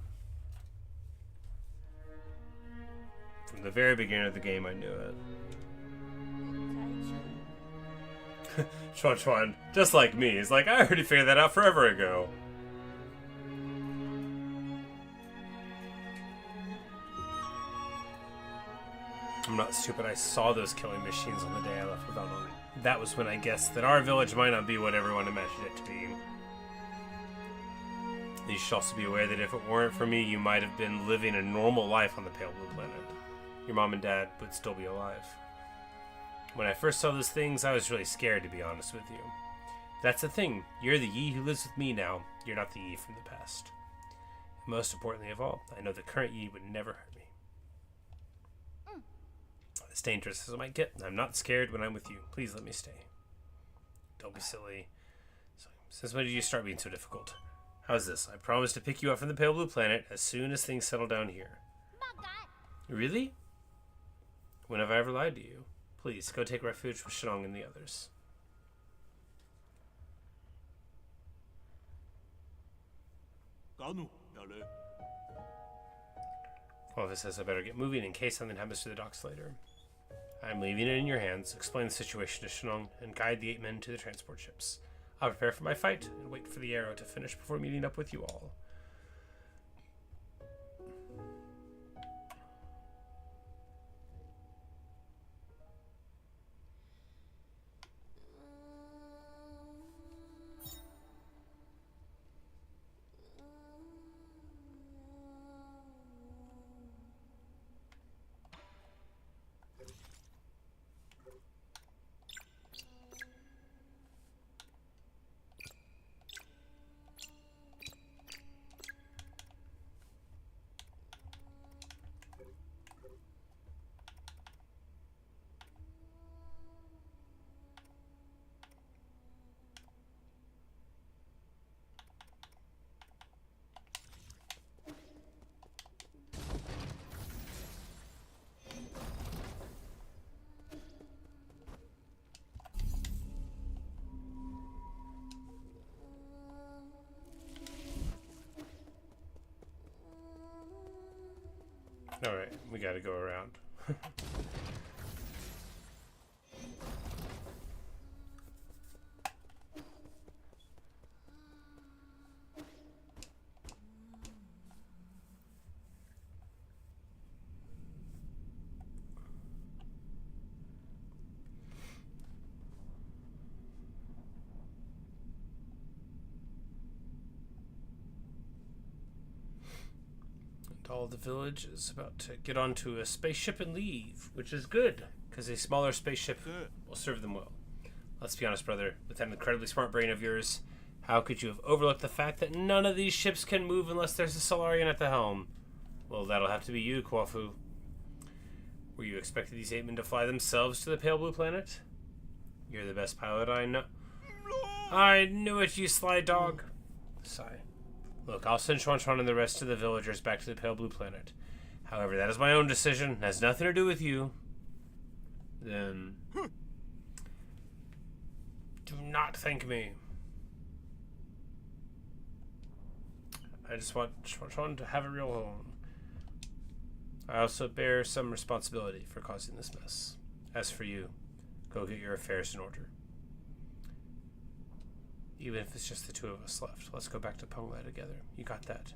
From the very beginning of the game, I knew it. Shuanshuan, just like me, is like, I already figured that out forever ago. I'm not stupid. I saw those killing machines on the day I left with Eigong. That was when I guessed that our village might not be what everyone imagined it to be. You should also be aware that if it weren't for me, you might have been living a normal life on the Pale Blue Planet. Your mom and dad would still be alive. When I first saw those things, I was really scared, to be honest with you. That's the thing. You're the Yi who lives with me now. You're not the Yi from the past. And most importantly of all, I know the current Yi would never hurt me. As dangerous as it might get, I'm not scared when I'm with you. Please let me stay. Don't be silly. So, since when did you start being so difficult? How's this? I promise to pick you up from the Pale Blue Planet as soon as things settle down here. Really? When have I ever lied to you? Please, go take refuge with Shennong and the others. Clovis says I better get moving in case something happens to the docks later. I'm leaving it in your hands. Explain the situation to Shennong and guide the 8 men to the transport ships. I'll prepare for my fight and wait for the arrow to finish before meeting up with you all. Alright, we gotta go around. All the village is about to get onto a spaceship and leave, which is good, because a smaller spaceship will serve them well. Let's be honest, brother, with that incredibly smart brain of yours, how could you have overlooked the fact that none of these ships can move unless there's a Solarian at the helm? Well, that'll have to be you, Kwafu. Were you expecting these 8 men to fly themselves to the Pale Blue Planet? You're the best pilot I know. I knew it, you sly dog. Sigh. Look, I'll send Shuanshuan and the rest of the villagers back to the Pale Blue Planet. However, that is my own decision. It has nothing to do with you. Then... do not thank me. I just want Shuanshuan to have a real home. I also bear some responsibility for causing this mess. As for you, go get your affairs in order. Even if it's just the 2 of us left, let's go back to Penglai together. You got that?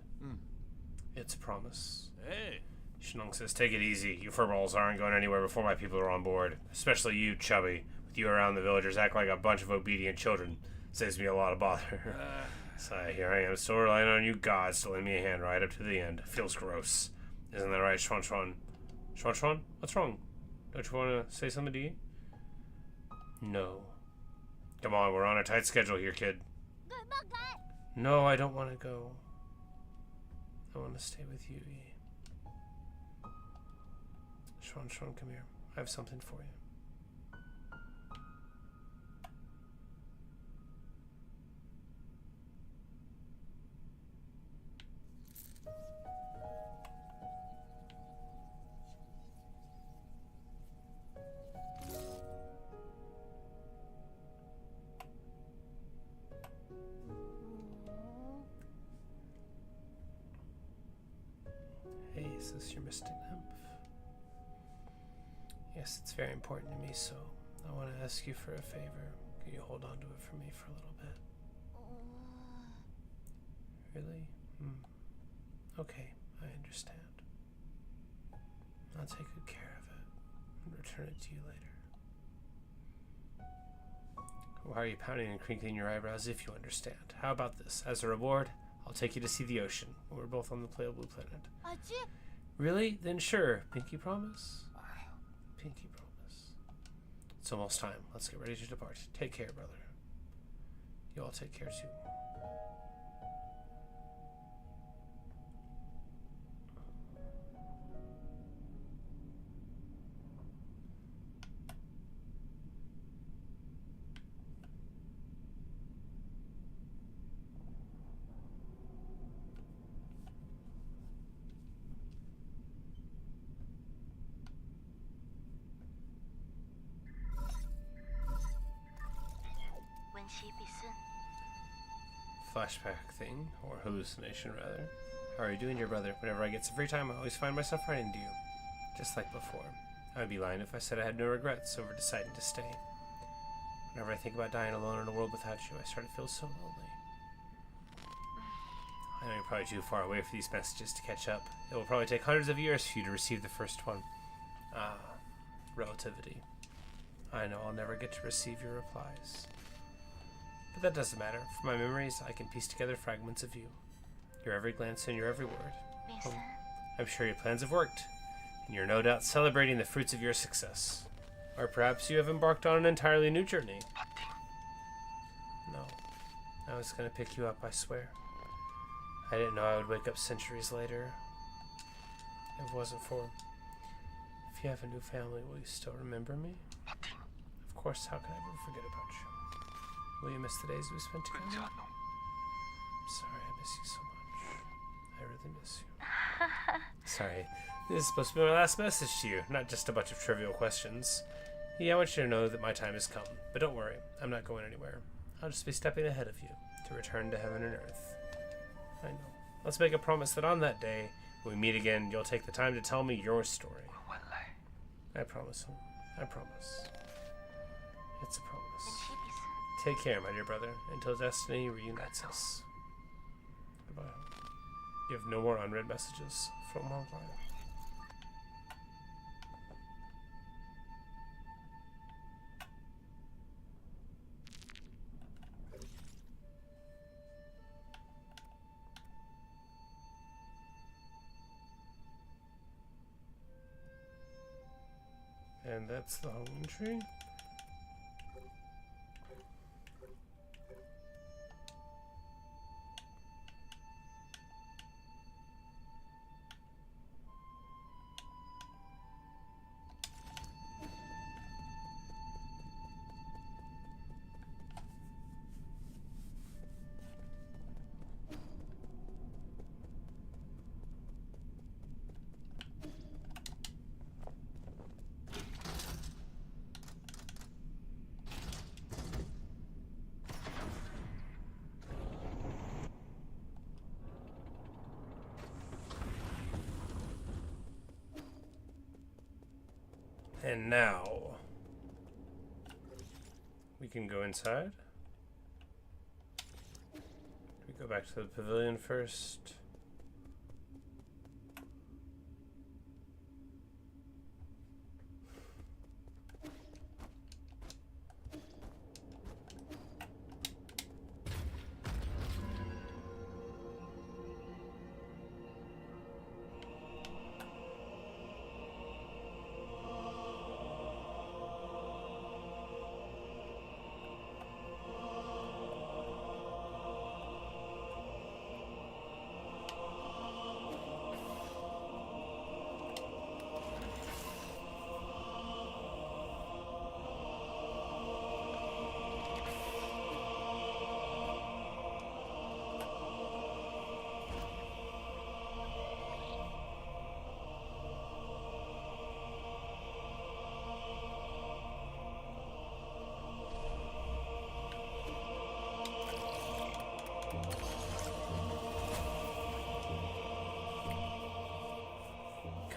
It's a promise. Hey. Shennong says, take it easy. You furballs aren't going anywhere before my people are on board. Especially you, Chubby. With you around, the villagers act like a bunch of obedient children. Saves me a lot of bother. So here I am, still relying on you gods to lend me a hand right up to the end. Feels gross. Isn't that right, Shuanshuan? Shuanshuan? What's wrong? Don't you want to say something to you? No. Come on, we're on a tight schedule here, kid. No, I don't want to go. I want to stay with you, Yi. Shuanshuan, come here. I have something for you. things, your mystic nymph. Yes, it's very important to me, so I want to ask you for a favor. Can you hold on to it for me for a little bit? Really? Okay, I understand. I'll take good care of it and return it to you later. Why are you pounding and crinkling your eyebrows if you understand? How about this? As a reward, I'll take you to see the ocean. We're both on the Pale Blue Planet. Really? Then sure. Pinky promise? Pinky promise. It's almost time. Let's get ready to depart. Take care, brother. You all take care too. Flashback thing, or hallucination rather. How are you doing, dear brother? Whenever I get some free time, I always find myself writing to you. Just like before. I would be lying if I said I had no regrets over deciding to stay. Whenever I think about dying alone in a world without you, I start to feel so lonely. I know you're probably too far away for these messages to catch up. It will probably take hundreds of years for you to receive the first one. Ah, relativity. I know I'll never get to receive your replies. But that doesn't matter. From my memories, I can piece together fragments of you. Your every glance and your every word. I'm sure your plans have worked, and you're no doubt celebrating the fruits of your success. Or perhaps you have embarked on an entirely new journey. No. I was going to pick you up, I swear. I didn't know I would wake up centuries later. If it wasn't for... If you have a new family, will you still remember me? Of course, how can I ever forget about you? Will you miss the days we spent together? I'm sorry, I miss you so much. I really miss you. Sorry, this is supposed to be my last message to you, not just a bunch of trivial questions. Yeah, I want you to know that my time has come, but don't worry, I'm not going anywhere. I'll just be stepping ahead of you to return to heaven and earth. I know. Let's make a promise that on that day, when we meet again, you'll take the time to tell me your story. I promise. I promise. It's a promise. Take care, my dear brother, until destiny reunites us. Goodbye. You have no more unread messages from online. And that's the home tree. And now we can go inside. We go back to the pavilion first.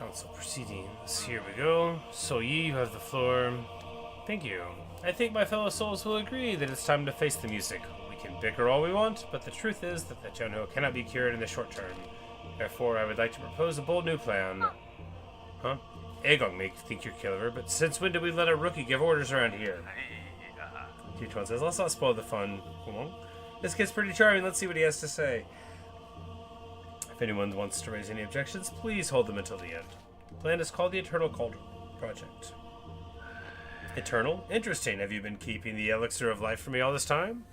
Council proceedings. Here we go. So Yi, you have the floor. Thank you. I think my fellow souls will agree that it's time to face the music. We can bicker all we want, but the truth is that the Junho cannot be cured in the short term. Therefore, I would like to propose a bold new plan. Huh? Eigong may think you're clever, but since when did we let a rookie give orders around here? T12 says, let's not spoil the fun. This kid's pretty charming. Let's see what he has to say. If anyone wants to raise any objections, please hold them until the end. The plan is called the Eternal Cauldron Project. Eternal? Interesting. Have you been keeping the elixir of life from me all this time?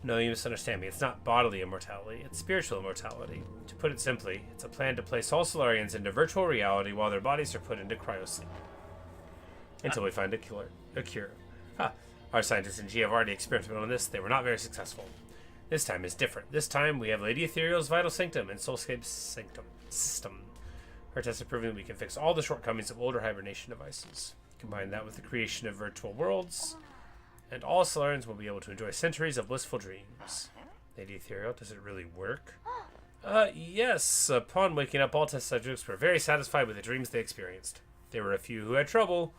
No, you misunderstand me. It's not bodily immortality. It's spiritual immortality. To put it simply, it's a plan to place all Solarians into virtual reality while their bodies are put into cryosleep. Until we find a cure. Our scientists in G have already experimented on this. They were not very successful. This time is different. This time, we have Lady Ethereal's Vital Sanctum and Soulscape's Sanctum System. Her tests have proven we can fix all the shortcomings of older hibernation devices. Combine that with the creation of virtual worlds, and all Solarians will be able to enjoy centuries of blissful dreams. Lady Ethereal, does it really work? Yes. Upon waking up, all test subjects were very satisfied with the dreams they experienced. There were a few who had trouble,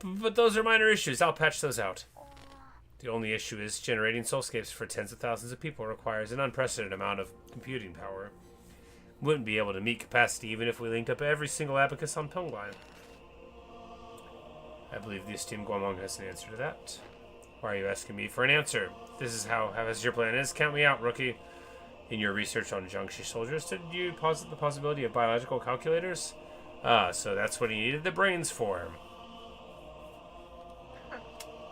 but those are minor issues. I'll patch those out. The only issue is generating soulscapes for tens of thousands of people requires an unprecedented amount of computing power. Wouldn't be able to meet capacity even if we linked up every single abacus on Penguin. I believe the esteemed Guamong has an answer to that. Why are you asking me for an answer? This is how as your plan is. Count me out, rookie. In your research on Jiangxi soldiers, did you posit the possibility of biological calculators? So that's what he needed the brains for.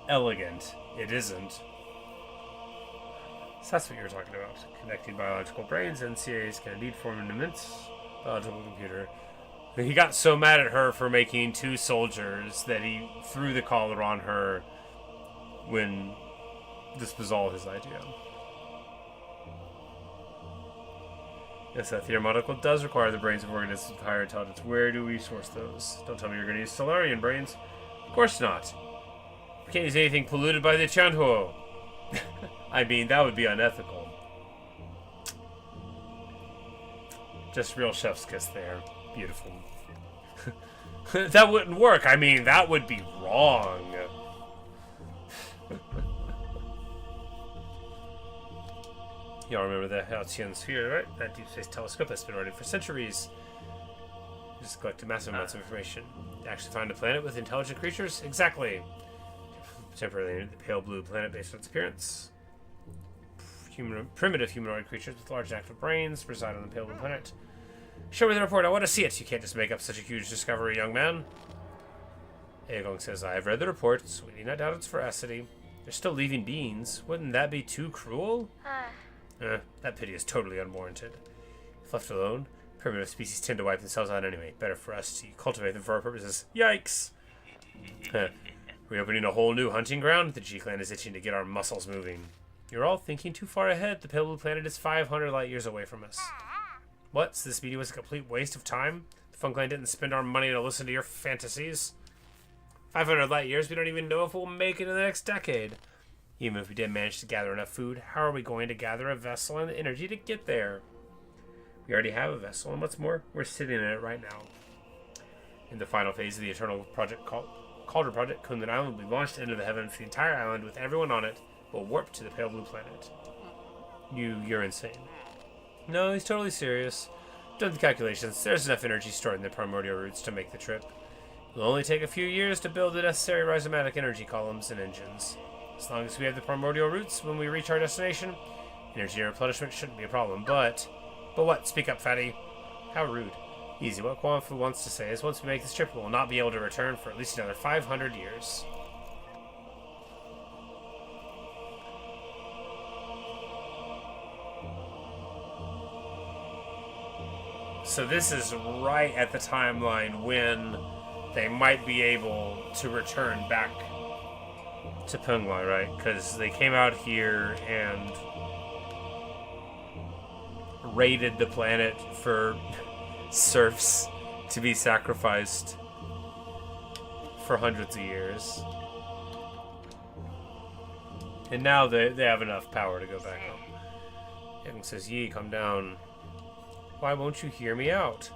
Elegant. It isn't. So that's what you were talking about. Connecting biological brains, NCAs can indeed form an immense biological computer. He got so mad at her for making two soldiers that he threw the collar on her when this was all his idea. Yes, that theoretical does require the brains of organisms with higher intelligence. Where do we source those? Don't tell me you're going to use Solarian brains. Of course not. We can't use anything polluted by the Chanhuo. I mean, that would be unethical. Just real chef's kiss there. Beautiful. That wouldn't work. I mean, that would be wrong. Y'all remember the Xingtian sphere, right? That deep space telescope that's been running for centuries. Just collected massive amounts of information. They actually found a planet with intelligent creatures? Exactly. Temporarily named the pale blue planet based on its appearance. Primitive humanoid creatures with large active brains reside on the pale blue planet. Show me the report. I want to see it. You can't just make up such a huge discovery, young man. Eigong says, I have read the report, so we need not doubt its veracity. They're still leaving beings. Wouldn't that be too cruel? That pity is totally unwarranted. If left alone, primitive species tend to wipe themselves out anyway. Better for us to cultivate them for our purposes. Yikes! Reopening a whole new hunting ground? The G-Clan is itching to get our muscles moving. You're all thinking too far ahead. The pale blue planet is 500 light years away from us. What? So this meeting was a complete waste of time? The Fun Clan didn't spend our money to listen to your fantasies? 500 light years? We don't even know if we'll make it in the next decade. Even if we did manage to gather enough food, how are we going to gather a vessel and the energy to get there? We already have a vessel, and what's more, we're sitting in it right now. In the final phase of the Eternal Project Cauldron Project, Kunlun Island will be launched into the heavens. The entire island, with everyone on it, will warp to the pale blue planet. You're insane. No, he's totally serious. Done the calculations. There's enough energy stored in the primordial roots to make the trip. It'll only take a few years to build the necessary rhizomatic energy columns and engines. As long as we have the primordial roots when we reach our destination, energy replenishment shouldn't be a problem. But what? Speak up, fatty. How rude. Easy. What Guanfu wants to say is once we make this trip, we will not be able to return for at least another 500 years. So this is right at the timeline when they might be able to return back to Penguin, right? Because they came out here and raided the planet for serfs to be sacrificed for hundreds of years. And now they have enough power to go back home. Eigong says, Yi, come down. Why won't you hear me out?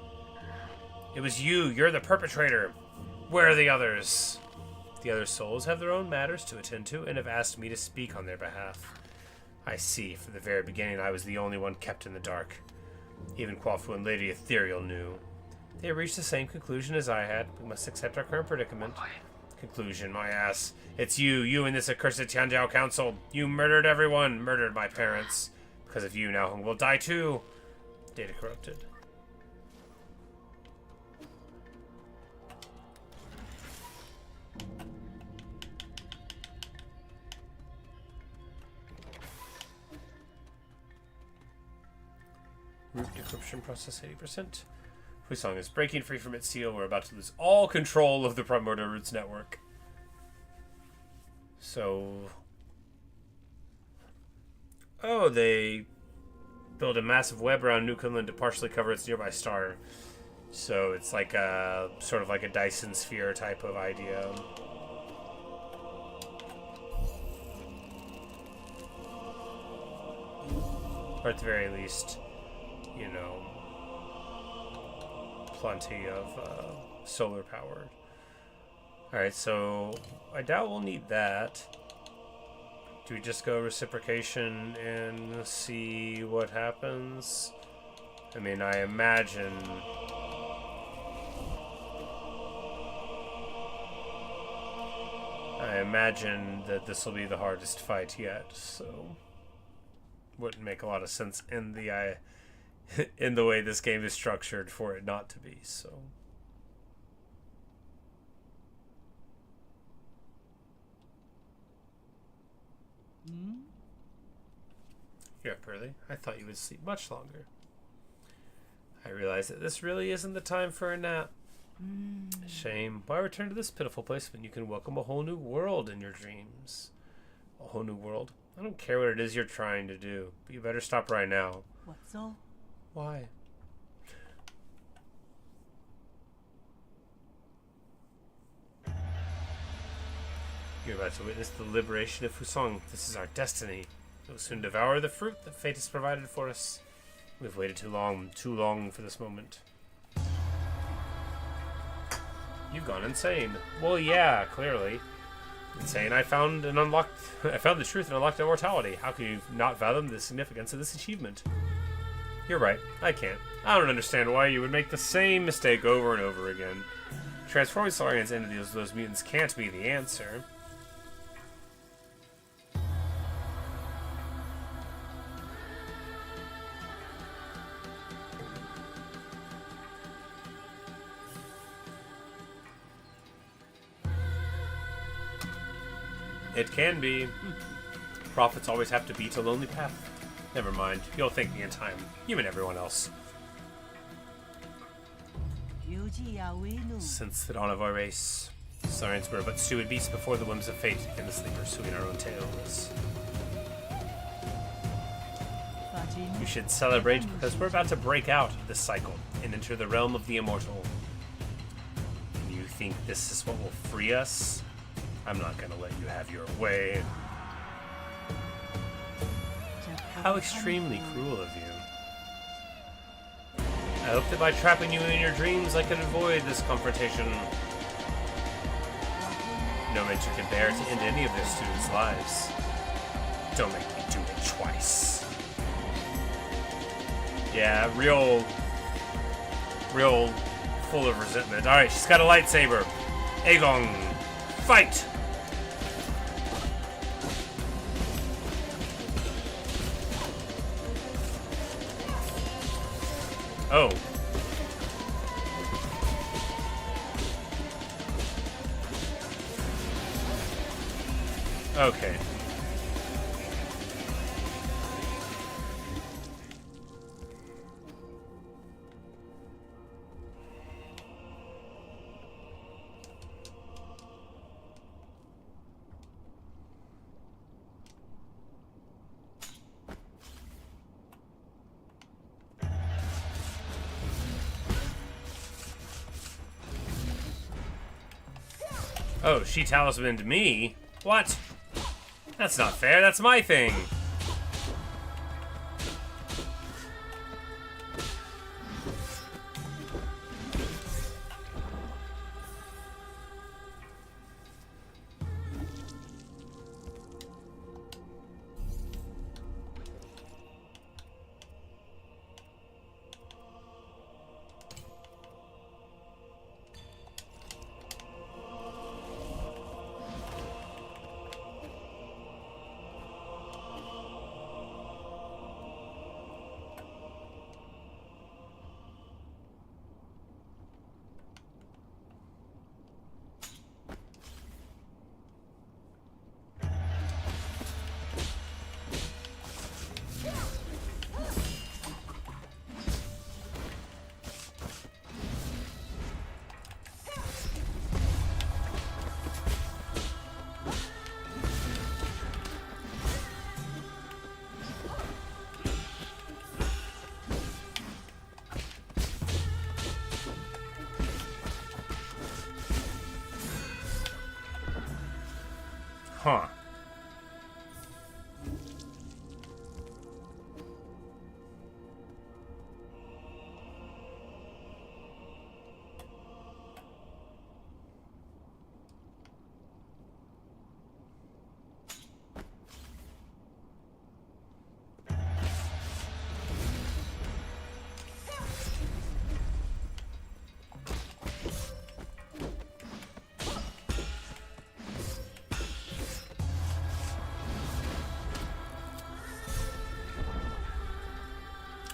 It was you. You're the perpetrator. Where are the others? The other souls have their own matters to attend to and have asked me to speak on their behalf. I see. From the very beginning, I was the only one kept in the dark. Even Quafu and Lady Ethereal knew. They reached the same conclusion as I had. We must accept our current predicament. Conclusion, my ass. It's you and this accursed Tianjiao Council. You murdered everyone. Murdered my parents. Because of you, now Hong will die too. Data corrupted. Root decryption process 80%. Huisong is breaking free from its seal. We're about to lose all control of the Primordial Roots network. So... Oh, they build a massive web around New Kunlun to partially cover its nearby star. So it's like a... sort of like a Dyson sphere type of idea. Or at the very least... you know, plenty of solar power. Alright, so I doubt we'll need that. Do we just go reciprocation and see what happens? I mean, I imagine... that this will be the hardest fight yet, so... wouldn't make a lot of sense in the in the way this game is structured for it not to be, so. You're up early. I thought you would sleep much longer. I realize that this really isn't the time for a nap. Shame. Why return to this pitiful place when you can welcome a whole new world in your dreams? A whole new world? I don't care what it is you're trying to do, but you better stop right now. What's all? Why? You're about to witness the liberation of Fusong. This is our destiny. We'll soon devour the fruit that fate has provided for us. We've waited too long for this moment. You've gone insane. Well, yeah, clearly. Insane. I found the truth and unlocked immortality. How can you not fathom the significance of this achievement? You're right. I can't. I don't understand why you would make the same mistake over and over again. Transforming Solarians into those mutants can't be the answer. It can be. Prophets always have to beat a lonely path. Never mind. You'll thank me in time. You and everyone else. Since the dawn of our race, Science were but stupid beasts before the whims of fate, endlessly pursuing our own tails. We should celebrate because we're about to break out of this cycle and enter the realm of the immortal. And you think this is what will free us? I'm not gonna let you have your way. How extremely cruel of you. I hope that by trapping you in your dreams I can avoid this confrontation. No mentor can bear to end any of their students' lives. Don't make me do it twice. Yeah, real full of resentment. Alright, she's got a lightsaber. Eigong, fight! Oh. Okay. Oh, she talismaned me? What? That's not fair, that's my thing!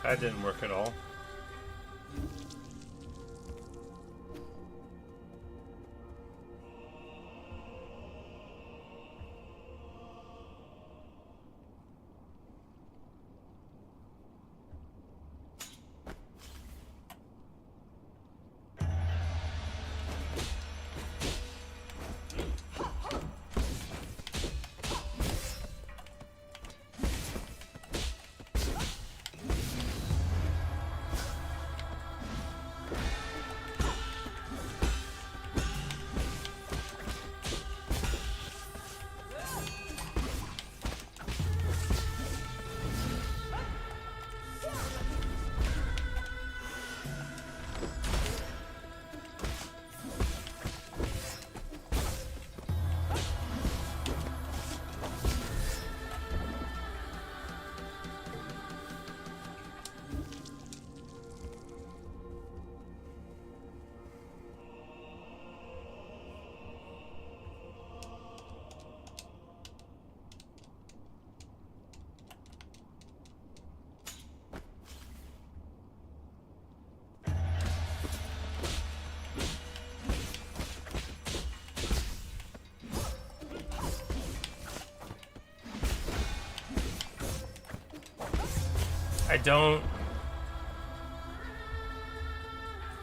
That didn't work at all.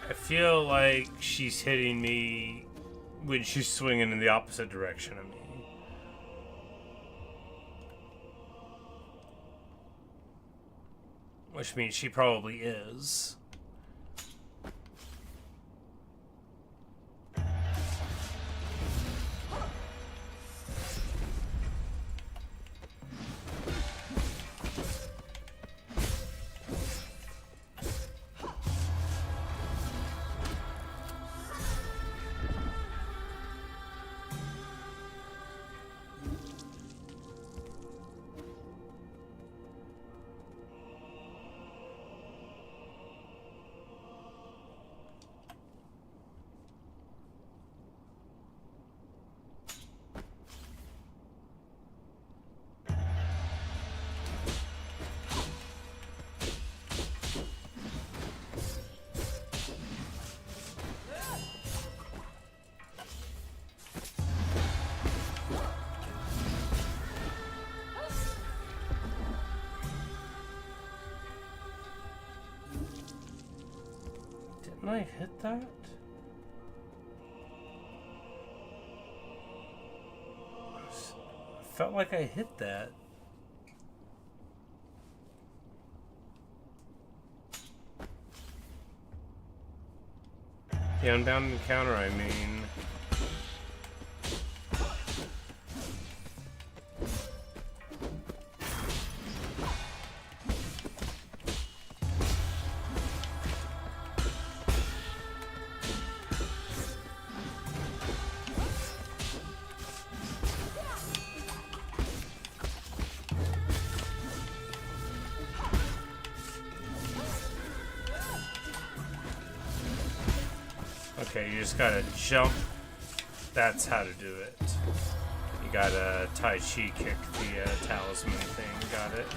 I feel like she's hitting me when she's swinging in the opposite direction of me. Which means she probably is. Didn't I hit that? I felt like I hit that. The unbound encounter, I mean. Okay, you just gotta jump. That's how to do it. You gotta Tai Chi kick the talisman thing. Got it.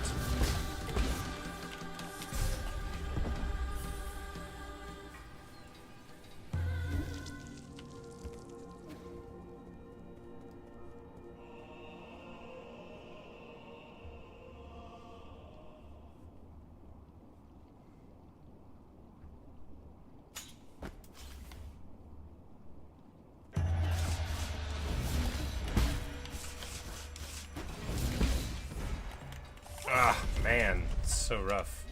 Ah, man, it's so rough.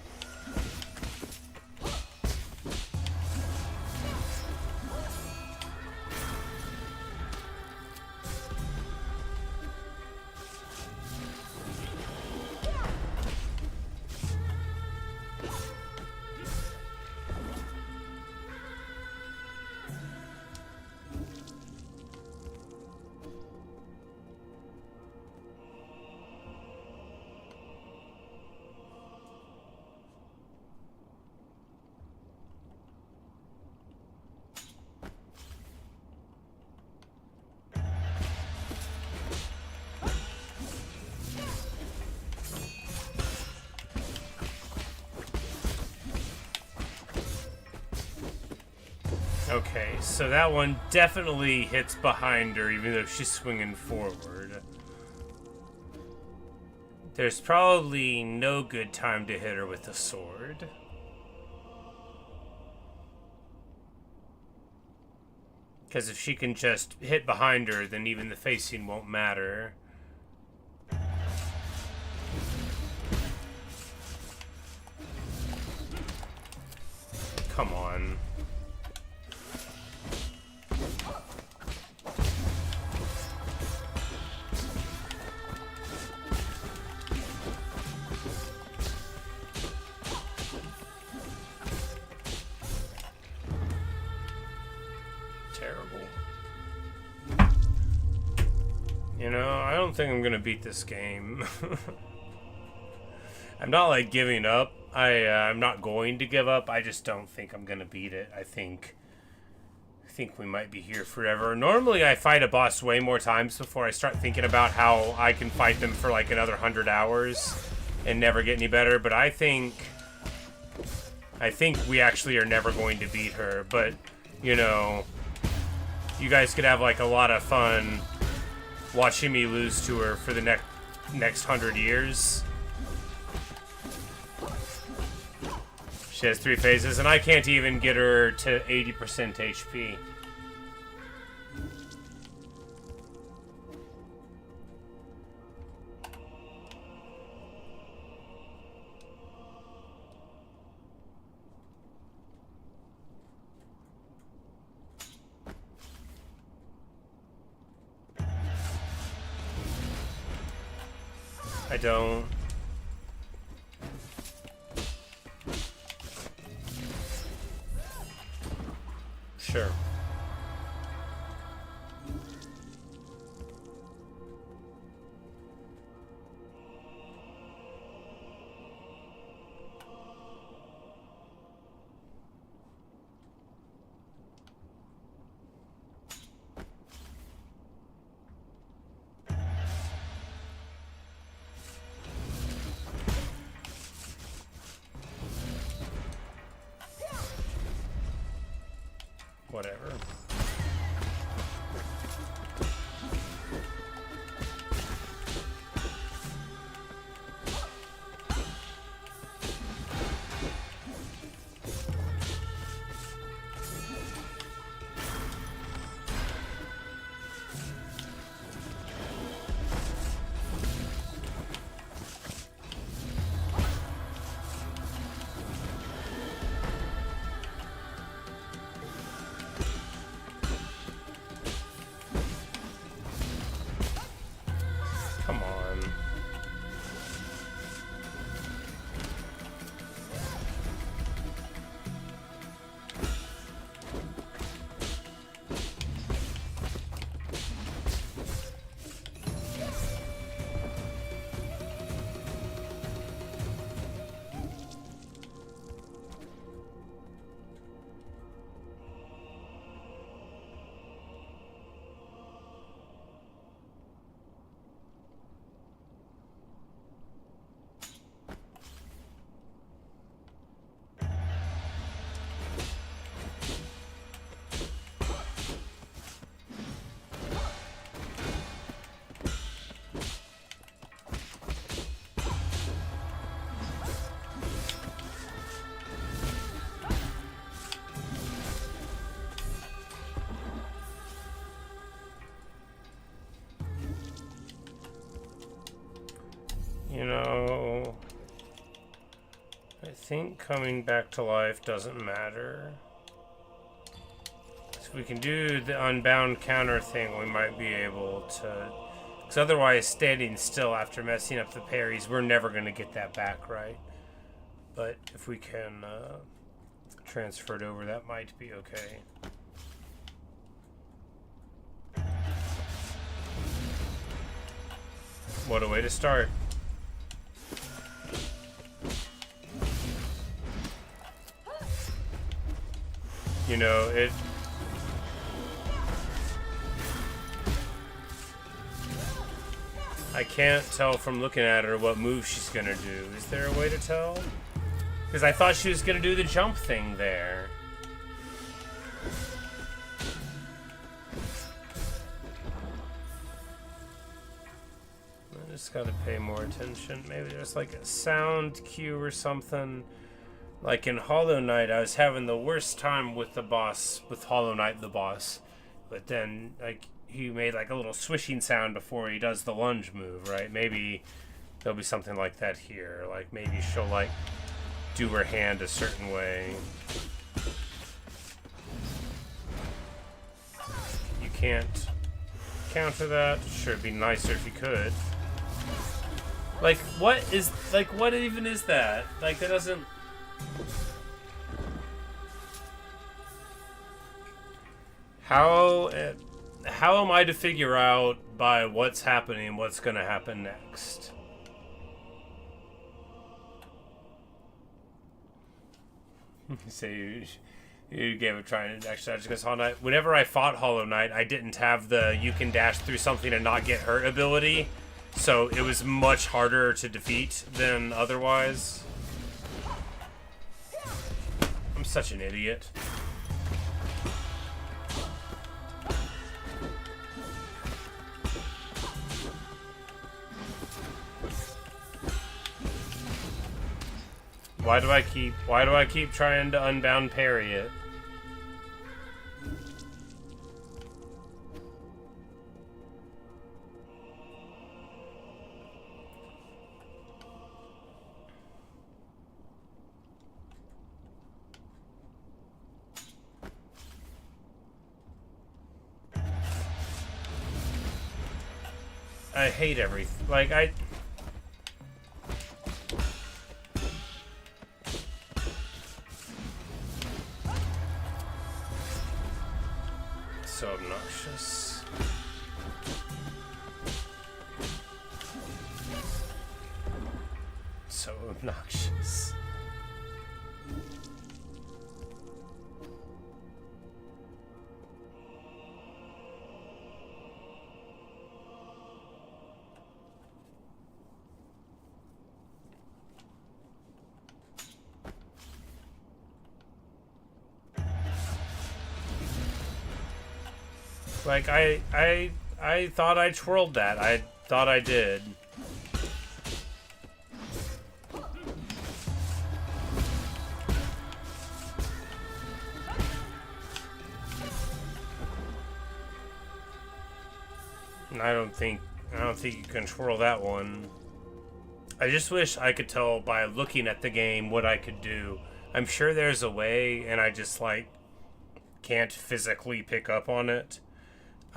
Okay, so that one definitely hits behind her, even though she's swinging forward. There's probably no good time to hit her with the sword. Because if she can just hit behind her, then even the facing won't matter. Come on. Terrible. You know, I don't think I'm gonna beat this game. I'm not like giving up. I'm not going to give up. I just don't think I'm gonna beat it. I think we might be here forever. Normally I fight a boss way more times before I start thinking about how I can fight them for like another 100 hours and never get any better, but I think we actually are never going to beat her, but you know, you guys could have like a lot of fun watching me lose to her for the next 100 years. She has 3 phases, and I can't even get her to 80% HP. I don't. Sure. Whatever. Come on. You know, I think coming back to life doesn't matter. If we can do the unbound counter thing, we might be able to. Because otherwise, standing still after messing up the parries, we're never going to get that back right. But if we can transfer it over, that might be okay. What a way to start. You know, it... I can't tell from looking at her what move she's gonna do. Is there a way to tell? Because I thought she was gonna do the jump thing there. just gotta pay more attention. Maybe there's like a sound cue or something. Like in Hollow Knight, I was having the worst time with the boss, with Hollow Knight the boss. But then, like, he made like a little swishing sound before he does the lunge move, right? Maybe there'll be something like that here. Like, maybe she'll, like, do her hand a certain way. You can't counter that. Sure, it'd be nicer if you could. Like, what even is that? Like, that doesn't... How am I to figure out by what's happening, what's gonna happen next? So you gave it a try and actually just Hollow Knight. Whenever I fought Hollow Knight, I didn't have the you can dash through something and not get hurt ability, so it was much harder to defeat than otherwise. I'm such an idiot. Why do I keep trying to unbound parry it? I hate everything. Like, so obnoxious. So obnoxious. Like, I thought I twirled that. I thought I did. And I don't think you can twirl that one. I just wish I could tell by looking at the game what I could do. I'm sure there's a way, and I just, like, can't physically pick up on it.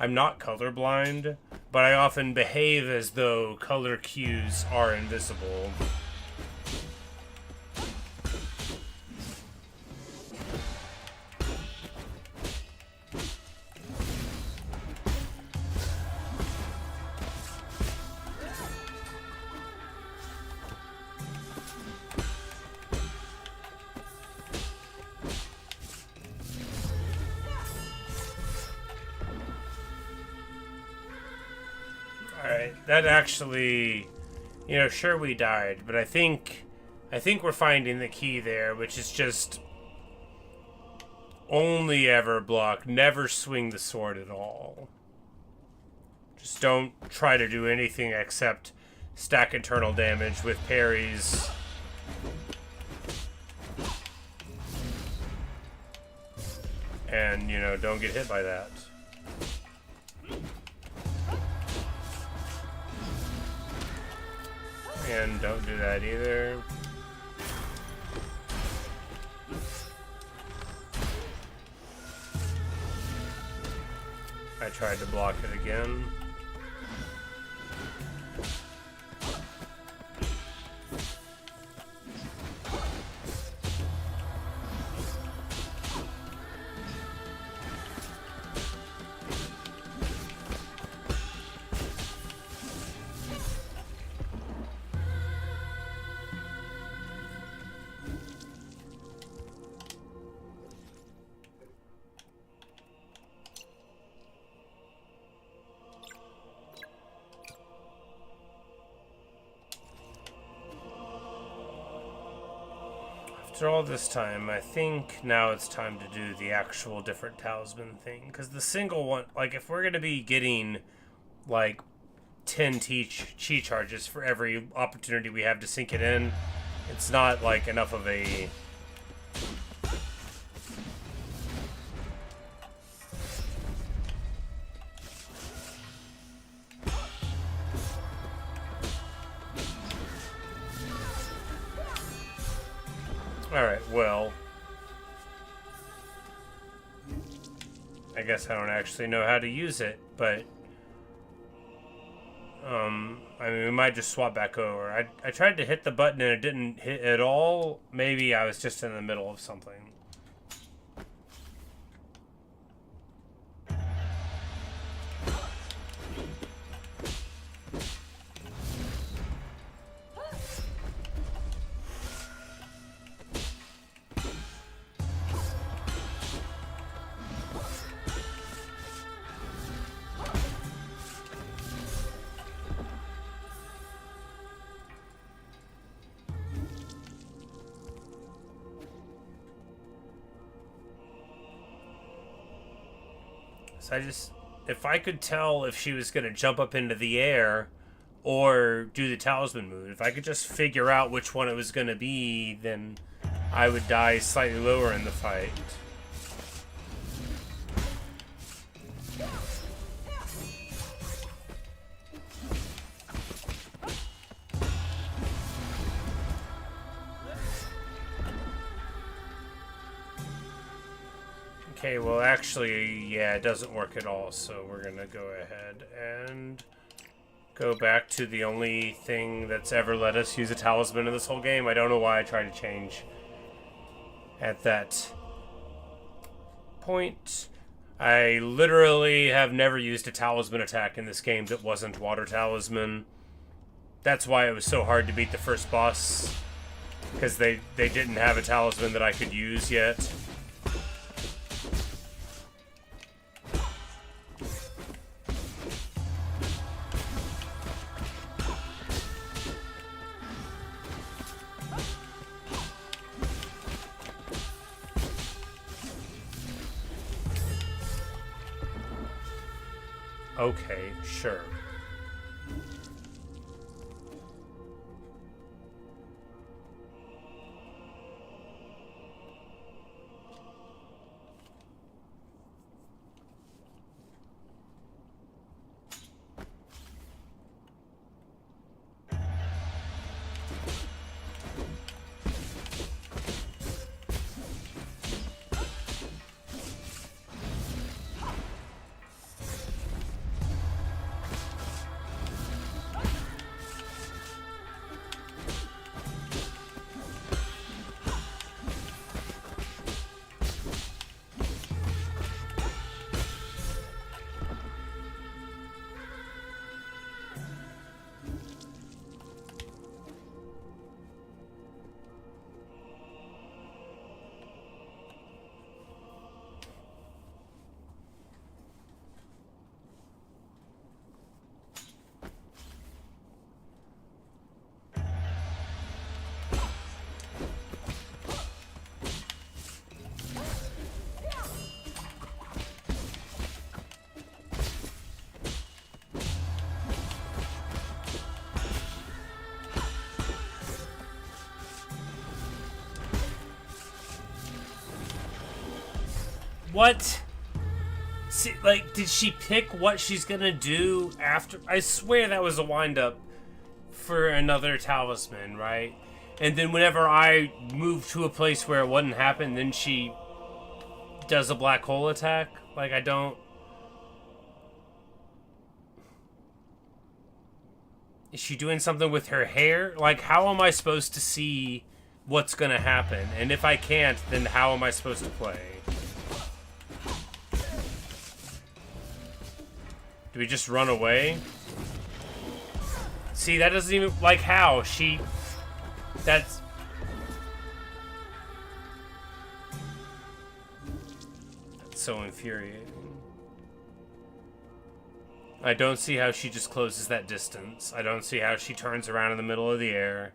I'm not colorblind, but I often behave as though color cues are invisible. That actually, you know, sure we died, but I think we're finding the key there, which is just only ever block, never swing the sword at all. Just don't try to do anything except stack internal damage with parries. And, you know, don't get hit by that. And don't do that either. I tried to block it again. After all this time, I think now it's time to do the actual different talisman thing. Because the single one, like, if we're going to be getting, like, 10 chi charges for every opportunity we have to sink it in. It's not like enough of a... Alright, well... I guess I don't actually know how to use it, but... I mean, we might just swap back over. I tried to hit the button and it didn't hit at all. Maybe I was just in the middle of something. So if I could tell if she was going to jump up into the air or do the talisman move, if I could just figure out which one it was going to be, then I would die slightly lower in the fight. Okay, well actually, yeah, it doesn't work at all, so we're gonna go ahead and go back to the only thing that's ever let us use a talisman in this whole game. I don't know why I tried to change at that point. I literally have never used a talisman attack in this game that wasn't water talisman. That's why it was so hard to beat the first boss, because they didn't have a talisman that I could use yet. Okay, sure. What? See, like, did she pick what she's gonna do after? I swear that was a wind-up for another talisman, right? And then whenever I move to a place where it wouldn't happen, then she does a black hole attack? Like, I don't... Is she doing something with her hair? Like, how am I supposed to see what's gonna happen? And if I can't, then how am I supposed to play? Do we just run away? See, that doesn't even... Like, how? That's... That's so infuriating. I don't see how she just closes that distance. I don't see how she turns around in the middle of the air.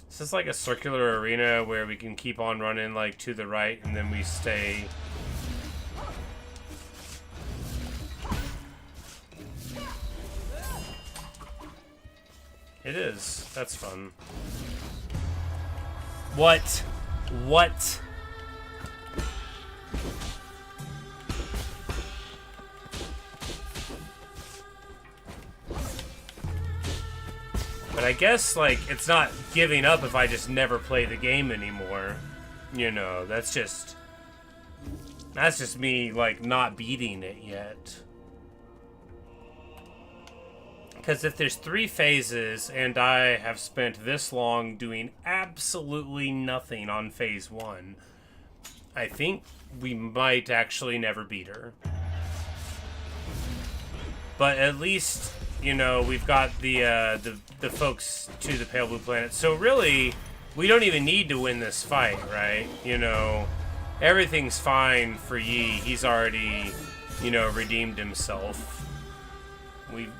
Is this like a circular arena where we can keep on running, like, to the right, and then we stay... It is. That's fun. What? What? But I guess, like, it's not giving up if I just never play the game anymore. You know, that's just me, like, not beating it yet. Because if there's 3 phases, and I have spent this long doing absolutely nothing on phase 1, I think we might actually never beat her. But at least, you know, we've got the folks to the Pale Blue Planet. So really, we don't even need to win this fight, right? You know, everything's fine for Yi. He's already, you know, redeemed himself.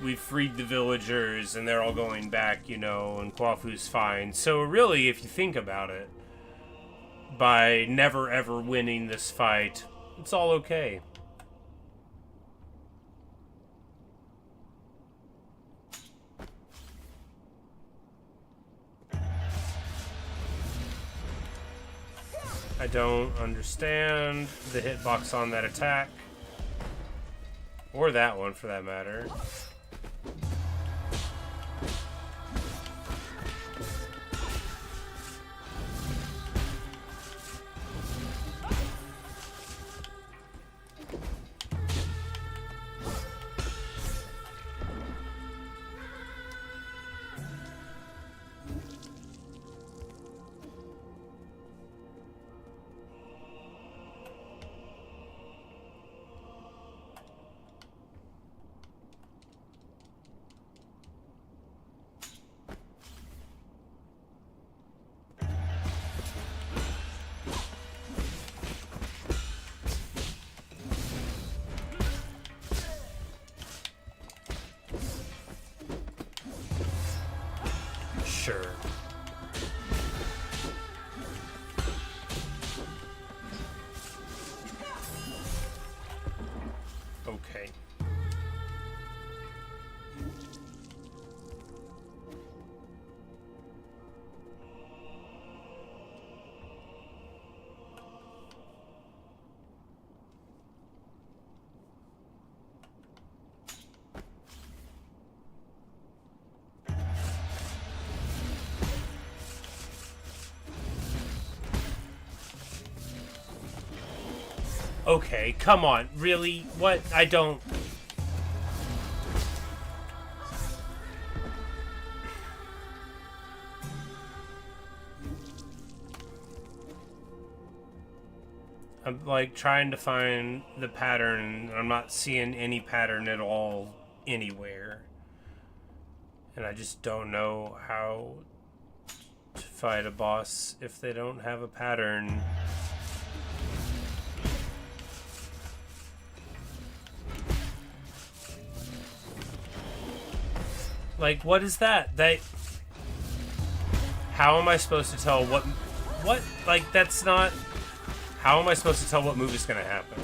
We freed the villagers, and they're all going back, you know, and Kwafu's fine. So really, if you think about it, by never ever winning this fight, it's all okay. I don't understand the hitbox on that attack. Or that one, for that matter. Sure. Okay. Okay, come on. Really? What? I don't... I'm, like, trying to find the pattern. I'm not seeing any pattern at all anywhere. And I just don't know how to fight a boss if they don't have a pattern. Like, what is that? How am I supposed to tell what, like, that's not, how am I supposed to tell what move is gonna happen?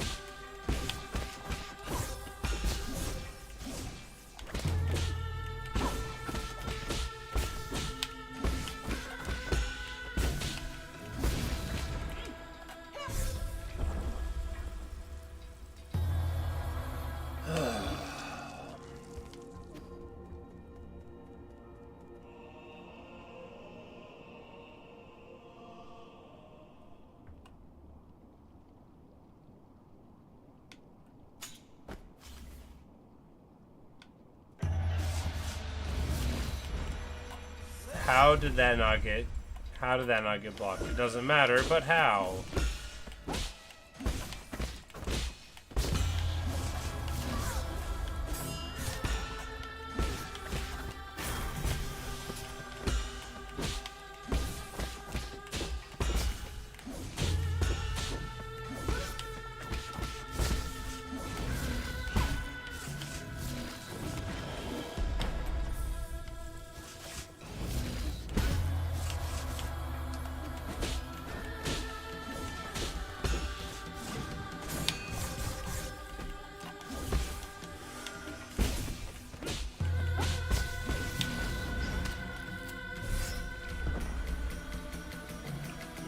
How did that not get blocked? It doesn't matter, but how?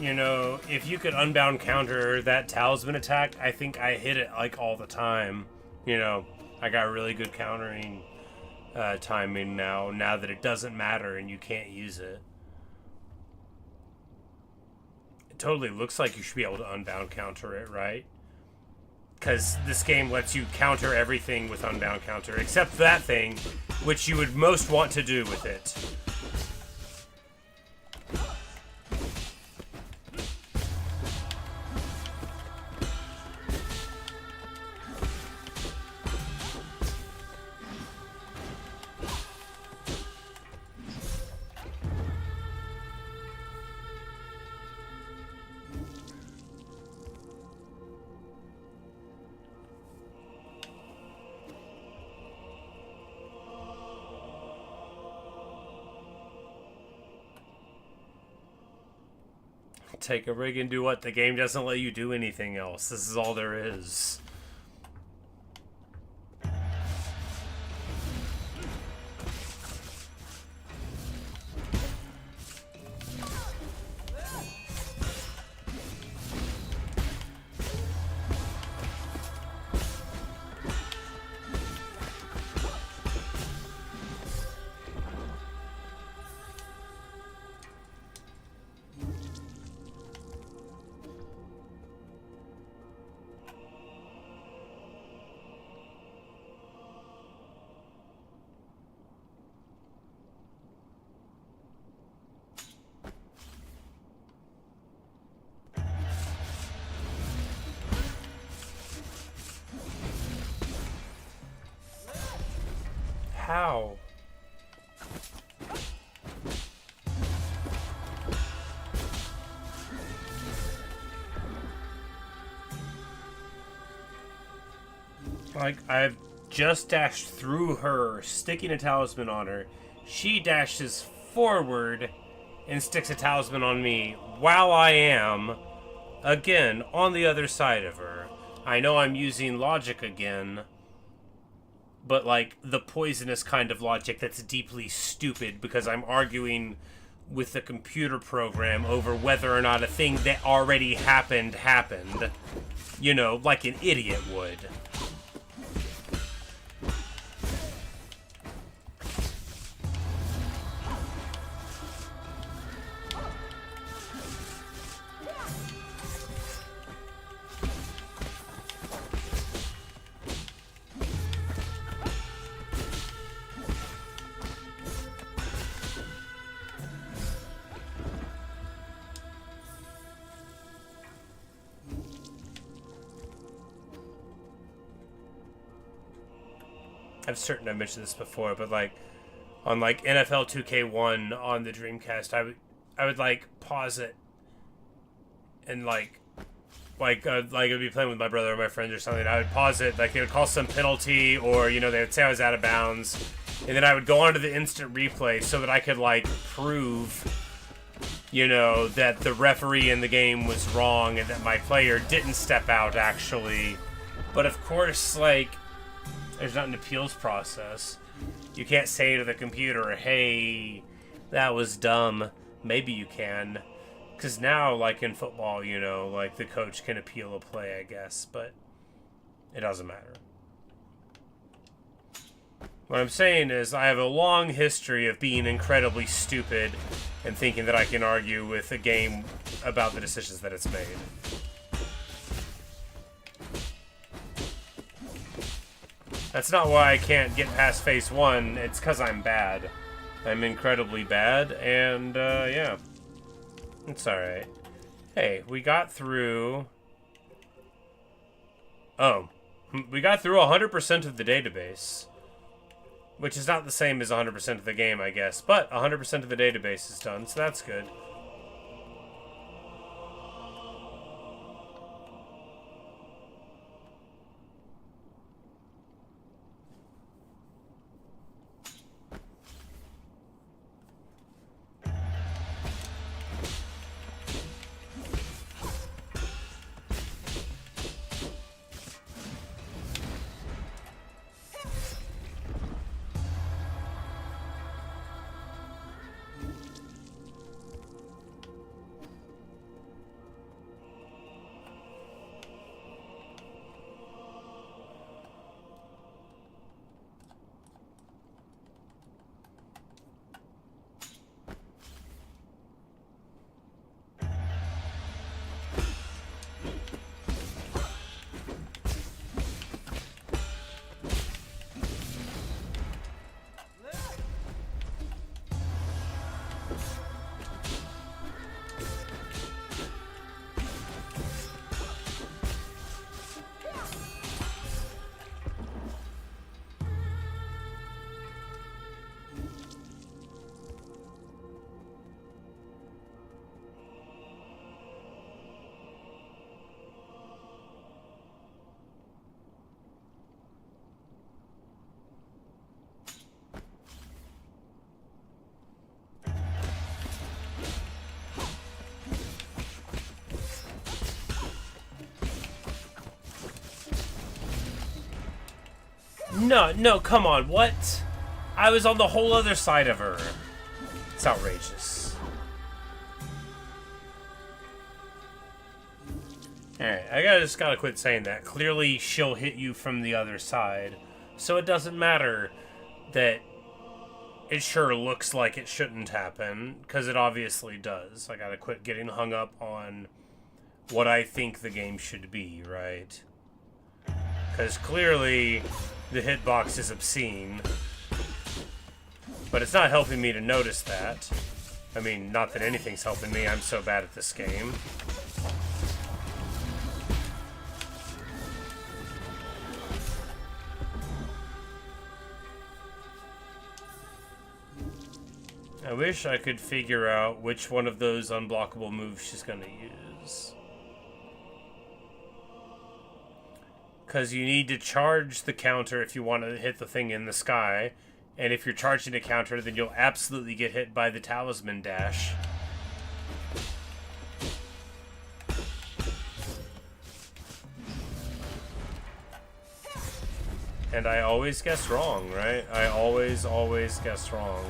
you know, if you could unbound counter that talisman attack, I think I hit it like all the time. You know, I got really good countering timing now that it doesn't matter and you can't use it. It totally looks like you should be able to unbound counter it, right? Because this game lets you counter everything with unbound counter, except that thing, which you would most want to do with it. Take a rig and do what? The game doesn't let you do anything else. This is all there is. How? Like, I've just dashed through her, sticking a talisman on her. She dashes forward and sticks a talisman on me while I am, again, on the other side of her. I know I'm using logic again, but like the poisonous kind of logic that's deeply stupid because I'm arguing with the computer program over whether or not a thing that already happened. You know, like an idiot would. I'm certain I mentioned this before, but like on like NFL 2K1 on the Dreamcast, I would like pause it and like I would be playing with my brother or my friends or something. I would pause it, like they would call some penalty or you know they would say I was out of bounds, and then I would go on to the instant replay so that I could like prove, you know, that the referee in the game was wrong and that my player didn't step out actually. But of course, like, there's not an appeals process. You can't say to the computer, hey, that was dumb. Maybe you can. Because now, like in football, you know, like the coach can appeal a play, I guess. But it doesn't matter. What I'm saying is I have a long history of being incredibly stupid and thinking that I can argue with a game about the decisions that it's made. That's not why I can't get past phase 1. It's because I'm bad. I'm incredibly bad, and, yeah. It's alright. Hey, we got through... Oh. We got through 100% of the database. Which is not the same as 100% of the game, I guess. But 100% of the database is done, so that's good. No, come on, what? I was on the whole other side of her. It's outrageous. Alright, I just gotta quit saying that. Clearly, she'll hit you from the other side. So it doesn't matter that it sure looks like it shouldn't happen, because it obviously does. I gotta quit getting hung up on what I think the game should be, right? Because clearly, the hitbox is obscene. But it's not helping me to notice that. I mean, not that anything's helping me, I'm so bad at this game. I wish I could figure out which one of those unblockable moves she's gonna use. Because you need to charge the counter if you want to hit the thing in the sky. And if you're charging the counter, then you'll absolutely get hit by the talisman dash. And I always guess wrong, right? I always guess wrong.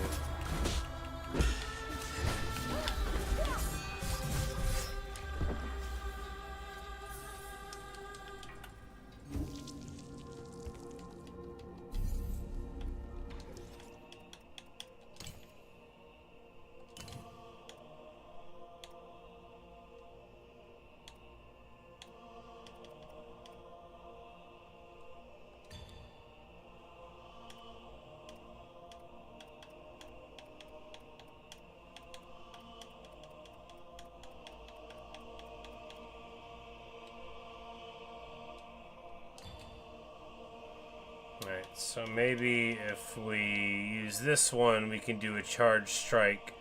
Alright, so maybe if we use this one, we can do a charge strike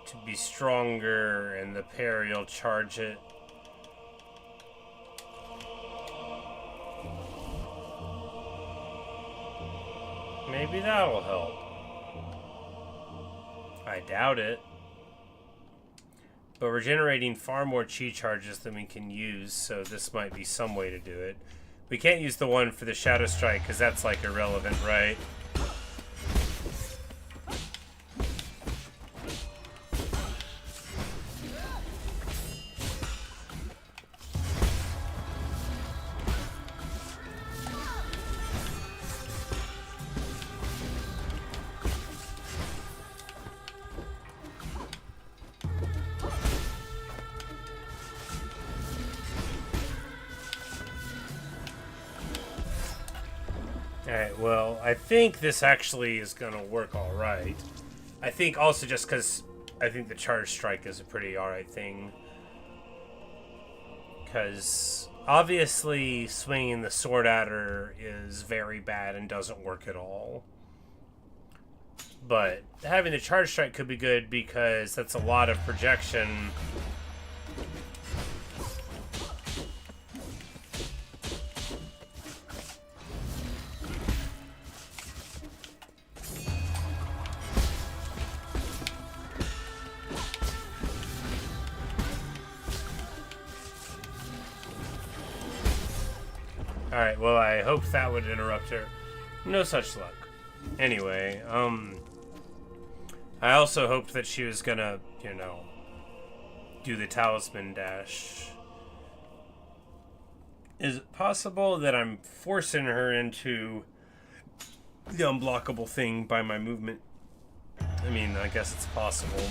to be stronger, and the parry will charge it. Maybe that'll help. I doubt it. But we're generating far more chi charges than we can use, so this might be some way to do it. We can't use the one for the Shadow Strike, because that's, like, irrelevant, right? Alright, well, I think this actually is going to work alright. I think also just because I think the Charge Strike is a pretty alright thing. Because obviously swinging the sword at her is very bad and doesn't work at all. But having the Charge Strike could be good because that's a lot of projection. Alright, well, I hoped that would interrupt her. No such luck. Anyway, I also hoped that she was gonna, you know, do the talisman dash. Is it possible that I'm forcing her into the unblockable thing by my movement? I mean, I guess it's possible.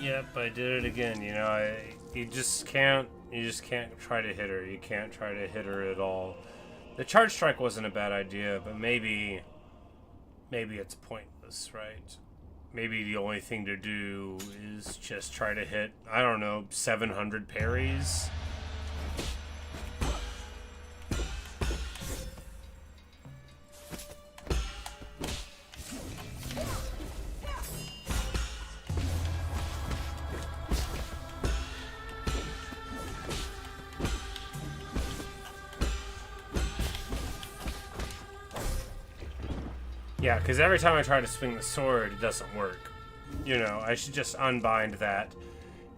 Yep, I did it again. You know, you just can't try to hit her. You can't try to hit her at all. The charge strike wasn't a bad idea, but maybe it's pointless, right? Maybe the only thing to do is just try to hit, I don't know, 700 parries. Yeah, because every time I try to swing the sword, it doesn't work. You know, I should just unbind that.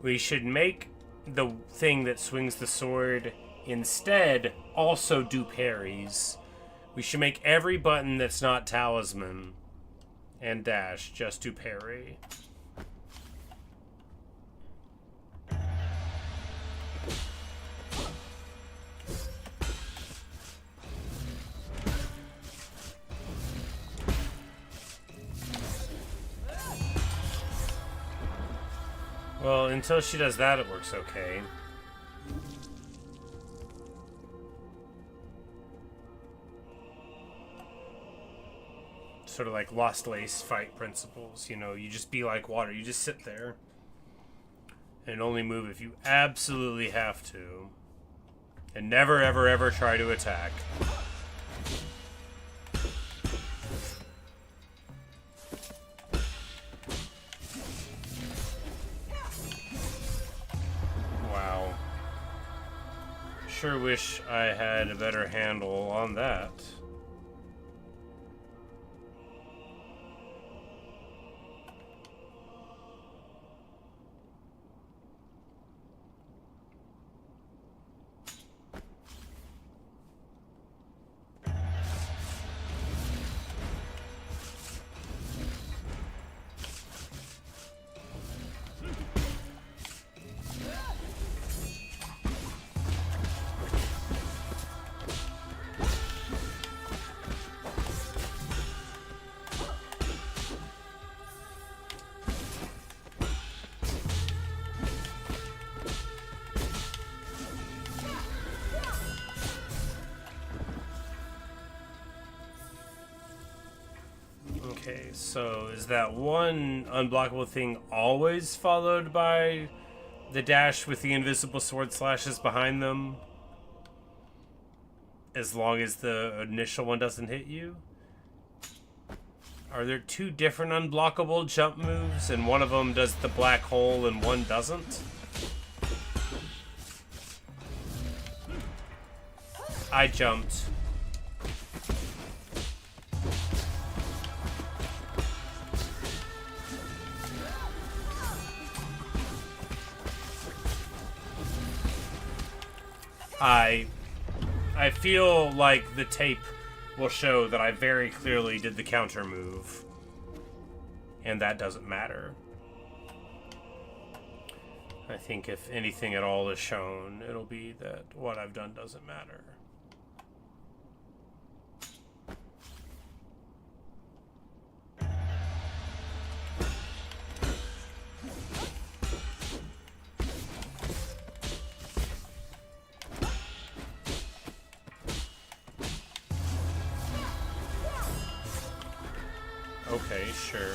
We should make the thing that swings the sword instead also do parries. We should make every button that's not talisman and dash just do parry. Well, until she does that, it works okay. Sort of like Lost Lace fight principles, you know, you just be like water, you just sit there and only move if you absolutely have to. And never, ever, ever try to attack. Wow. Sure wish I had a better handle on that. Okay, so is that one unblockable thing always followed by the dash with the invisible sword slashes behind them? As long as the initial one doesn't hit you? Are there two different unblockable jump moves and one of them does the black hole and one doesn't? I jumped. I feel like the tape will show that I very clearly did the counter move. And that doesn't matter. I think if anything at all is shown, it'll be that what I've done doesn't matter. Okay, sure.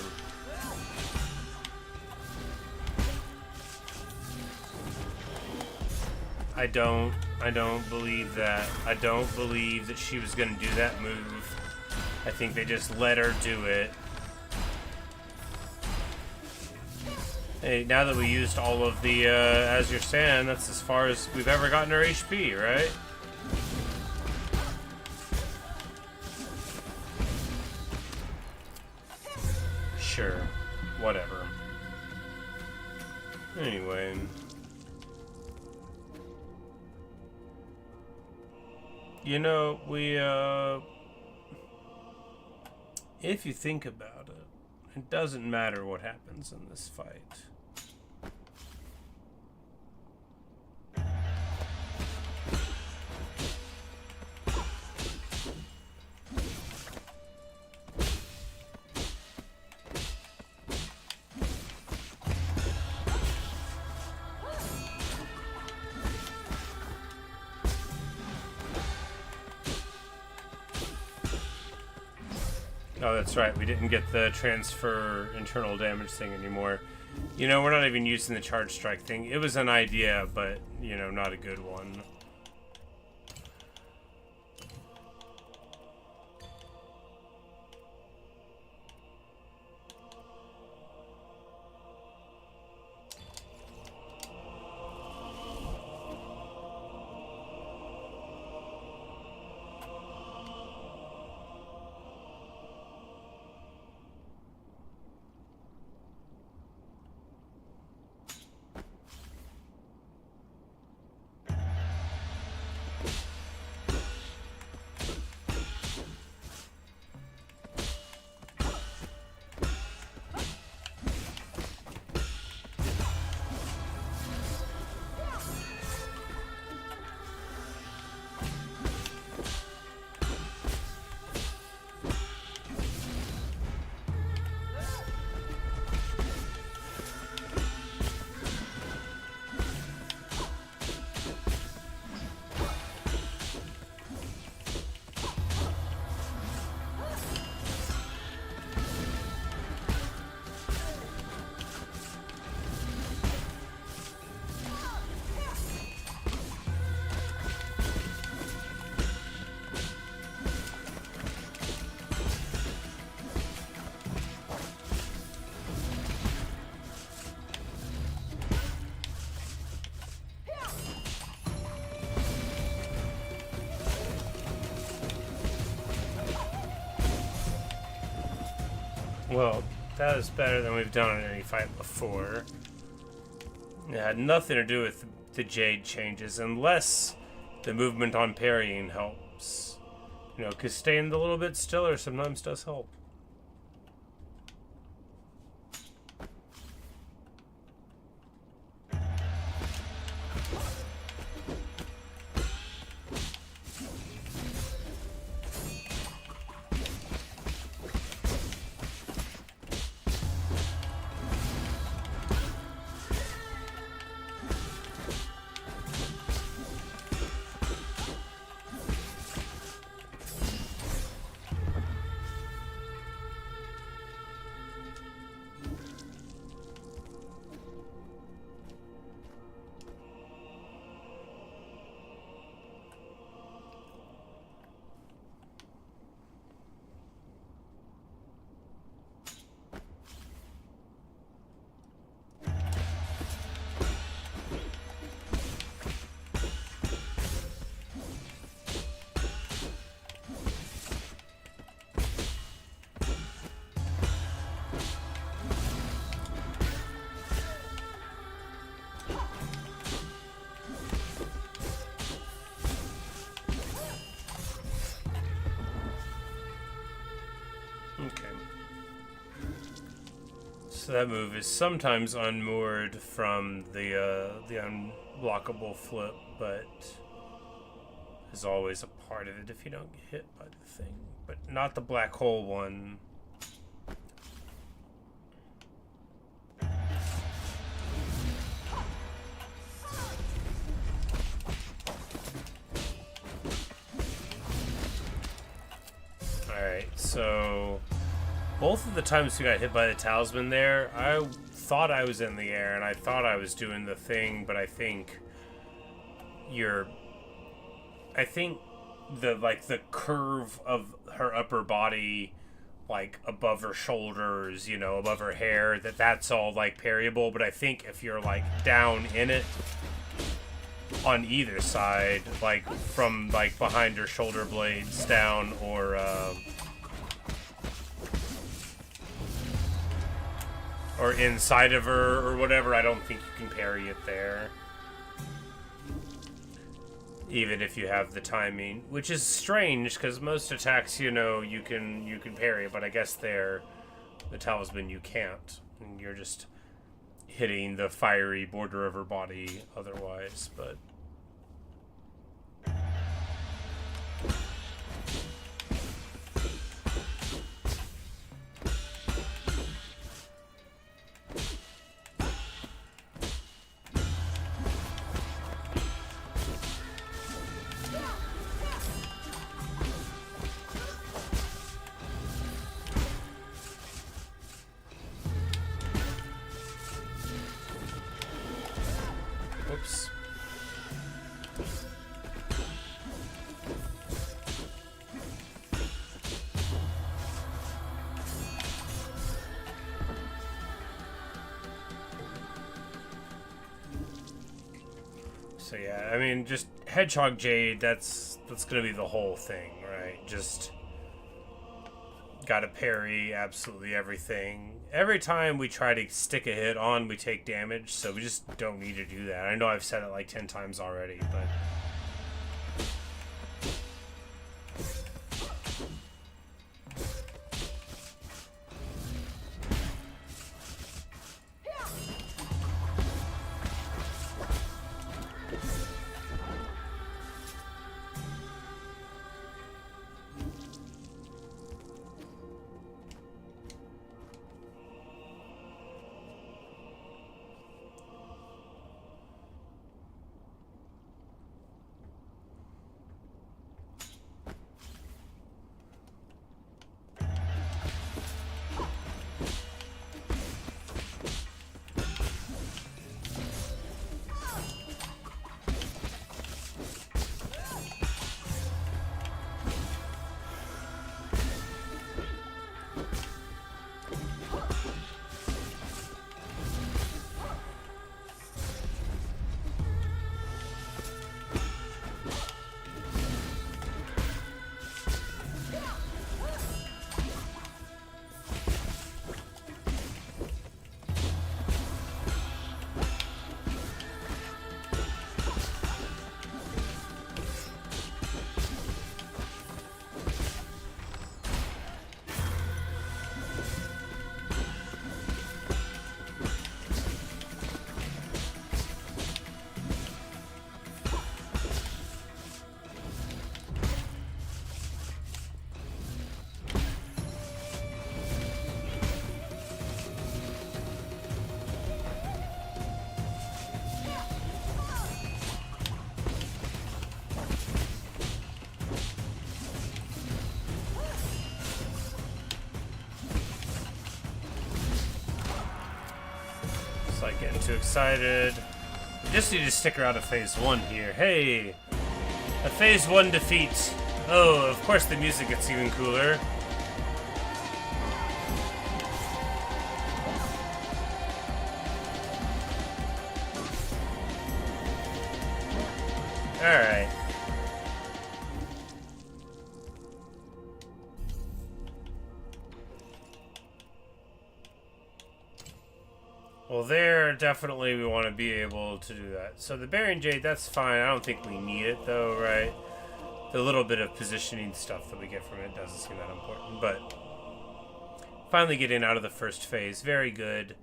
I don't believe that. I don't believe that she was gonna do that move. I think they just let her do it. Hey, now that we used all of the Azure Sand, that's as far as we've ever gotten our HP, right? Sure, whatever. Anyway. You know, if you think about it, it doesn't matter what happens in this fight. Oh, that's right. We didn't get the transfer internal damage thing anymore. You know, we're not even using the charge strike thing. It was an idea, but, you know, not a good one. Well, that is better than we've done in any fight before. It had nothing to do with the Jade changes, unless the movement on parrying helps. You know, because staying a little bit stiller sometimes does help. So that move is sometimes unmoored from the unblockable flip, but is always a part of it if you don't get hit by the thing. But not the black hole one. Alright, so both of the times we got hit by the talisman there, I thought I was in the air and I thought I was doing the thing, but I think the curve of her upper body, like above her shoulders, you know, above her hair, that's all like parryable, but I think if you're like down in it on either side, like from like behind her shoulder blades down, or inside of her or whatever, I don't think you can parry it there. Even if you have the timing, which is strange because most attacks, you know, you can parry, but I guess the talisman you can't. And you're just hitting the fiery border of her body otherwise, but So yeah, I mean, just Hedgehog Jade, that's gonna be the whole thing, right? Just gotta parry absolutely everything. Every time we try to stick a hit on, we take damage, so we just don't need to do that. I know I've said it like 10 times already, but... Like getting too excited. We just need to stick around to phase 1 here. Hey! A phase 1 defeat. Oh, of course the music gets even cooler. Alright. Well, there, definitely we want to be able to do that. So the Bearing Jade, that's fine. I don't think we need it, though, right? The little bit of positioning stuff that we get from it doesn't seem that important. But finally getting out of the first phase, very good.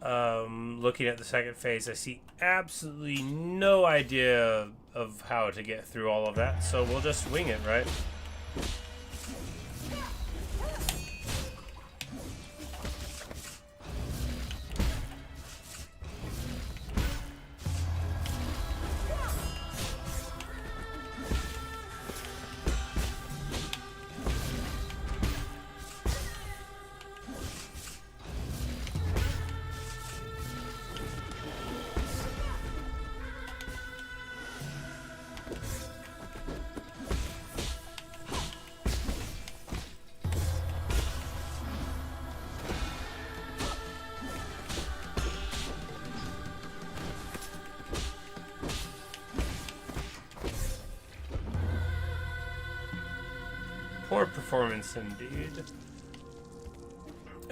Looking at the second phase, I see absolutely no idea of how to get through all of that. So we'll just wing it, right? Poor performance indeed.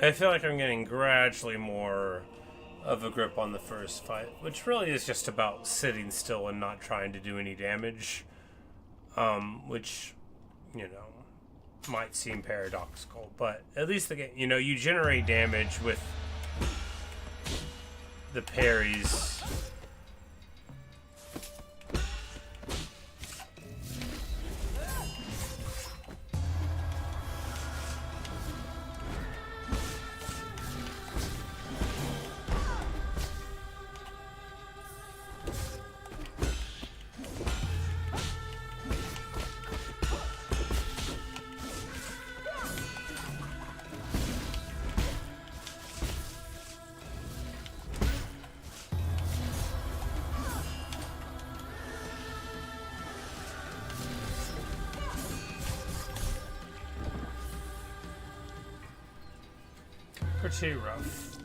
I feel like I'm getting gradually more of a grip on the first fight, which really is just about sitting still and not trying to do any damage. Which, you know, might seem paradoxical, but at least the game, you know, you generate damage with the parries. Pretty rough.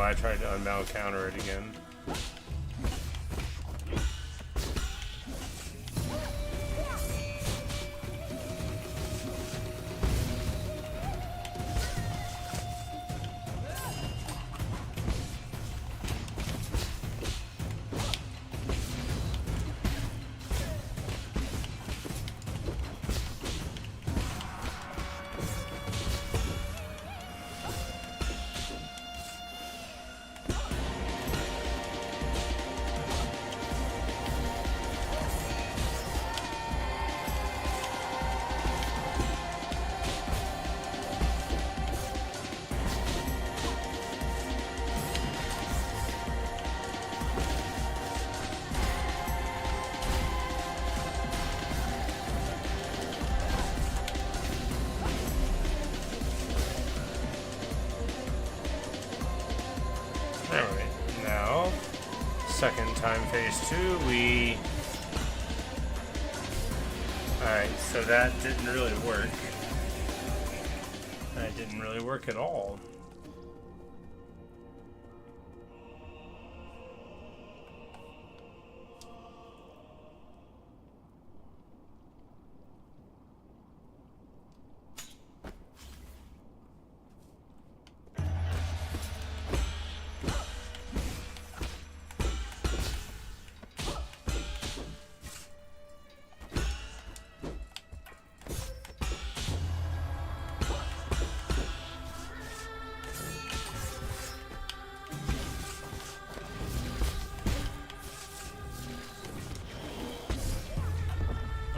why I tried to unbound counter it again. Second time phase 2, we... Alright, so that didn't really work. That didn't really work at all.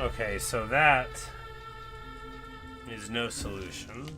Okay, so that is no solution.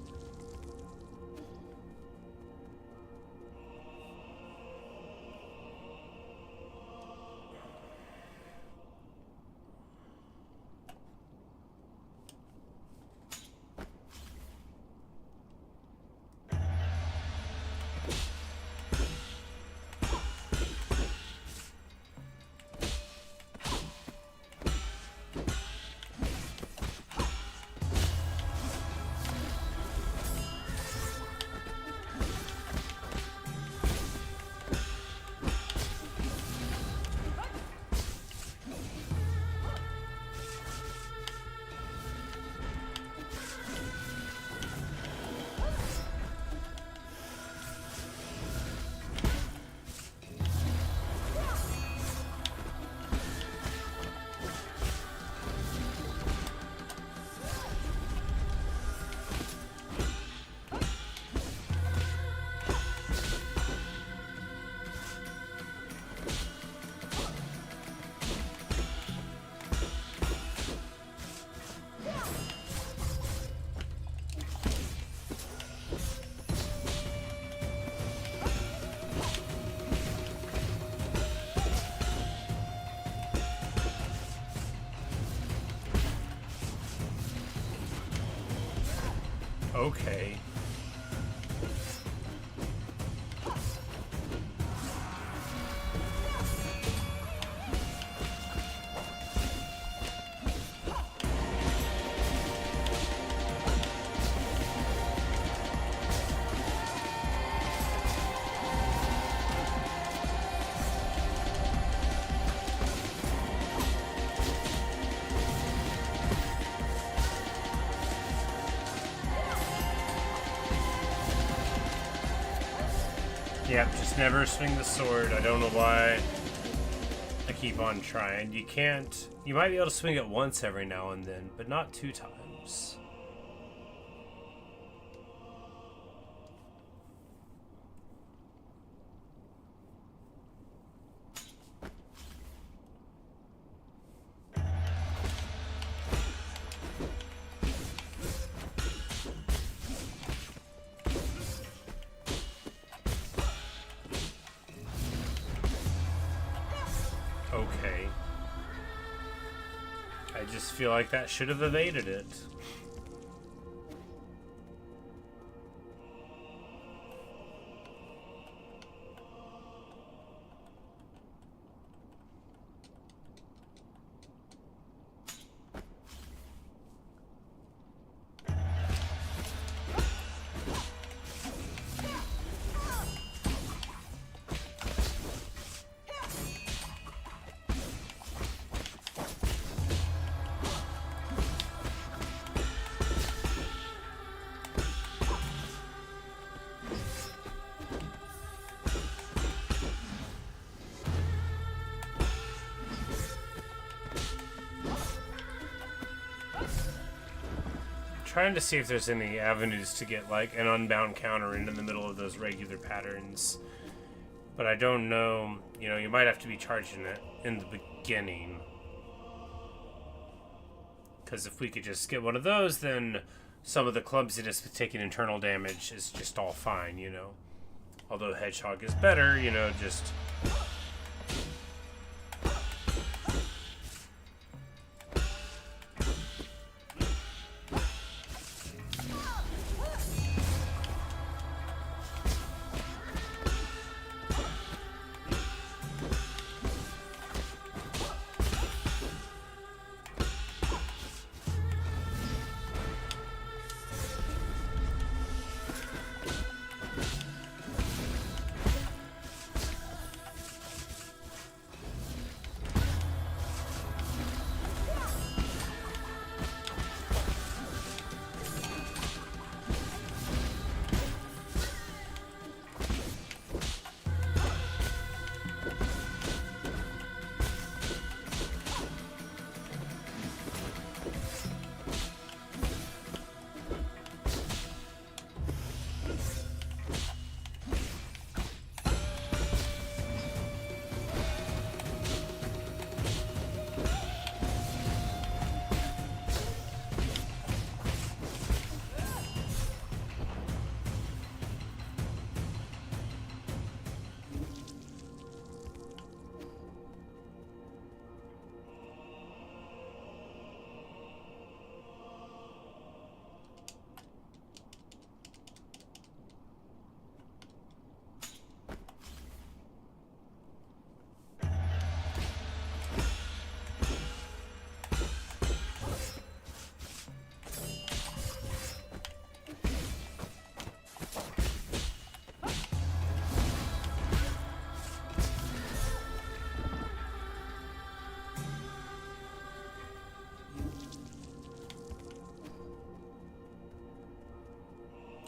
Okay. Yep, just never swing the sword. I don't know why I keep on trying. You can't... You might be able to swing it once every now and then, but not 2 times. Okay. I just feel like that should have evaded it. trying to see if there's any avenues to get like an unbound counter into the middle of those regular patterns. But I don't know, you know, you might have to be charging it in the beginning. Because if we could just get one of those, then some of the clumsiness with taking internal damage is just all fine, you know. Although Hedgehog is better, you know, just...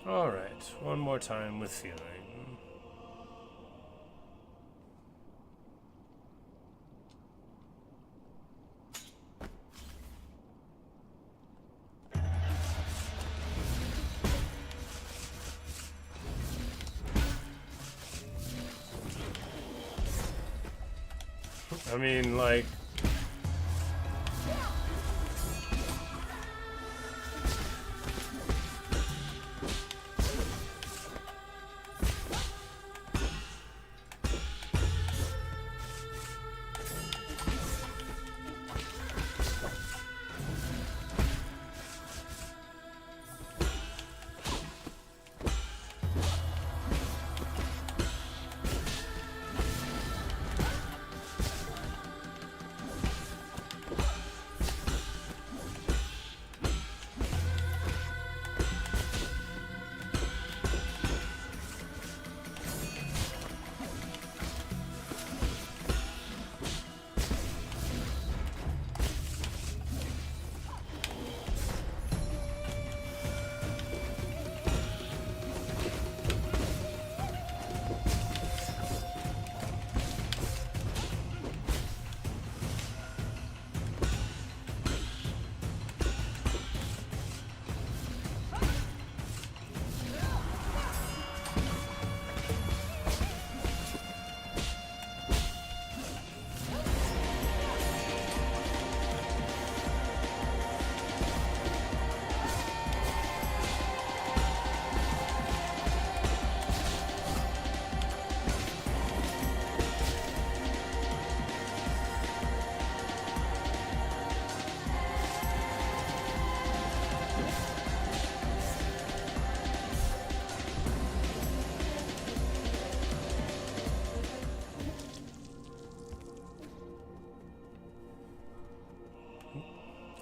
Alright, one more time with feeling. I mean, like...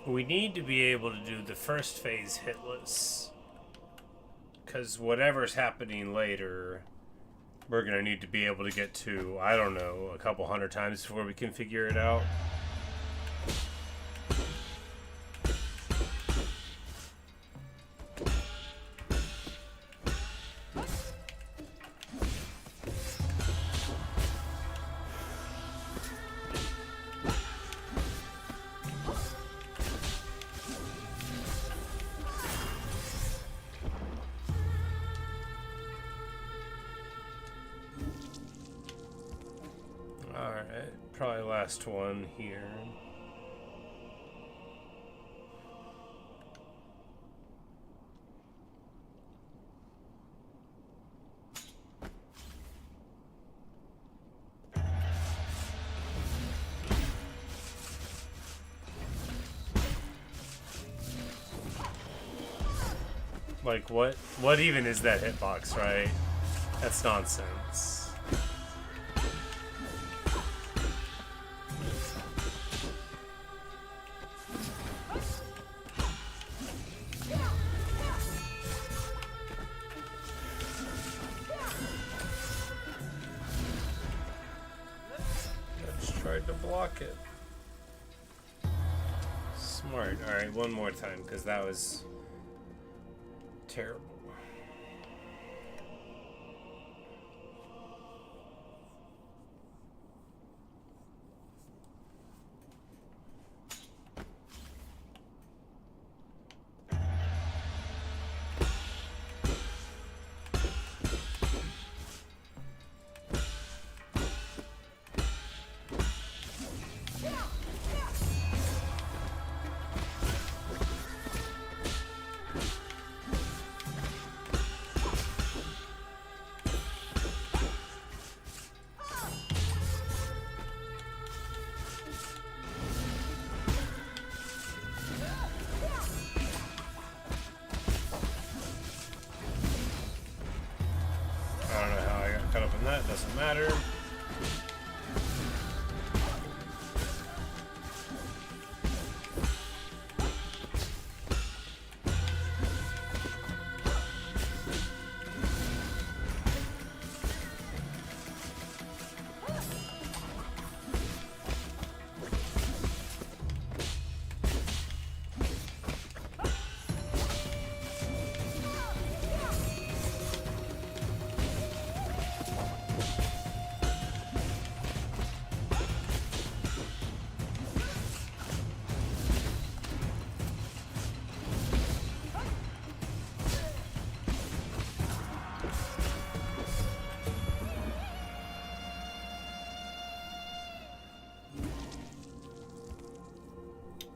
We need to be able to do the first phase hitless. Because whatever's happening later, we're going to need to be able to get to, I don't know, a couple hundred times before we can figure it out. Probably last one here. Like, what even is that hitbox, right? That's nonsense. I just tried to block it. Smart. Alright, one more time, because that was terrible. Doesn't matter.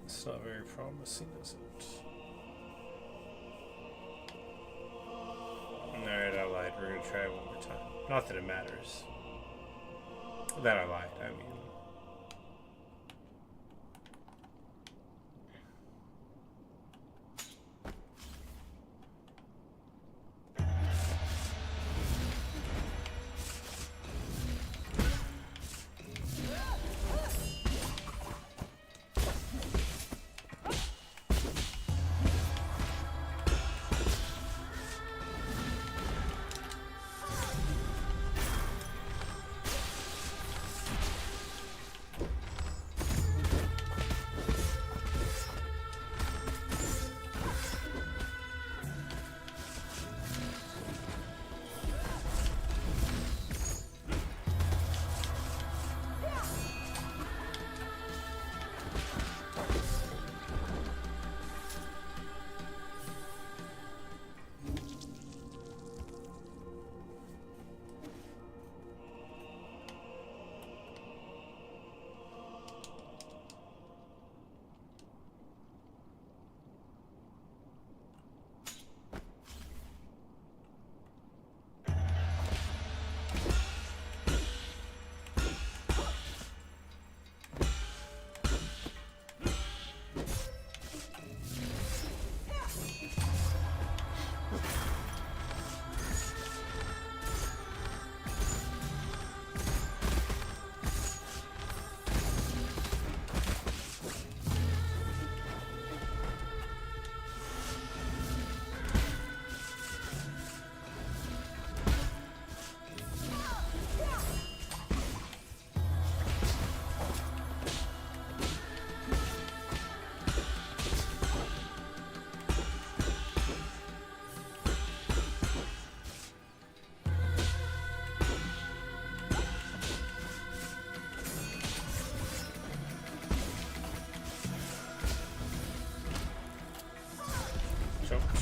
It's not very promising, is it? Alright, I lied. We're gonna try it one more time. Not that it matters. That I lied, I mean.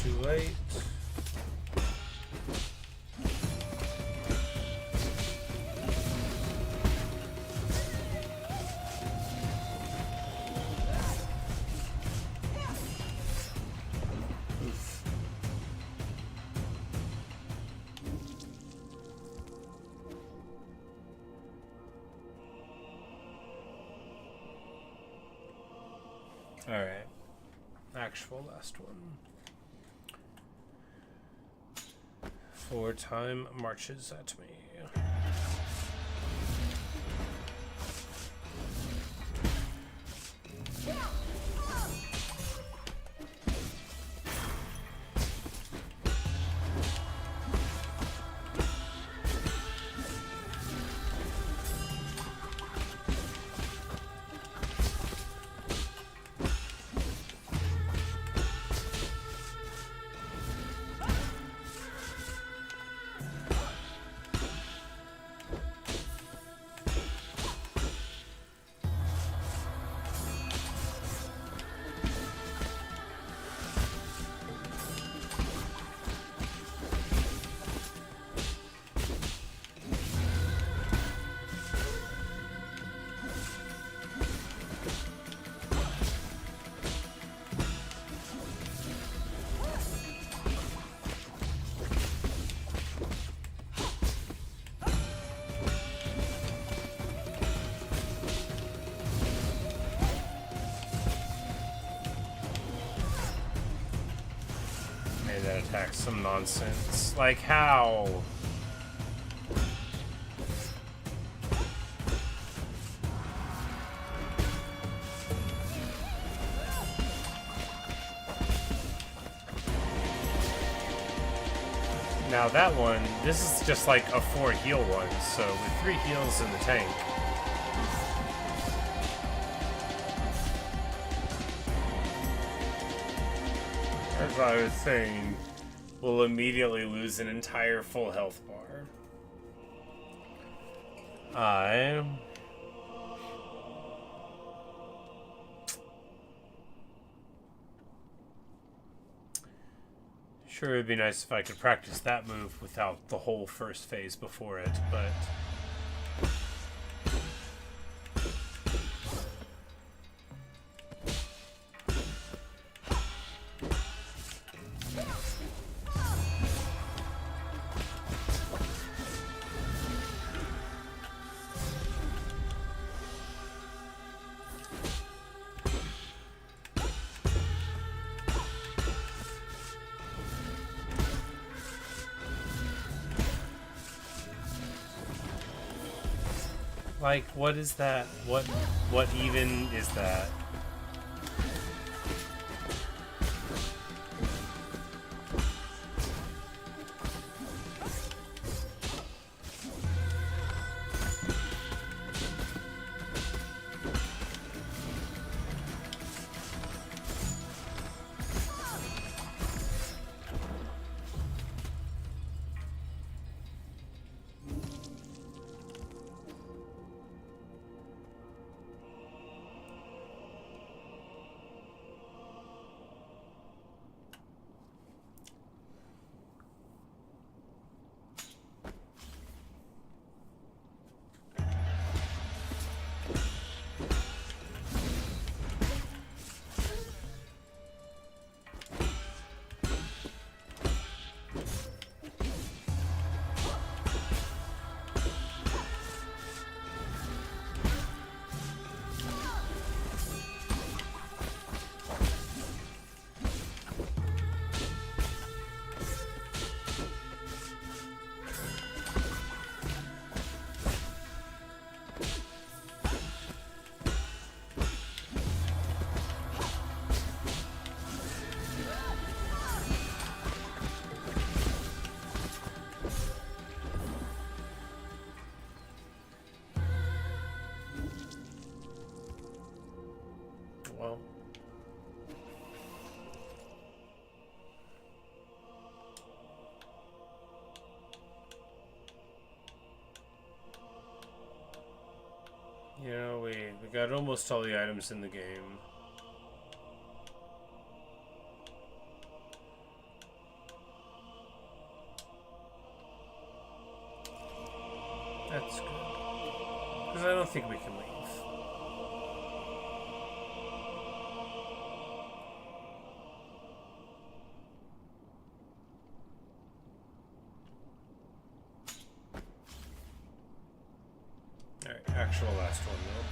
Too late. Alright. Actual last one. For time marches at me. That attack's some nonsense. Like, how? Now that one, this is just like a 4 heal one, so with 3 heals in the tank. As I was saying, we'll immediately lose an entire full health bar. Sure, it'd be nice if I could practice that move without the whole first phase before it, but... Like, what is that? What even is that? Well... Yeah, we got almost all the items in the game. That's good. Because I don't think we can leave. Alright, actual last one though.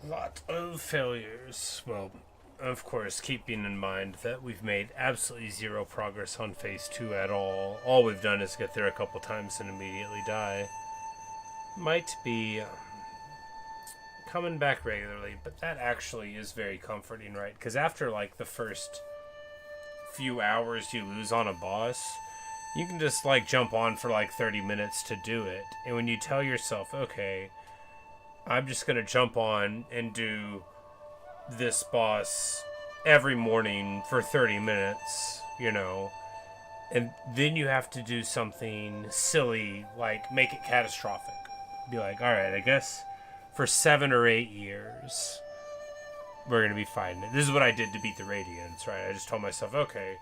lot of failures. Well, of course, keeping in mind that we've made absolutely zero progress on phase 2 at all. All we've done is get there a couple times and immediately die. Might be coming back regularly, but that actually is very comforting, right? Because after like the first few hours you lose on a boss, you can just like jump on for like 30 minutes to do it. And when you tell yourself, okay, I'm just gonna jump on and do this boss every morning for 30 minutes, you know, and then you have to do something silly like make it catastrophic. Be like, alright, I guess for 7 or 8 years we're gonna be fighting it. This is what I did to beat the Radiance, right? I just told myself, okay,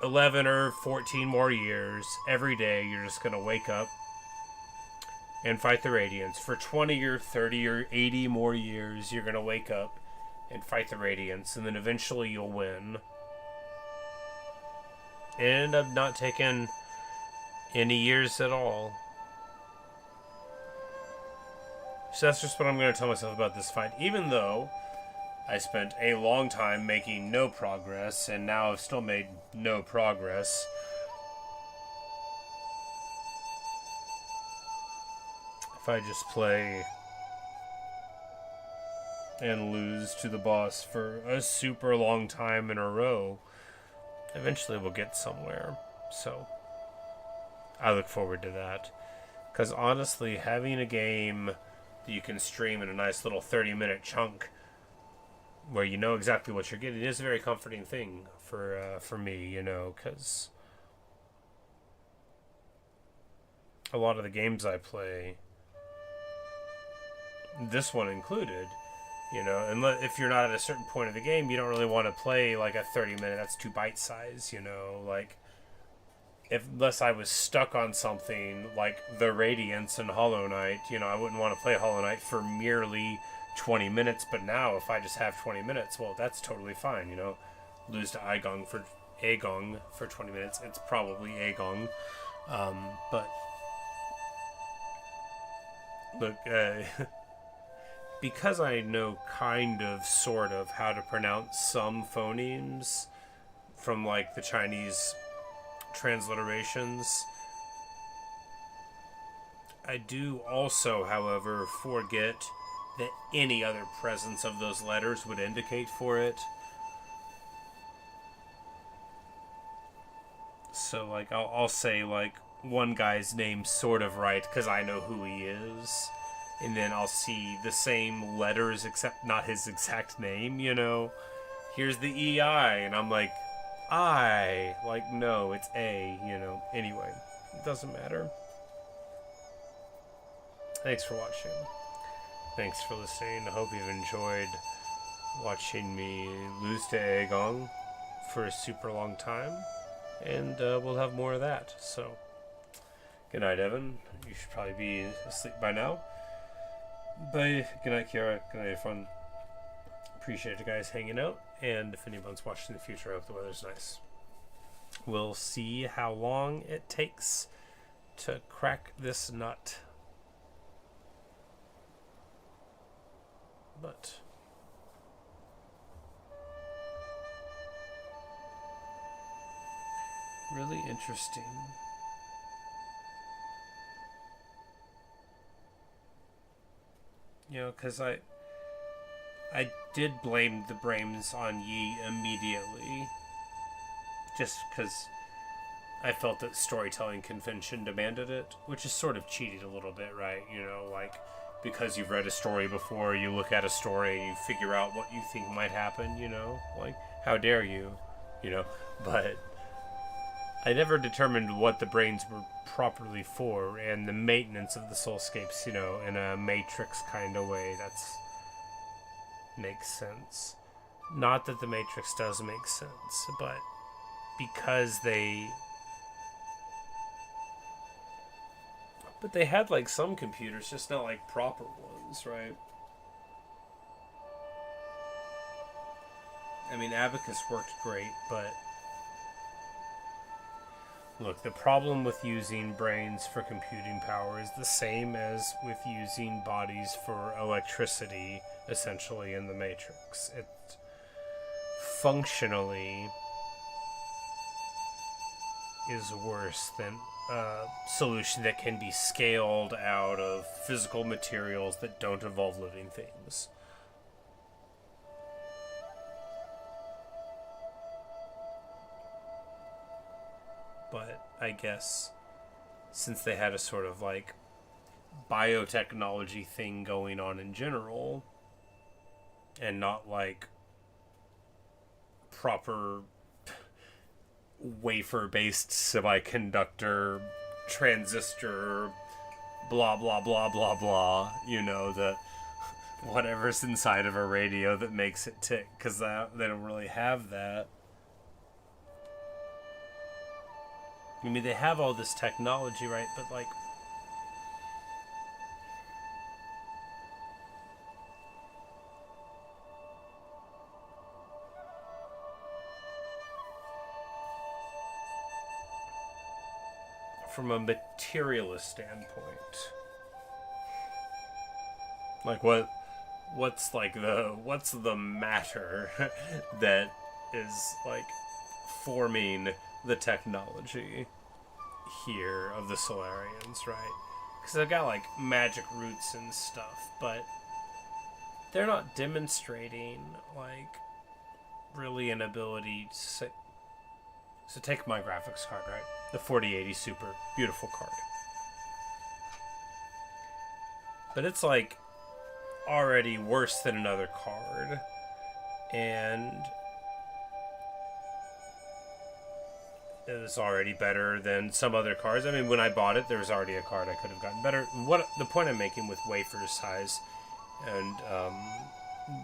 11 or 14 more years, every day you're just gonna wake up and fight the Radiance. For 20 or 30 or 80 more years, you're gonna wake up and fight the Radiance, and then eventually you'll win. It ended up not taking any years at all. So that's just what I'm going to tell myself about this fight. Even though I spent a long time making no progress, and now I've still made no progress. If I just play and lose to the boss for a super long time in a row, eventually we'll get somewhere. So I look forward to that. Because honestly, having a game that you can stream in a nice little 30-minute chunk where you know exactly what you're getting is a very comforting thing for me, you know, because a lot of the games I play, this one included, you know, and if you're not at a certain point of the game, you don't really want to play like a 30-minute, that's too bite-sized, you know, like, unless I was stuck on something like the Radiance and Hollow Knight, you know, I wouldn't want to play Hollow Knight for merely 20 minutes, but now if I just have 20 minutes, well, that's totally fine, you know. Lose to Eigong for 20 minutes, it's probably Eigong, but look, because I know kind of, sort of, how to pronounce some phonemes from, like, the Chinese transliterations, I do also, however, forget that any other presence of those letters would indicate for it. So, like, I'll say, like, one guy's name sort of right, because I know who he is. And then I'll see the same letters, except not his exact name, you know? Here's the EI, and I'm like, I. Like, no, it's A, you know? Anyway, it doesn't matter. Thanks for watching. Thanks for listening. I hope you've enjoyed watching me lose to Eigong for a super long time. And we'll have more of that. So, good night, Evan. You should probably be asleep by now. Bye. Good night, Kiara. Good night, everyone. Appreciate you guys hanging out. And if anyone's watching in the future, I hope the weather's nice. We'll see how long it takes to crack this nut. But really interesting. You know, because I did blame the brains on Yi immediately. Just because I felt that storytelling convention demanded it, which is sort of cheated a little bit, right? You know, like, because you've read a story before, you look at a story and you figure out what you think might happen, you know? Like, how dare you? You know? But I never determined what the brains were properly for, and the maintenance of the soulscapes, you know, in a Matrix kind of way. That's makes sense. Not that the Matrix does make sense, but because they had like some computers, just not like proper ones, right? I mean, Abacus worked great, but Look, the problem with using brains for computing power is the same as with using bodies for electricity, essentially, in the Matrix. It functionally is worse than a solution that can be scaled out of physical materials that don't involve living things. But I guess since they had a sort of like biotechnology thing going on in general, and not like proper wafer-based semiconductor transistor blah blah blah blah blah, you know, the whatever's inside of a radio that makes it tick, because they don't really have that. I mean, they have all this technology, right? But, like, from a materialist standpoint, like, what's the matter that is, like, forming the technology here of the Solarians, right? Because they've got like magic roots and stuff, but they're not demonstrating like really an ability to say. So take my graphics card, right? The 4080 Super, beautiful card. But it's like already worse than another card, and it was already better than some other cards. I mean, when I bought it, there was already a card I could have gotten better. What the point I'm making with wafer size, and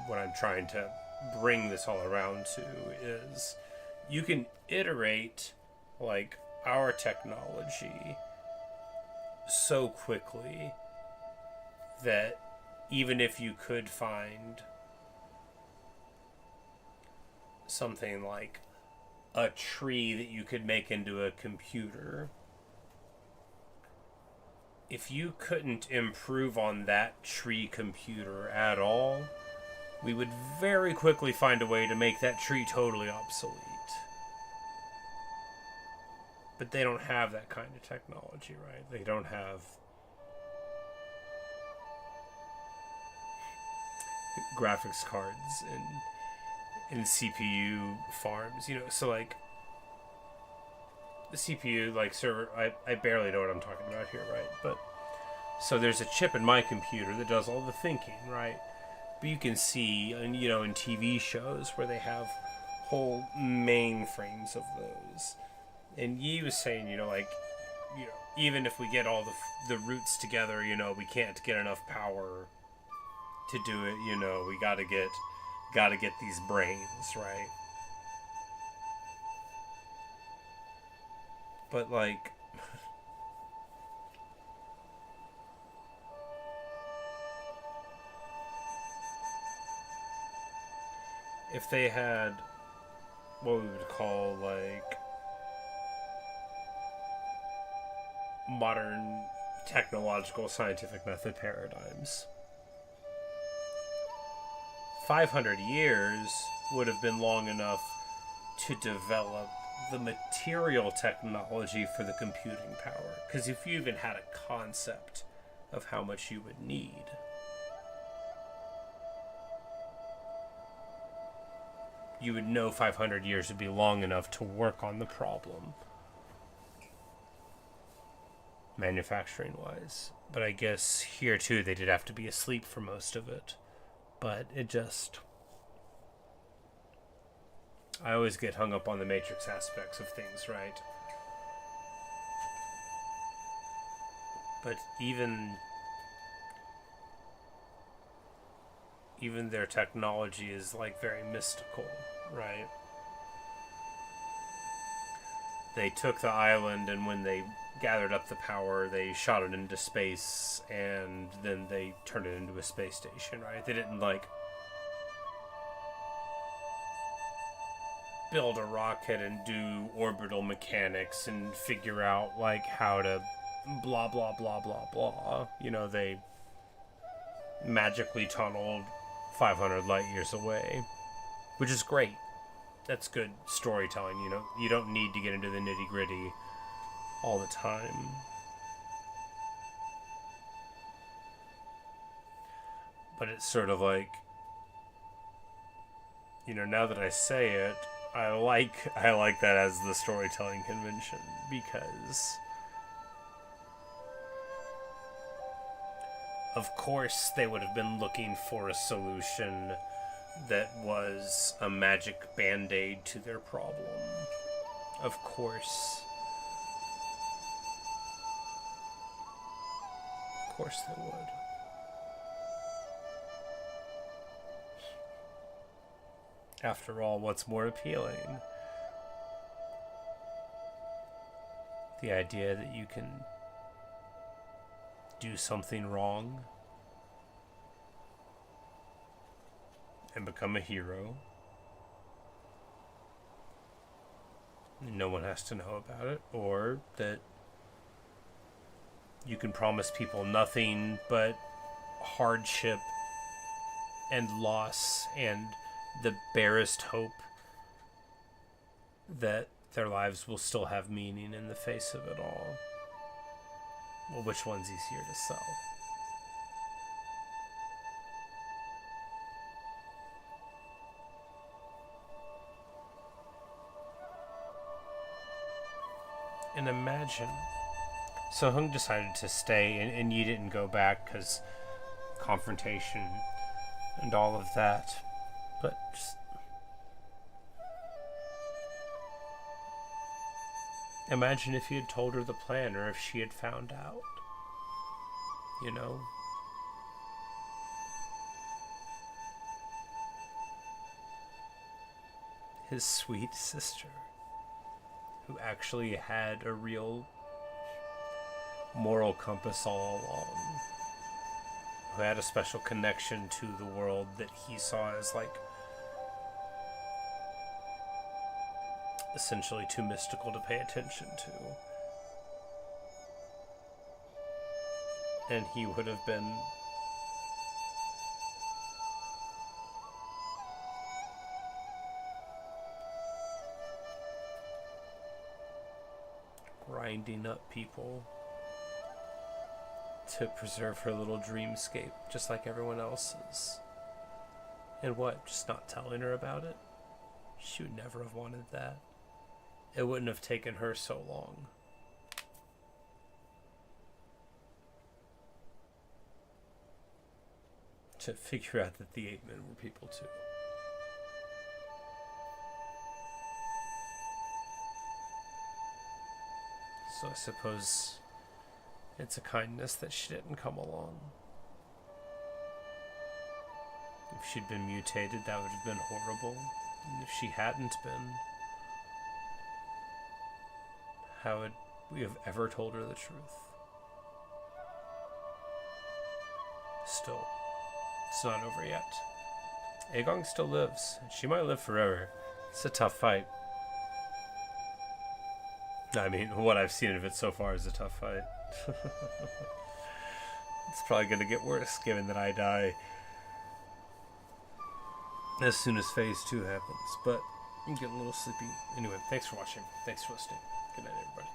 what I'm trying to bring this all around to is, you can iterate like our technology so quickly that even if you could find something like a tree that you could make into a computer, if you couldn't improve on that tree computer at all, we would very quickly find a way to make that tree totally obsolete. But they don't have that kind of technology, right? They don't have graphics cards and CPU farms, you know. So like the CPU like server, I barely know what I'm talking about here, right? But so there's a chip in my computer that does all the thinking, right? But you can see, and you know, in TV shows where they have whole mainframes of those. And Yi was saying, you know, like, you know, even if we get all the roots together, you know, we can't get enough power to do it. You know, we gotta get these brains, right? But like, if they had what we would call like modern technological scientific method paradigms, 500 years would have been long enough to develop the material technology for the computing power. Because if you even had a concept of how much you would need, you would know 500 years would be long enough to work on the problem, manufacturing wise. But I guess here too they did have to be asleep for most of it. But it just, I always get hung up on the Matrix aspects of things, right? But even their technology is like very mystical, right? They took the island, and when they gathered up the power, they shot it into space, and then they turned it into a space station, right? They didn't like build a rocket and do orbital mechanics and figure out, like, how to blah, blah, blah, blah, blah. You know, they magically tunneled 500 light years away, which is great. That's good storytelling, you know. You don't need to get into the nitty-gritty all the time. But it's sort of like, you know, now that I say it, I like that as the storytelling convention, because of course they would have been looking for a solution that was a magic band-aid to their problem. Of course. Of course they would. After all, what's more appealing? The idea that you can do something wrong and become a hero. No one has to know about it, or that you can promise people nothing but hardship and loss and the barest hope that their lives will still have meaning in the face of it all. Well, which one's easier to sell? And imagine. So Hung decided to stay, and Yi didn't go back because confrontation and all of that. But just imagine if you had told her the plan, or if she had found out. You know? His sweet sister, who actually had a real moral compass all along, who had a special connection to the world that he saw as, like, essentially too mystical to pay attention to. And he would have been grinding up people to preserve her little dreamscape, just like everyone else's. And what, just not telling her about it? She would never have wanted that. It wouldn't have taken her so long. To figure out that the 8 men were people too. So I suppose it's a kindness that she didn't come along. If she'd been mutated, that would have been horrible. And if she hadn't been, how would we have ever told her the truth? Still, it's not over yet. Eigong still lives. She might live forever. It's a tough fight. I mean, what I've seen of it so far is a tough fight. It's probably going to get worse, given that I die as soon as phase 2 happens. But I'm getting a little sleepy. Anyway, thanks for watching. Thanks for listening. Good night, everybody.